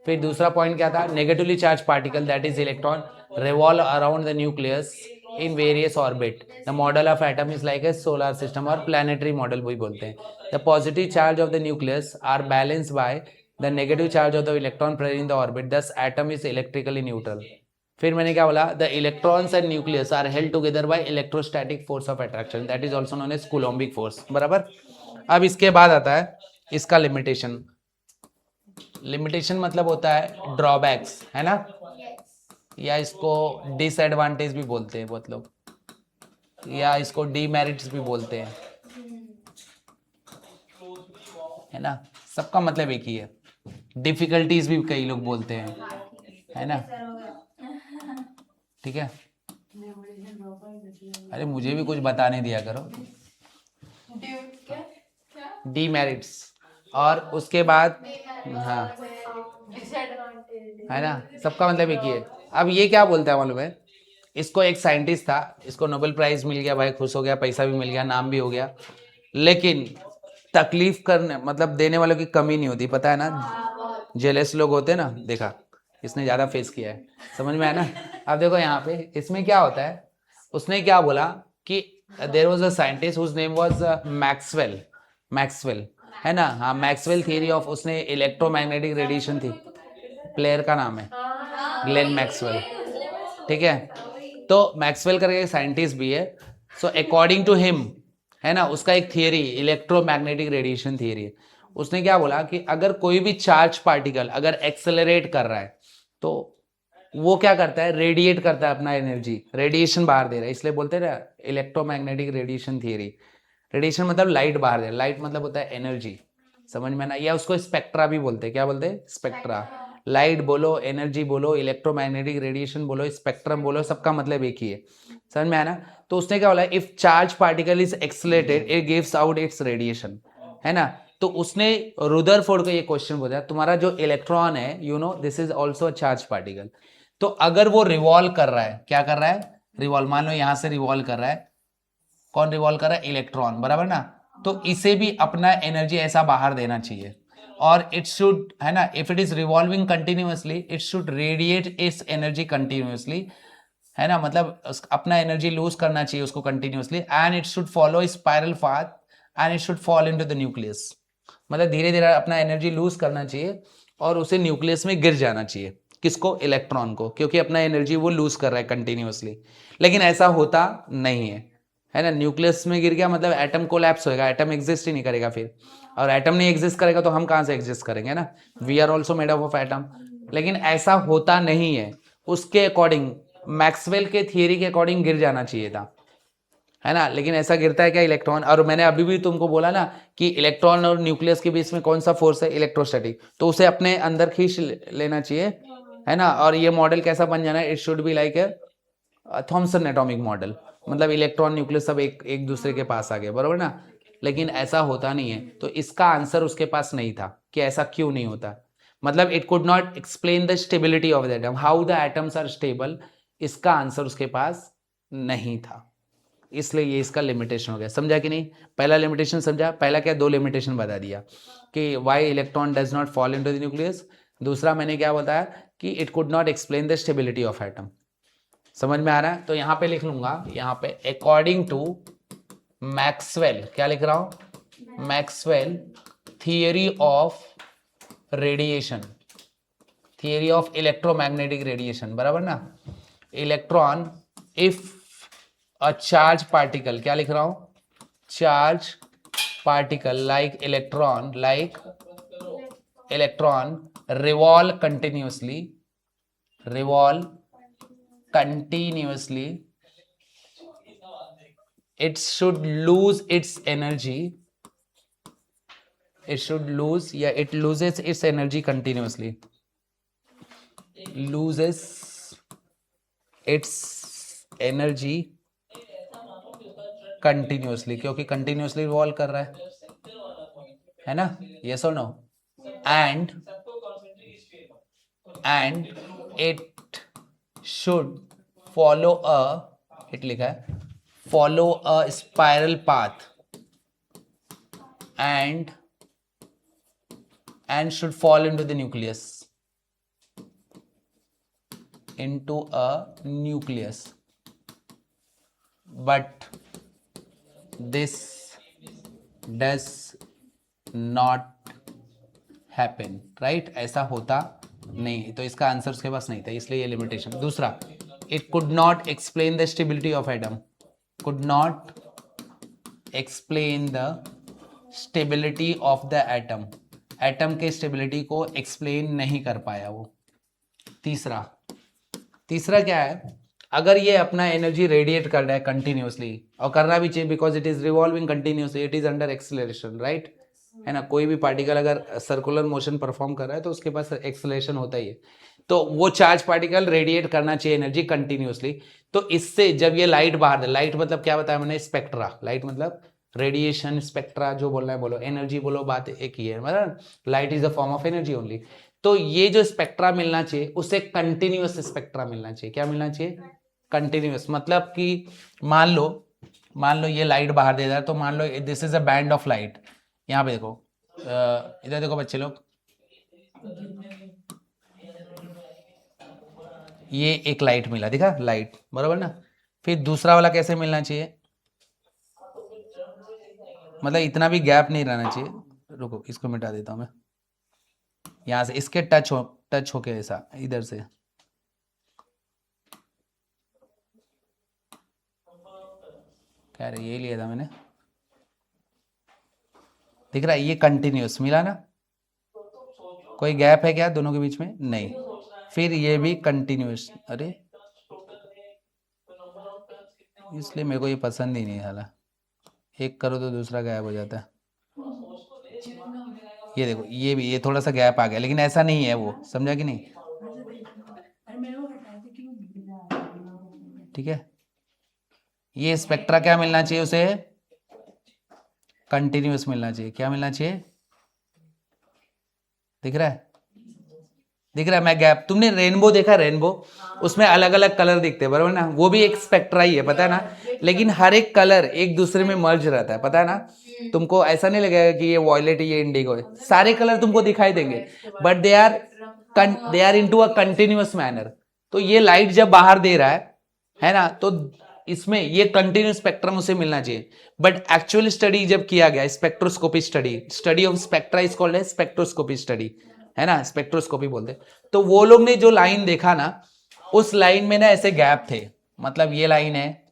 A: फिर दूसरा पॉइंट क्या था? Negatively charge particle that is electron revolve around the nucleus in various orbit. The model of atom is like a solar system और planetary model वही बोलते हैं. The positive charge of the nucleus are balanced by the negative charge of the electron present in the orbit. Thus atom is electrically neutral. फिर मैंने क्या बोला? The electrons and nucleus are held together by electrostatic force of attraction. That is also known as Coulombic force. बराबर? अब इसके बाद आता है इसका लिमिटेशन। लिमिटेशन मतलब होता है ड्रॉबैक्स, है ना, या इसको डिसएडवांटेज भी बोलते हैं बहुत लोग, या इसको डीमेरिट्स भी बोलते हैं, है ना। सबका मतलब एक ही है। डिफिकल्टीज भी कई लोग बोलते हैं, है ना। ठीक है, अरे मुझे भी कुछ बताने दिया करो। डीमेरिट्स और उसके बाद हाँ, है ना, सबका मतलब एक ही है। अब ये क्या बोलता है मालूम है? इसको एक साइंटिस्ट था, इसको नोबेल प्राइज मिल गया भाई, खुश हो गया, पैसा भी मिल गया, नाम भी हो गया, लेकिन तकलीफ करने मतलब देने वालों की कमी नहीं होती, पता है ना, जेलस लोग होते हैं ना, देखा इसने ज्यादा फेस किया है, समझ में आया ना। अब देखो यहाँ पे इसमें क्या होता है, उसने क्या बोला कि there was a scientist whose name was Maxwell, Maxwell है ना, हाँ मैक्सवेल थियरी ऑफ, उसने इलेक्ट्रोमैग्नेटिक रेडिएशन थी, प्लेयर का नाम है ग्लेन मैक्सवेल, ठीक है। तो मैक्सवेल करके साइंटिस्ट भी है, सो अकॉर्डिंग टू हिम है ना, उसका एक थियरी इलेक्ट्रोमैग्नेटिक रेडिएशन थियरी, उसने क्या बोला कि अगर कोई भी चार्ज पार्टिकल अगर एक्सेलरेट कर रहा है तो वो क्या करता है, रेडिएट करता है अपना एनर्जी, रेडिएशन बाहर दे रहा है, इसलिए बोलते हैं ना इलेक्ट्रोमैग्नेटिक रेडिएशन थियरी। रेडिएशन मतलब लाइट बाहर दे रहा है, लाइट मतलब होता है एनर्जी, समझ में ना, या उसको स्पेक्ट्रा भी बोलते हैं, क्या बोलते हैं, स्पेक्ट्रा। लाइट बोलो, एनर्जी बोलो, इलेक्ट्रोमैग्नेटिक रेडिएशन बोलो, स्पेक्ट्रम बोलो, सबका मतलब एक ही है, समझ में आया ना। तो उसने क्या बोला, if charge particle is accelerated it gives out it's radiation, है ना। तो उसने रुदरफोर्ड को ये क्वेश्चन बोला, तुम्हारा जो इलेक्ट्रॉन है you know this is also a charge particle, तो अगर वो रिवॉल्व कर रहा है, क्या कर रहा है, रिवॉल्व, मान लो यहां से रिवॉल्व कर रहा है, कौन रिवॉल्व कर रहा है, इलेक्ट्रॉन, बराबर ना, तो इसे भी अपना एनर्जी ऐसा बाहर देना चाहिए, और इट शुड, है ना, if it is revolving continuously it should radiate it's energy continuously, है ना, मतलब अपना एनर्जी लूज करना चाहिए उसको continuously, and it should follow spiral path and it should fall into the nucleus, मतलब धीरे धीरे अपना एनर्जी लूज करना चाहिए और उसे न्यूक्लियस में गिर जाना चाहिए, किसको, इलेक्ट्रॉन को, क्योंकि अपना एनर्जी वो लूज कर रहा है कंटिन्यूअसली। लेकिन ऐसा होता नहीं है ना, न्यूक्लियस में गिर गया मतलब एटम कोलैप्स होएगा, एटम एग्जिस्ट ही नहीं करेगा फिर, और एटम नहीं एग्जिस्ट करेगा तो हम कहां से एग्जिस्ट करेंगे ना, we are also made of atom. लेकिन ऐसा होता नहीं है, उसके अकॉर्डिंग मैक्सवेल के थियरी के अकॉर्डिंग गिर जाना चाहिए था, है ना, लेकिन ऐसा गिरता है क्या, इलेक्ट्रॉन। और मैंने अभी भी तुमको बोला ना कि इलेक्ट्रॉन और न्यूक्लियस के बीच में कौन सा फोर्स है, इलेक्ट्रोस्टैटिक, तो उसे अपने अंदर खींच लेना चाहिए, है ना। और ये मॉडल कैसा बन जाना है, it should be like a Thomson atomic model, मतलब इलेक्ट्रॉन न्यूक्लियस सब एक दूसरे के पास आ गए, बरोबर ना। लेकिन ऐसा होता नहीं है, तो इसका आंसर उसके पास नहीं था कि ऐसा क्यों नहीं होता, मतलब it could not explain the stability of the atom, how the atoms are stable, इसका आंसर उसके पास नहीं था, इसलिए ये इसका लिमिटेशन हो गया। समझा कि नहीं, पहला लिमिटेशन समझा, पहला क्या, दो लिमिटेशन बता दिया कि why electron does not fall into the nucleus, दूसरा मैंने क्या बताया कि it could not explain the stability of atom, समझ में आ रहा है। तो यहां पे लिख लूंगा, यहां पे अकॉर्डिंग टू मैक्सवेल, क्या लिख रहा हूं, Maxwell theory of radiation, theory of electromagnetic radiation, बराबर ना, electron if a charge particle, क्या लिख रहा हूं, charge particle like electron revolve continuously it should lose its energy, it loses its energy continuously, loses its energy continuously, क्योंकि continuously revolve कर रहा है ना, yes or no, and it should follow a, it लिखा है follow a spiral path and should fall into the nucleus, but this does not happen, right, ऐसा होता नहीं, तो इसका आंसर उसके पास नहीं था, इसलिए ये लिमिटेशन। दूसरा, it could not explain the stability of atom, could not explain the stability of the atom, atom के स्टेबिलिटी को एक्सप्लेन नहीं कर पाया वो। तीसरा क्या है, अगर ये अपना एनर्जी रेडिएट कर रहा है कंटिन्यूअसली, और करना भी चाहिए because it is revolving continuously, it is under acceleration, right, है ना, कोई भी पार्टिकल अगर सर्कुलर मोशन परफॉर्म कर रहा है तो उसके पास एक्सेलरेशन होता ही है, तो वो चार्ज पार्टिकल रेडिएट करना चाहिए एनर्जी कंटिन्यूअसली। तो इससे जब ये लाइट बाहर, लाइट मतलब क्या बताया मैंने, स्पेक्ट्रा, लाइट मतलब रेडिएशन, स्पेक्ट्रा जो बोलना है बोलो, एनर्जी बोलो, बात एक ही है, मतलब light is a form of energy only. तो ये जो स्पेक्ट्रा मिलना चाहिए उसे कंटिन्यूअस स्पेक्ट्रा मिलना चाहिए, क्या मिलना चाहिए, कंटिन्यूअस मतलब कि मान लो ये लाइट बाहर दे रहा है, तो मान लो this is a band of light. यहाँ पे देखो, इधर देखो बच्चे लोग, ये एक लाइट मिला, दिखा लाइट, बराबर ना। फिर दूसरा वाला कैसे मिलना चाहिए, मतलब इतना भी गैप नहीं रहना चाहिए। रुको इसको मिटा देता हूँ मैं, यहाँ से इसके टच होके ऐसा इधर से, कह रहे ये लिया था मैंने, दिख रहा है ये कंटिन्यूअस मिला ना, कोई गैप है क्या दोनों के बीच में, नहीं। फिर ये भी कंटिन्यूअस, अरे इसलिए मेरे को ये पसंद ही नहीं साला, एक करो तो दूसरा गायब हो जाता है। ये देखो ये भी, ये थोड़ा सा गैप आ गया, लेकिन ऐसा नहीं है वो, समझा कि नहीं, ठीक है। ये स्पेक्ट्रा क्या मिलना चाहिए उसे, कंटिन्यूअस मिलना चाहिए। क्या मिलना चाहिए, दिख रहा है, दिख रहा है। मैं गैप, तुमने रेनबो देखा, रेनबो उसमें अलग अलग कलर दिखते हैं, बराबर ना, वो भी एक स्पेक्ट्रा ही है, पता है ना, लेकिन हर एक कलर एक दूसरे में मर्ज रहता है, पता है ना। तुमको ऐसा नहीं लगेगा कि ये वॉयलेट ये इंडिगो है, सारे कलर तुमको दिखाई देंगे, but they are into a continuous manner. तो ये लाइट जब बाहर दे रहा है ना, तो इसमें ये कंटिन्यूस स्पेक्ट्रम उसे मिलना चाहिए। बट एक्चुअल स्टडी जब किया गया, spectroscopy study of spectra is called है स्पेक्ट्रोस्कोपी स्टडी, है ना, स्पेक्ट्रोस्कोपी बोलते। तो वो लोग ने जो लाइन देखा ना, उस लाइन में ना ऐसे गैप थे, मतलब ये लाइन है,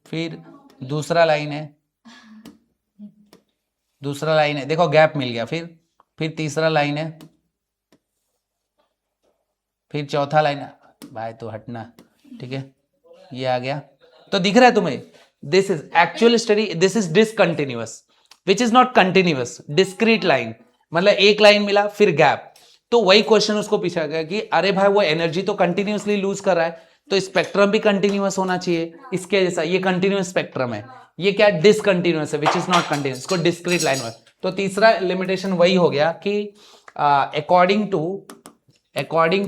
A: फिर दूसरा लाइन है, दूसरा लाइन है, देखो गैप मिल गया, फिर तीसरा लाइन है, फिर चौथा लाइन है, भाई तो हटना, ठीक है, ये आ गया। तो दिख रहा है तुम्हें, this is actual study, this is discontinuous, which is not continuous, discrete line, मतलब एक लाइन मिला फिर गैप। तो वही क्वेश्चन उसको पूछा गया कि अरे भाई वो एनर्जी तो कंटिन्यूअसली लूज कर रहा है, तो स्पेक्ट्रम भी कंटिन्यूअस होना चाहिए इसके जैसा, ये कंटिन्यूअस स्पेक्ट्रम है, ये क्या डिसकंटिन्यूअस है, विच इज नॉट कंटिन्यूअस, इसको डिस्क्रीट लाइन में। तो तीसरा लिमिटेशन वही हो गया कि अकॉर्डिंग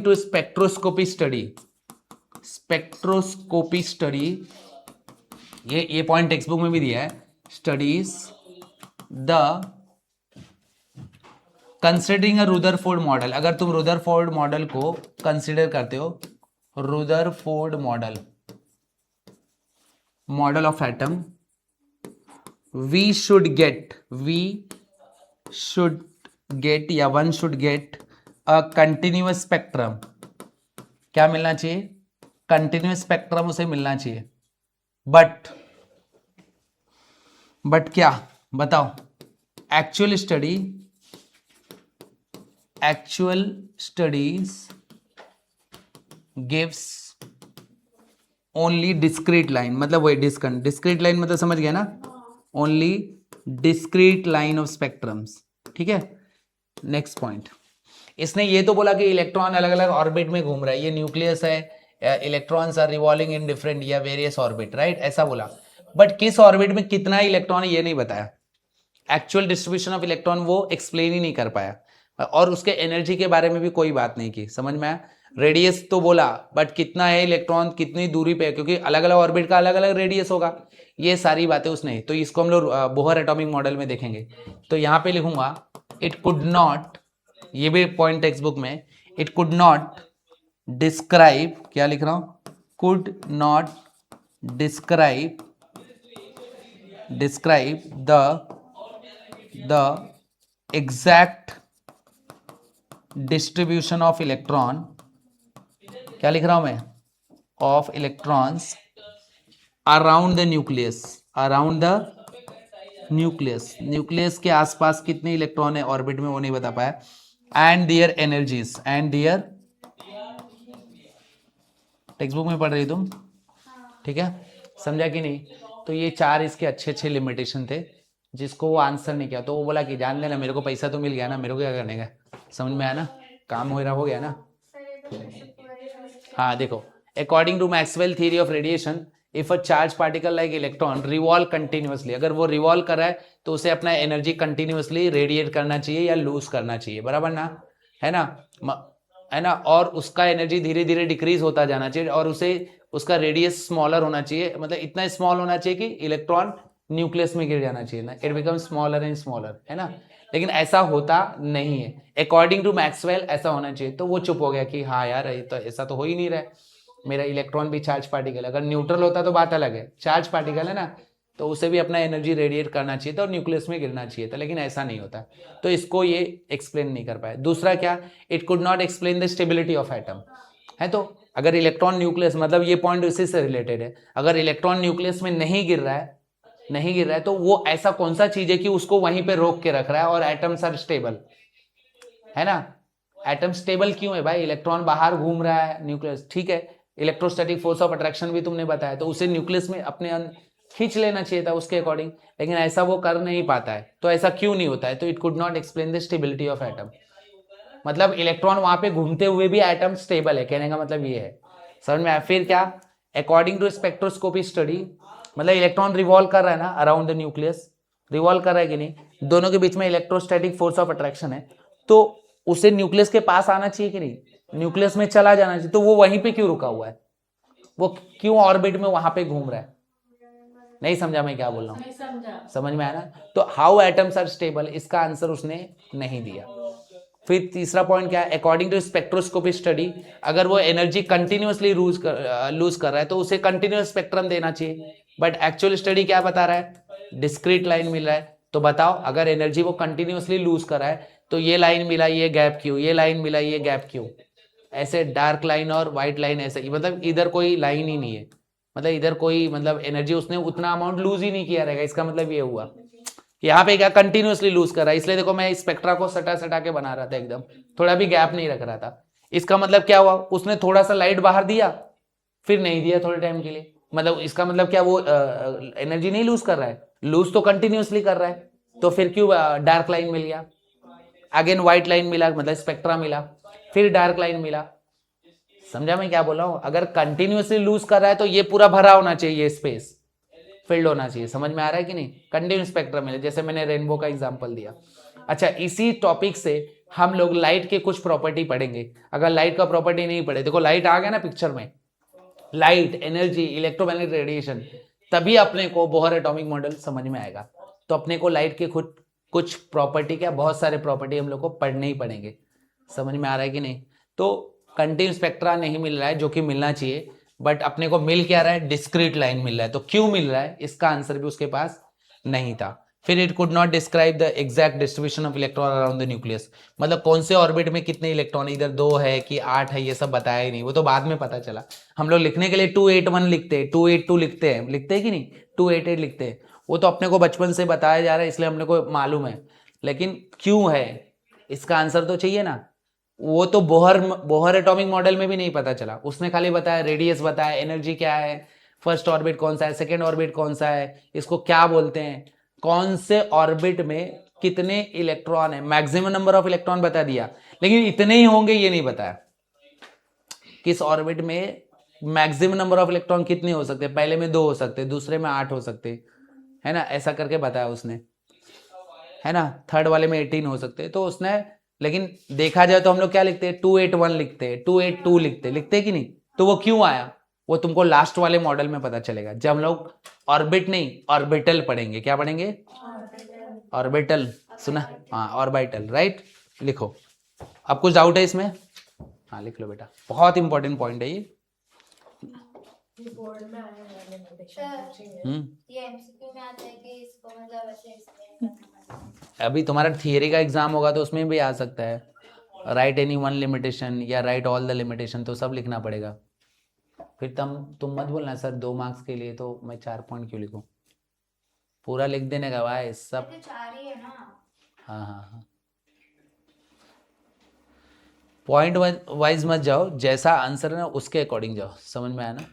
A: टू स्पेक्ट्रोस्कोपी स्टडी, ये पॉइंट टेक्स्ट बुक में भी दिया है, studies the considering a Rutherford model, अगर तुम रुदरफोर्ड मॉडल को कंसिडर करते हो, Rutherford model of atom, we should get या one should get a continuous spectrum. क्या मिलना चाहिए, कंटिन्यूअस स्पेक्ट्रम उसे मिलना चाहिए। बट क्या बताओ, actual studies gives only discrete line, मतलब वही डिस्क्रीट लाइन मतलब समझ गया ना, only discrete line of spectrums, ठीक है। नेक्स्ट पॉइंट, इसने ये तो बोला कि इलेक्ट्रॉन अलग अलग ऑर्बिट में घूम रहा है, ये न्यूक्लियस है, electrons are revolving in different या वेरियस ऑर्बिट, राइट, ऐसा बोला। बट किस ऑर्बिट में कितना इलेक्ट्रॉन ये नहीं बताया, एक्चुअल डिस्ट्रीब्यूशन ऑफ इलेक्ट्रॉन वो एक्सप्लेन ही नहीं कर पाया, और उसके एनर्जी के बारे में भी कोई बात नहीं की, समझ में आया। रेडियस तो बोला, बट कितना है इलेक्ट्रॉन, कितनी दूरी पे है, क्योंकि अलग अलग ऑर्बिट का अलग अलग रेडियस होगा, ये सारी बातें उसने, तो इसको हम लोग बोहर एटॉमिक मॉडल में देखेंगे। तो यहाँ पे लिखूंगा इट कुड नॉट, ये भी पॉइंट टेक्स्ट बुक में, इट कुड नॉट डिस्क्राइब, क्या लिख रहा हूं, could not describe the exact distribution of electron, क्या लिख रहा हूं मैं, of electrons around the nucleus, nucleus के आसपास कितने इलेक्ट्रॉन है ऑर्बिट में, वो नहीं बता पाया, and their energies, text book में पढ़ रही तुम, ठीक है, समझा कि नहीं। तो ये चार इसके अच्छे लिमिटेशन थे, जिसको वो आंसर नहीं किया, तो वो बोला कि जान लेना, मेरे को पैसा तो मिल गया ना, मेरे को क्या करने का, समझ में आया ना, काम हो गया ना। हाँ देखो, according to Maxwell theory of radiation, if a charge particle like electron revolve continuously, अगर वो रिवॉल्व कर रहा है तो उसे अपना एनर्जी कंटिन्यूअसली रेडिएट करना चाहिए या लूज करना चाहिए, बराबर ना, है ना। है ना, और उसका एनर्जी धीरे धीरे डिक्रीज होता जाना चाहिए और उसे उसका रेडियस स्मॉलर होना चाहिए, मतलब इतना स्मॉल होना चाहिए कि इलेक्ट्रॉन न्यूक्लियस में गिर जाना चाहिए ना, it become smaller and smaller, है ना। लेकिन ऐसा होता नहीं है अकॉर्डिंग टू मैक्सवेल, ऐसा होना चाहिए। तो वो चुप हो गया कि हाँ यार ये तो ऐसा तो हो ही नहीं रहा है, मेरा इलेक्ट्रॉन भी चार्ज पार्टिकल, अगर न्यूट्रल होता तो बात अलग है, चार्ज पार्टिकल है ना, तो उसे भी अपना एनर्जी रेडिएट करना चाहिए था और न्यूक्लियस में गिरना चाहिए था, लेकिन ऐसा नहीं होता। तो इसको ये एक्सप्लेन नहीं कर पाए। दूसरा क्या, it could not explain the stability of atom, है। तो अगर इलेक्ट्रॉन न्यूक्लियस, मतलब ये पॉइंट उसी से रिलेटेड है, अगर इलेक्ट्रॉन न्यूक्लियस में नहीं गिर रहा है तो वो ऐसा कौन सा चीज है कि उसको वहीं पे रोक के रख रहा है और एटम्स आर स्टेबल, है ना। एटम स्टेबल क्यों है भाई, इलेक्ट्रॉन बाहर घूम रहा है, न्यूक्लियस, ठीक है, इलेक्ट्रोस्टैटिक फोर्स ऑफ अट्रैक्शन भी तुमने बताया, तो उसे न्यूक्लियस में अपने खींच लेना चाहिए था उसके अकॉर्डिंग, लेकिन ऐसा वो कर नहीं पाता है। तो ऐसा क्यों नहीं होता है, तो it could not explain the stability of atom, मतलब इलेक्ट्रॉन वहां पे घूमते हुए भी एटम स्टेबल है, कहने का मतलब ये है, समझ में आया। फिर क्या, अकॉर्डिंग टू स्पेक्ट्रोस्कोपी स्टडी, मतलब इलेक्ट्रॉन रिवॉल्व कर रहा है ना अराउंड द न्यूक्लियस, रिवॉल्व कर रहा है कि नहीं, दोनों के बीच में इलेक्ट्रोस्टैटिक फोर्स ऑफ अट्रैक्शन है, तो उसे न्यूक्लियस के पास आना चाहिए कि नहीं, न्यूक्लियस में चला जाना चाहिए, तो वो वहीं पे क्यों रुका हुआ है, वो क्यों ऑर्बिट में वहां पे घूम रहा है। नहीं समझा मैं क्या बोल रहा हूँ, समझ में आया ना। तो हाउ एटम्स आर स्टेबल, इसका आंसर उसने नहीं दिया। फिर तीसरा पॉइंट क्या है, अकॉर्डिंग टू स्पेक्ट्रोस्कोपी स्टडी, अगर वो एनर्जी कंटिन्यूअसली लूज कर रहा है तो उसे कंटिन्यूअस स्पेक्ट्रम देना चाहिए, बट एक्चुअल स्टडी क्या बता रहा है, डिस्क्रीट लाइन मिल रहा है। तो बताओ अगर एनर्जी वो कंटिन्यूअसली लूज कर रहा है तो ये लाइन मिला ये गैप क्यों, ये लाइन मिला ये गैप क्यों, ऐसे डार्क लाइन और व्हाइट लाइन ऐसे, मतलब इधर कोई लाइन ही नहीं है, मतलब इधर कोई, मतलब एनर्जी उसने उतना अमाउंट लूज ही नहीं किया रहेगा, इसका मतलब ये हुआ यहाँ पे क्या कंटिन्यूअसली लूज कर रहा है, इसलिए देखो मैं स्पेक्ट्रा को सटा सटा के बना रहा था एकदम, थोड़ा भी गैप नहीं रख रहा था। इसका मतलब क्या हुआ, उसने थोड़ा सा लाइट बाहर दिया फिर नहीं दिया थोड़े टाइम के लिए, मतलब इसका मतलब क्या, वो एनर्जी नहीं लूज कर रहा है, लूज तो कंटिन्यूअसली कर रहा है, तो फिर क्यों डार्क लाइन मिल गया, अगेन व्हाइट लाइन मिला, मतलब स्पेक्ट्रा मिला, फिर डार्क लाइन मिला। समझा मैं क्या बोल रहा हूं, अगर कंटिन्यूअसली लूज कर रहा है तो ये पूरा भरा होना चाहिए, स्पेस फिल्ड होना चाहिए, समझ में आ रहा है कि नहीं, कंटिन्यू स्पेक्ट्रम मिले, जैसे मैंने रेनबो का एग्जांपल दिया। अच्छा, इसी टॉपिक से हम लोग लाइट के कुछ प्रॉपर्टी पढ़ेंगे। अगर लाइट का प्रॉपर्टी नहीं पढ़े, देखो लाइट आ गया ना पिक्चर में, लाइट, एनर्जी, इलेक्ट्रोमैग्नेटिक रेडिएशन, तभी अपने को बोहर एटॉमिक मॉडल समझ में आएगा। तो अपने को लाइट के खुद कुछ प्रॉपर्टी, क्या बहुत सारे प्रॉपर्टी हम लोग को पढ़ने ही पड़ेंगे, समझ में आ रहा है कि नहीं। तो कंटिन्यू स्पेक्ट्रा नहीं मिल रहा है जो कि मिलना चाहिए, बट अपने को मिल क्या रहा है, डिस्क्रीट लाइन मिल रहा है। तो क्यों मिल रहा है, इसका आंसर भी उसके पास नहीं था। फिर it could not describe the exact distribution of electron around the nucleus, मतलब कौन से ऑर्बिट में कितने इलेक्ट्रॉन, इधर 2 है कि 8 है, ये सब बताया ही नहीं, वो तो बाद में पता चला। हम लोग लिखने के लिए 281 लिखते हैं, 282 लिखते हैं कि नहीं, 288 लिखते हैं, वो तो अपने को बचपन से बताया जा रहा है, इसलिए अपने को मालूम है, लेकिन क्यों है इसका आंसर तो चाहिए ना। वो तो बोहर एटॉमिक मॉडल में भी नहीं पता चला, उसने खाली बताया रेडियस बताया, एनर्जी क्या है, फर्स्ट ऑर्बिट कौन सा है, सेकेंड ऑर्बिट कौन सा है, इसको क्या बोलते हैं, कौन से ऑर्बिट में कितने इलेक्ट्रॉन है, मैक्सिमम नंबर ऑफ इलेक्ट्रॉन बता दिया, लेकिन इतने ही होंगे ये नहीं बताया, किस ऑर्बिट में मैक्सिमम नंबर ऑफ इलेक्ट्रॉन कितने हो सकते हैं, पहले में 2 हो सकते, दूसरे में 8 हो सकते, है ना, ऐसा करके बताया उसने, है ना, थर्ड वाले में 18 हो सकते। तो उसने, लेकिन देखा जाए तो हम लोग क्या लिखते हैं, 281 लिखते हैं, 282 लिखते हैं कि नहीं। तो वो क्यों आया, वो तुमको लास्ट वाले मॉडल में पता चलेगा, जब हम लोग ऑर्बिट नहीं ऑर्बिटल पढ़ेंगे। क्या पढ़ेंगे, ऑर्बिटल, सुना, हाँ ऑर्बिटल, राइट। लिखो, अब कुछ डाउट है इसमें, हाँ लिख लो बेटा, बहुत इंपॉर्टेंट पॉइंट है ये।
B: बोर्ड में आया है
C: ये एमसीक्यू में आता है कि इसको मतलब ऐसे एक्सप्लेन करना पड़ता है।
A: अभी तुम्हारा थियरी का एग्जाम होगा तो उसमें भी आ सकता है, राइट एनी वन लिमिटेशन या राइट ऑल द लिमिटेशन, तो सब लिखना पड़ेगा। फिर तुम मत बोलना सर 2 मार्क्स के लिए तो मैं 4 पॉइंट क्यों लिखूं, पूरा लिख देने का भाई सब।
C: तो 4 ही है ना।
A: हाँ हाँ हाँ, पॉइंट वाइज मत जाओ, जैसा आंसर है ना उसके अकॉर्डिंग जाओ, समझ में आया ना।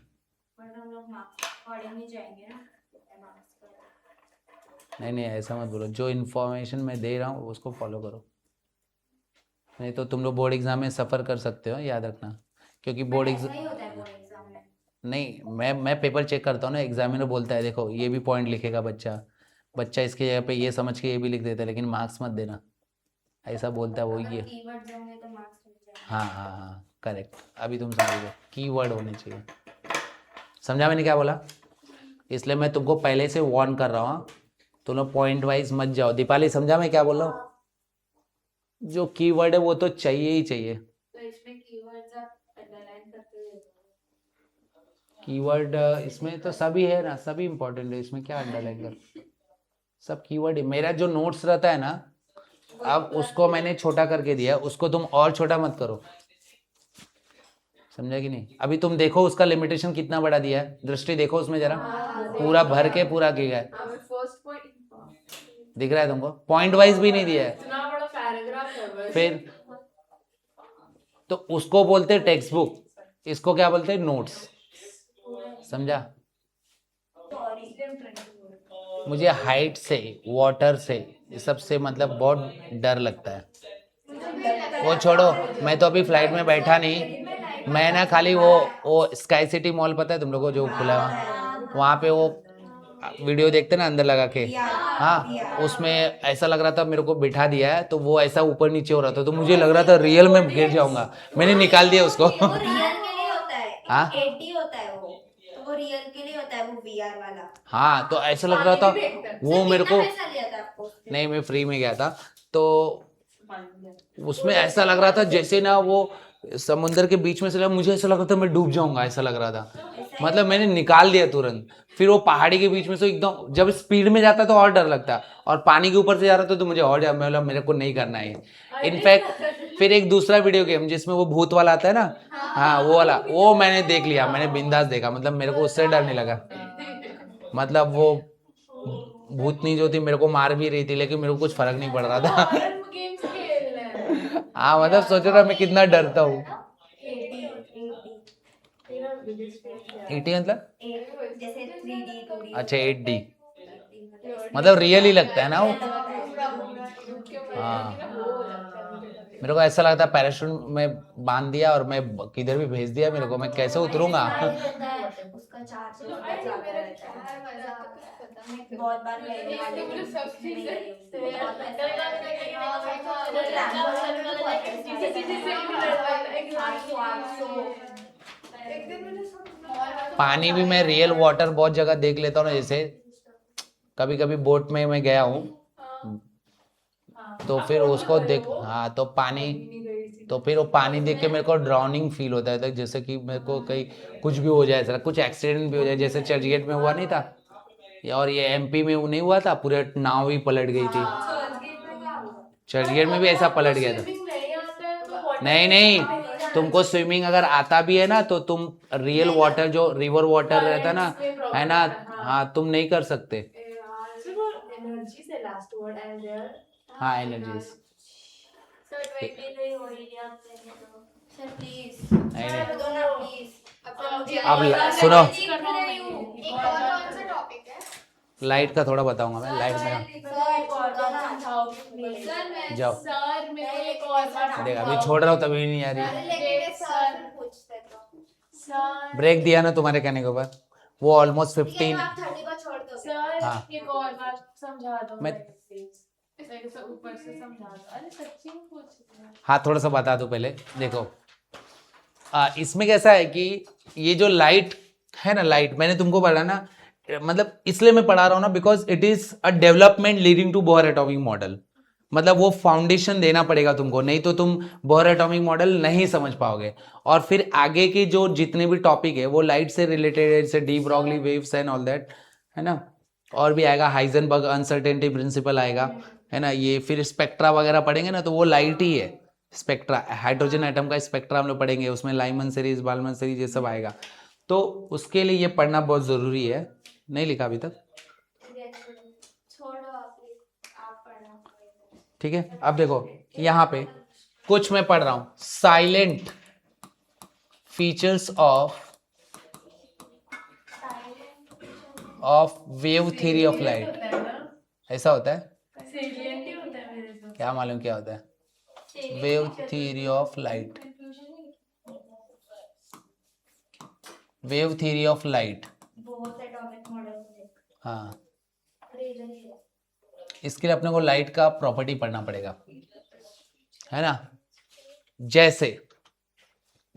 C: वरना हम लोग मार्क्स अकॉर्डिंग ही जाएंगे ना,
A: नहीं ऐसा मत बोलो, जो इन्फॉर्मेशन मैं दे रहा हूँ उसको फॉलो करो, नहीं तो तुम लोग बोर्ड एग्जाम में सफ़र कर सकते हो, याद रखना, क्योंकि बोर्ड एग्जाम
C: में
A: नहीं, मैं पेपर चेक करता हूँ ना, एग्जामिनर बोलता है देखो ये भी पॉइंट लिखेगा बच्चा इसके जगह पे ये समझ के ये भी लिख देता है, लेकिन मार्क्स मत देना, ऐसा बोलता है वो। ये
C: कीवर्ड्स होंगे तो मार्क्स मिल
A: हाँ हाँ हाँ करेक्ट, अभी तुम समझ गए, कीवर्ड होने चाहिए। समझा मैंने क्या बोला? इसलिए मैं तुमको पहले से वार्न कर रहा हूँ, तुम लोग पॉइंट वाइज मत जाओ। दीपाली समझा मैं क्या बोल रहा हूँ? जो कीवर्ड है वो तो चाहिए ही चाहिए।
C: तो इसमें कीवर्ड्स आप अंडरलाइन करते हुए
A: कीवर्ड इसमें तो सभी है ना, सभी इंपॉर्टेंट है, इसमें क्या अंडरलाइन कर, सब कीवर्ड है। मेरा जो नोट्स रहता है ना, अब उसको मैंने छोटा करके दिया, उसको तुम और छोटा मत करो, समझा कि नहीं? अभी तुम देखो उसका लिमिटेशन कितना बड़ा दिया है, दृष्टि देखो उसमें जरा, पूरा भर के पूरा किया है,
B: फर्स्ट पॉइंट
A: दिख रहा है तुमको? पॉइंट वाइज भी नहीं दिया है।
B: इतना बड़ा पैराग्राफ है बस।
A: फिर तो उसको बोलते हैं टेक्स्ट बुक, इसको क्या बोलते हैं? नोट्स। समझा? मुझे हाइट से, वाटर से, ये सब से मतलब बहुत डर लगता है। वो छोड़ो, मैं तो अभी फ्लाइट में बैठा नहीं, मैं ना खाली वो स्काई सिटी मॉल पता है तुम लोगों को जो खुला है वहाँ पे, वो वीडियो देखते ना अंदर लगा के, हाँ उसमें ऐसा लग रहा था मेरे को बिठा दिया है, तो वो ऐसा ऊपर नीचे हो रहा था, तो मुझे लग रहा था रियल में गिर जाऊंगा, मैंने निकाल दिया उसको।
D: वो रियल के लिए होता है,
A: हाँ
D: 80 होता है वो रियल के लिए होता है, वो VR वाला।
A: हाँ, तो ऐसा लग रहा था वो मेरे को,
D: पैसा लिया था आपको?
A: नहीं मैं फ्री में गया था, तो उसमें ऐसा लग रहा था जैसे ना वो समुंदर के बीच में से मुझे ऐसा लग रहा था मैं डूब जाऊंगा, ऐसा लग रहा था, मतलब मैंने निकाल दिया तुरंत। फिर वो पहाड़ी के बीच में से एकदम जब स्पीड में जाता तो और डर लगता, और पानी के ऊपर से जा रहा था तो मुझे और मैं मेरे को नहीं करना है। इनफैक्ट फिर एक दूसरा वीडियो गेम जिसमें वो भूत वाला आता है ना, हाँ वो वाला, वो मैंने देख लिया, मैंने बिंदास देखा, मतलब मेरे को उससे डर नहीं लगा। मतलब वो भूतनी जो थी मेरे को मार भी रही थी, लेकिन मेरे को कुछ फर्क नहीं पड़ रहा था।
B: गेम्स खेल रहे हैं।
A: हाँ मतलब सोचो ना मैं कितना डरता हूँ। 80 मतलब
D: जैसे 3D 2D।
A: अच्छा 8D, मतलब रियल ही लगता है ना वो। हाँ मेरे को ऐसा लगता है पैराशूट में बांध दिया और मैं किधर भी भेज दिया मेरे को, मैं कैसे उतरूंगा?
D: उसका चार्ज बहुत बार
A: पानी भी मैं रियल वाटर बहुत जगह देख लेता हूँ ना, जैसे कभी कभी बोट में मैं गया हूँ, तो फिर उसको देख, हाँ तो पानी, तो फिर वो पानी देख के मेरे को ड्राउनिंग फील होता है, तो जैसे कि मेरे को कहीं कुछ भी हो जाए, सर कुछ एक्सीडेंट भी हो जाए, जैसे चर्चगेट में हुआ नहीं था, और ये MP में नहीं हुआ था, पूरे नाव ही पलट गई थी। चर्चगेट में भी ऐसा पलट गया था। नहीं नहीं, तुमको स्विमिंग अगर आता भी है ना, तो तुम रियल वाटर जो रिवर वाटर रहता ना, है ना, हाँ तुम नहीं कर सकते।
B: एनर्जी से लास्ट वर्ड एंड देयर।
A: हाँ एनर्जीज।
C: सर 20 नहीं हो रही है आपसे तो।
D: सर प्लीज
A: नहीं नहीं,
D: दो ना प्लीज।
A: अब सुनो,
C: एक और कौन सा टॉपिक है?
A: लाइट का थोड़ा बताऊंगा मैं, लाइट में जाओ,
B: सर मैं एक और
A: देख अभी छोड़ रहा हूँ तभी नहीं आ रही।
C: लेकिन सर पूछते तो
B: सर
A: ब्रेक दिया ना तुम्हारे कहने के ऊपर, वो ऑलमोस्ट
D: ठीक है,
A: 15।
D: आप 30 को छोड़ दो।
B: सर
A: हाँ।
B: एक और बात समझा दो
A: मैं-
B: मेरे से ऊपर से समझा दो। अरे सच्ची में पूछ रही हूँ।
A: हाँ थोड़ा सा बता दो पहले, देखो इसमें कैसा है कि ये जो लाइट है ना, लाइट मैंने तुमको पढ़ा ना, मतलब इसलिए मैं पढ़ा रहा हूँ ना, because it is a development leading to Bohr atomic model, मतलब वो फाउंडेशन देना पड़ेगा तुमको, नहीं तो तुम बोहर एटॉमिक मॉडल नहीं समझ पाओगे। और फिर आगे के जो जितने भी टॉपिक है वो लाइट से रिलेटेड है, जैसे de Broglie waves and all that, है ना, और भी आएगा, हाइजेनबर्ग अनसर्टेनिटी प्रिंसिपल आएगा, है ना, ये फिर स्पेक्ट्रा वगैरह पढ़ेंगे ना, तो वो लाइट ही है। स्पेक्ट्रा, हाइड्रोजन एटम का स्पेक्ट्रा हम लोग पढ़ेंगे, उसमें लाइमन सीरीज, बालमन सीरीज, ये सब आएगा, तो उसके लिए ये पढ़ना बहुत ज़रूरी है। नहीं लिखा अभी तक?
C: छोड़ो आप पढ़ना।
A: ठीक है, अब देखो यहाँ पे कुछ मैं पढ़ रहा हूँ, salient features of wave theory of light,
B: होता है ना,
A: ऐसा होता है,
B: सेलिएंट ही होता है मेरे से।
A: क्या मालूम क्या होता है, wave theory of light, wave theory of light,
D: बहुत एटॉमिक मॉडल।
A: हाँ
D: अरे इधर ही है।
A: इसके लिए अपने को लाइट का प्रॉपर्टी पढ़ना पड़ेगा, है ना। जैसे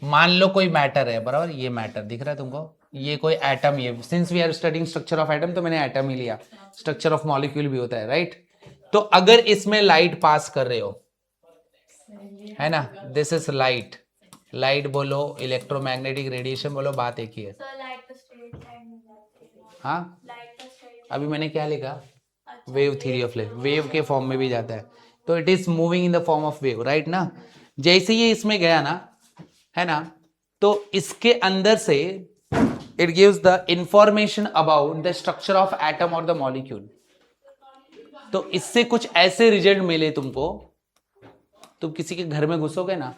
A: मान लो कोई मैटर है, बराबर, ये मैटर दिख रहा है तुमको, ये कोई एटम, ये since we are studying structure of atom तो मैंने एटम ही लिया, स्ट्रक्चर ऑफ मॉलिक्यूल भी होता है, राइट। तो अगर इसमें लाइट पास कर रहे हो, है ना, दिस इज लाइट, लाइट बोलो, इलेक्ट्रोमैग्नेटिक रेडिएशन बोलो, बात एक ही है।
C: सर लाइट तो स्ट्रेट लाइन में जाती है।
A: हाँ,
C: लाइट तो स्ट्रेट।
A: अभी मैंने क्या लिखा, wave theory of light, wave के फॉर्म में भी जाता है, तो it is moving in the form of wave, right ना। जैसे ये इसमें गया ना, है ना, तो इसके अंदर से it gives the information about the structure of atom और द मॉलिक्यूल। तो इससे कुछ ऐसे रिजल्ट मिले तुमको, तुम किसी के घर में घुसोगे ना,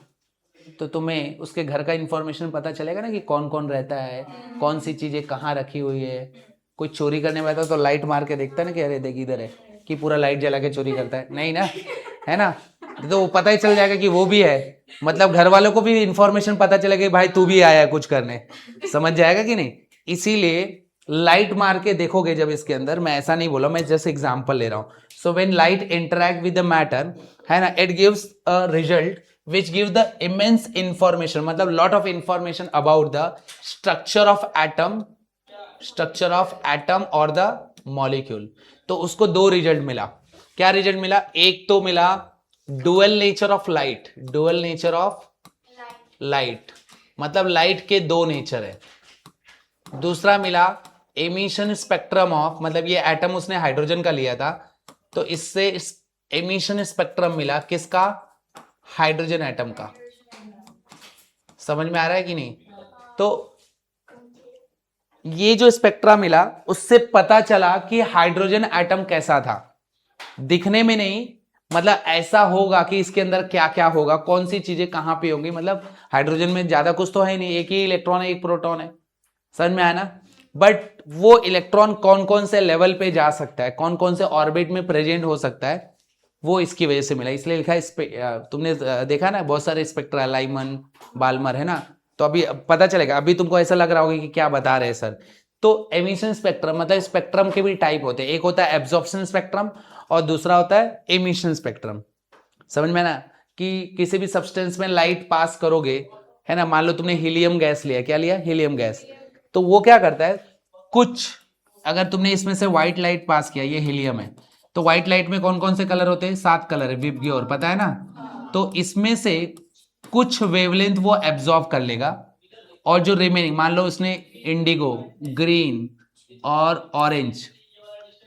A: तो तुम्हें उसके घर का इंफॉर्मेशन पता चलेगा ना कि कौन कौन रहता है, कौन सी चीजें कहाँ रखी हुई है। कोई चोरी करने वाला तो लाइट मार के देखता है ना कि अरे देख इधर है, कि पूरा लाइट जला के चोरी करता है, नहीं ना, है ना। तो वो पता ही चल जाएगा कि वो भी है, मतलब घर वालों को भी इंफॉर्मेशन पता चलेगा कि भाई तू भी आया है कुछ करने, समझ जाएगा कि नहीं। इसीलिए लाइट मार के देखोगे जब इसके अंदर, मैं ऐसा नहीं बोला, मैं जस्ट एग्जांपल ले रहा हूं। So when light interact with the matter, है ना, it gives a result which give the immense information, मतलब lot of information about the structure of atom और the molecule। तो उसको दो रिजल्ट मिला। क्या रिजल्ट मिला, एक तो मिला dual nature of light, dual nature of light, मतलब लाइट के दो नेचर है। दूसरा मिला एमिशन स्पेक्ट्रम ऑफ, मतलब ये एटम उसने हाइड्रोजन का लिया था, तो इससे एमिशन स्पेक्ट्रम मिला किसका, हाइड्रोजन एटम का। समझ में आ रहा है कि नहीं। तो ये जो स्पेक्ट्रा मिला उससे पता चला कि हाइड्रोजन एटम कैसा था, दिखने में नहीं, मतलब ऐसा होगा कि इसके अंदर क्या क्या होगा, कौन सी चीजें कहां पे होंगी। मतलब हाइड्रोजन में ज्यादा कुछ तो है नहीं, एक ही इलेक्ट्रॉन है, एक प्रोटॉन है, समझ में आया ना। बट वो इलेक्ट्रॉन कौन कौन से लेवल पे जा सकता है, कौन कौन से ऑर्बिट में प्रेजेंट हो सकता है, वो इसकी वजह से मिला। इसलिए लिखा है, तुमने देखा ना बहुत सारे स्पेक्ट्रा, लाइमन, बाल्मर, है ना। तो अभी पता चलेगा, अभी तुमको ऐसा लग रहा होगा कि क्या बता रहे हैं सर। तो एमिशन स्पेक्ट्रम, मतलब स्पेक्ट्रम के भी टाइप होते हैं, एक होता है एब्जॉर्प्शन स्पेक्ट्रम और दूसरा होता है एमिशन स्पेक्ट्रम। समझ में ना, कि किसी भी सब्सटेंस में लाइट पास करोगे, है ना, मान लो तुमने हीलियम गैस लिया, क्या लिया, हीलियम गैस, तो वो क्या करता है, कुछ अगर तुमने इसमें से व्हाइट लाइट पास किया, ये हीलियम है, तो व्हाइट लाइट में कौन कौन से कलर होते हैं, 7 कलर है, विबग्योर पता है ना। तो इसमें से कुछ वेवलेंथ वो एब्जॉर्ब कर लेगा, और जो रिमेनिंग, मान लो उसने इंडिगो, ग्रीन और ऑरेंज,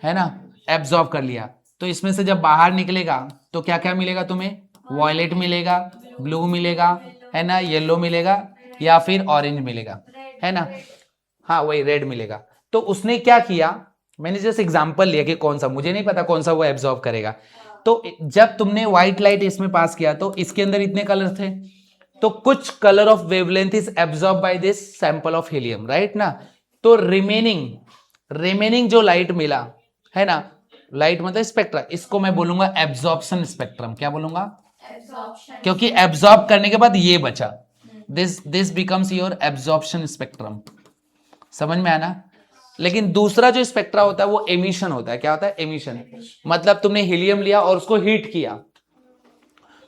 A: है ना, एब्जॉर्ब कर लिया, तो इसमें से जब बाहर निकलेगा तो क्या क्या मिलेगा तुम्हें, वॉयलेट मिलेगा, ब्लू मिलेगा, है ना, येलो मिलेगा, या फिर ऑरेंज मिलेगा, है ना, हाँ वही रेड मिलेगा। तो उसने क्या किया, मैंने जस्ट एग्जांपल लिया कि कौन सा, मुझे नहीं पता कौन सा वो एब्जॉर्ब करेगा। तो जब तुमने व्हाइट लाइट इसमें पास किया तो इसके अंदर इतने कलर थे, तो कुछ colour of wavelength is absorb by this sample of helium, right ना। तो रिमेनिंग जो लाइट मिला, है ना, लाइट मतलब स्पेक्ट्रा, इसको मैं बोलूंगा एब्जॉर्प्शन स्पेक्ट्रम। क्या बोलूंगा, क्योंकि एब्जॉर्ब करने के बाद ये बचा, this becomes your absorption spectrum. समझ में आना। लेकिन दूसरा जो स्पेक्ट्रा होता है वो एमिशन होता है। क्या होता है, एमिशन, मतलब तुमने हीलियम लिया और उसको हीट किया,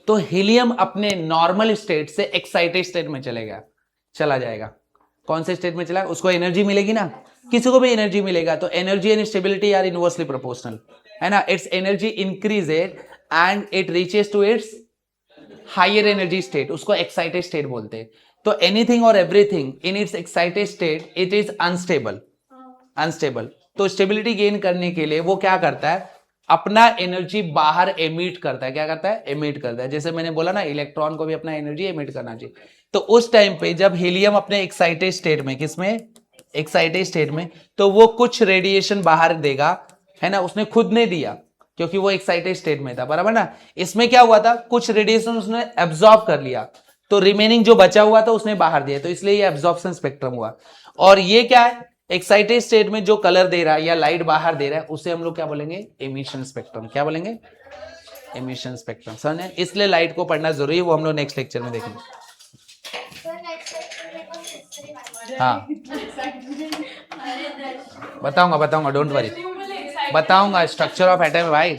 A: तो हीलियम अपने नॉर्मल स्टेट से एक्साइटेड स्टेट में चला जाएगा। कौन से स्टेट में चला, उसको एनर्जी मिलेगी ना, किसी को भी एनर्जी मिलेगा, तो energy and stability are inversely proportional, है ना। Its energy increased and it reaches to its higher energy state, उसको एक्साइटेड स्टेट बोलते हैं। तो एनीथिंग और everything in its excited state it is unstable. तो स्टेबिलिटी गेन करने के लिए वो क्या करता है, अपना एनर्जी बाहर एमिट करता है। क्या करता है, एमिट करता है। जैसे मैंने बोला ना, इलेक्ट्रॉन को भी अपना एनर्जी एमिट करना चाहिए। तो उस टाइम पे जब हीलियम अपने एक्साइटेड स्टेट में, किसमें, एक्साइटेड स्टेट में, तो वो कुछ रेडिएशन बाहर देगा, है ना, उसने खुद ने दिया क्योंकि वो एक्साइटेड स्टेट में था, बराबर ना। इसमें क्या हुआ था, कुछ रेडिएशन उसने एब्जॉर्ब कर लिया, तो रिमेनिंग जो बचा हुआ था उसने बाहर दिया, तो इसलिए ये एब्जॉर्प्शन स्पेक्ट्रम हुआ। और ये क्या है, एक्साइटेड स्टेट में जो कलर दे रहा है या लाइट बाहर दे रहा है, उसे हम लोग क्या बोलेंगे, एमिशन स्पेक्ट्रम। क्या बोलेंगे, एमिशन स्पेक्ट्रम। समझे, इसलिए लाइट को पढ़ना जरूरी है, वो हम लोग नेक्स्ट लेक्चर में देखेंगे। हाँ बताऊंगा, डोंट वरी, बताऊंगा स्ट्रक्चर ऑफ एटम भाई।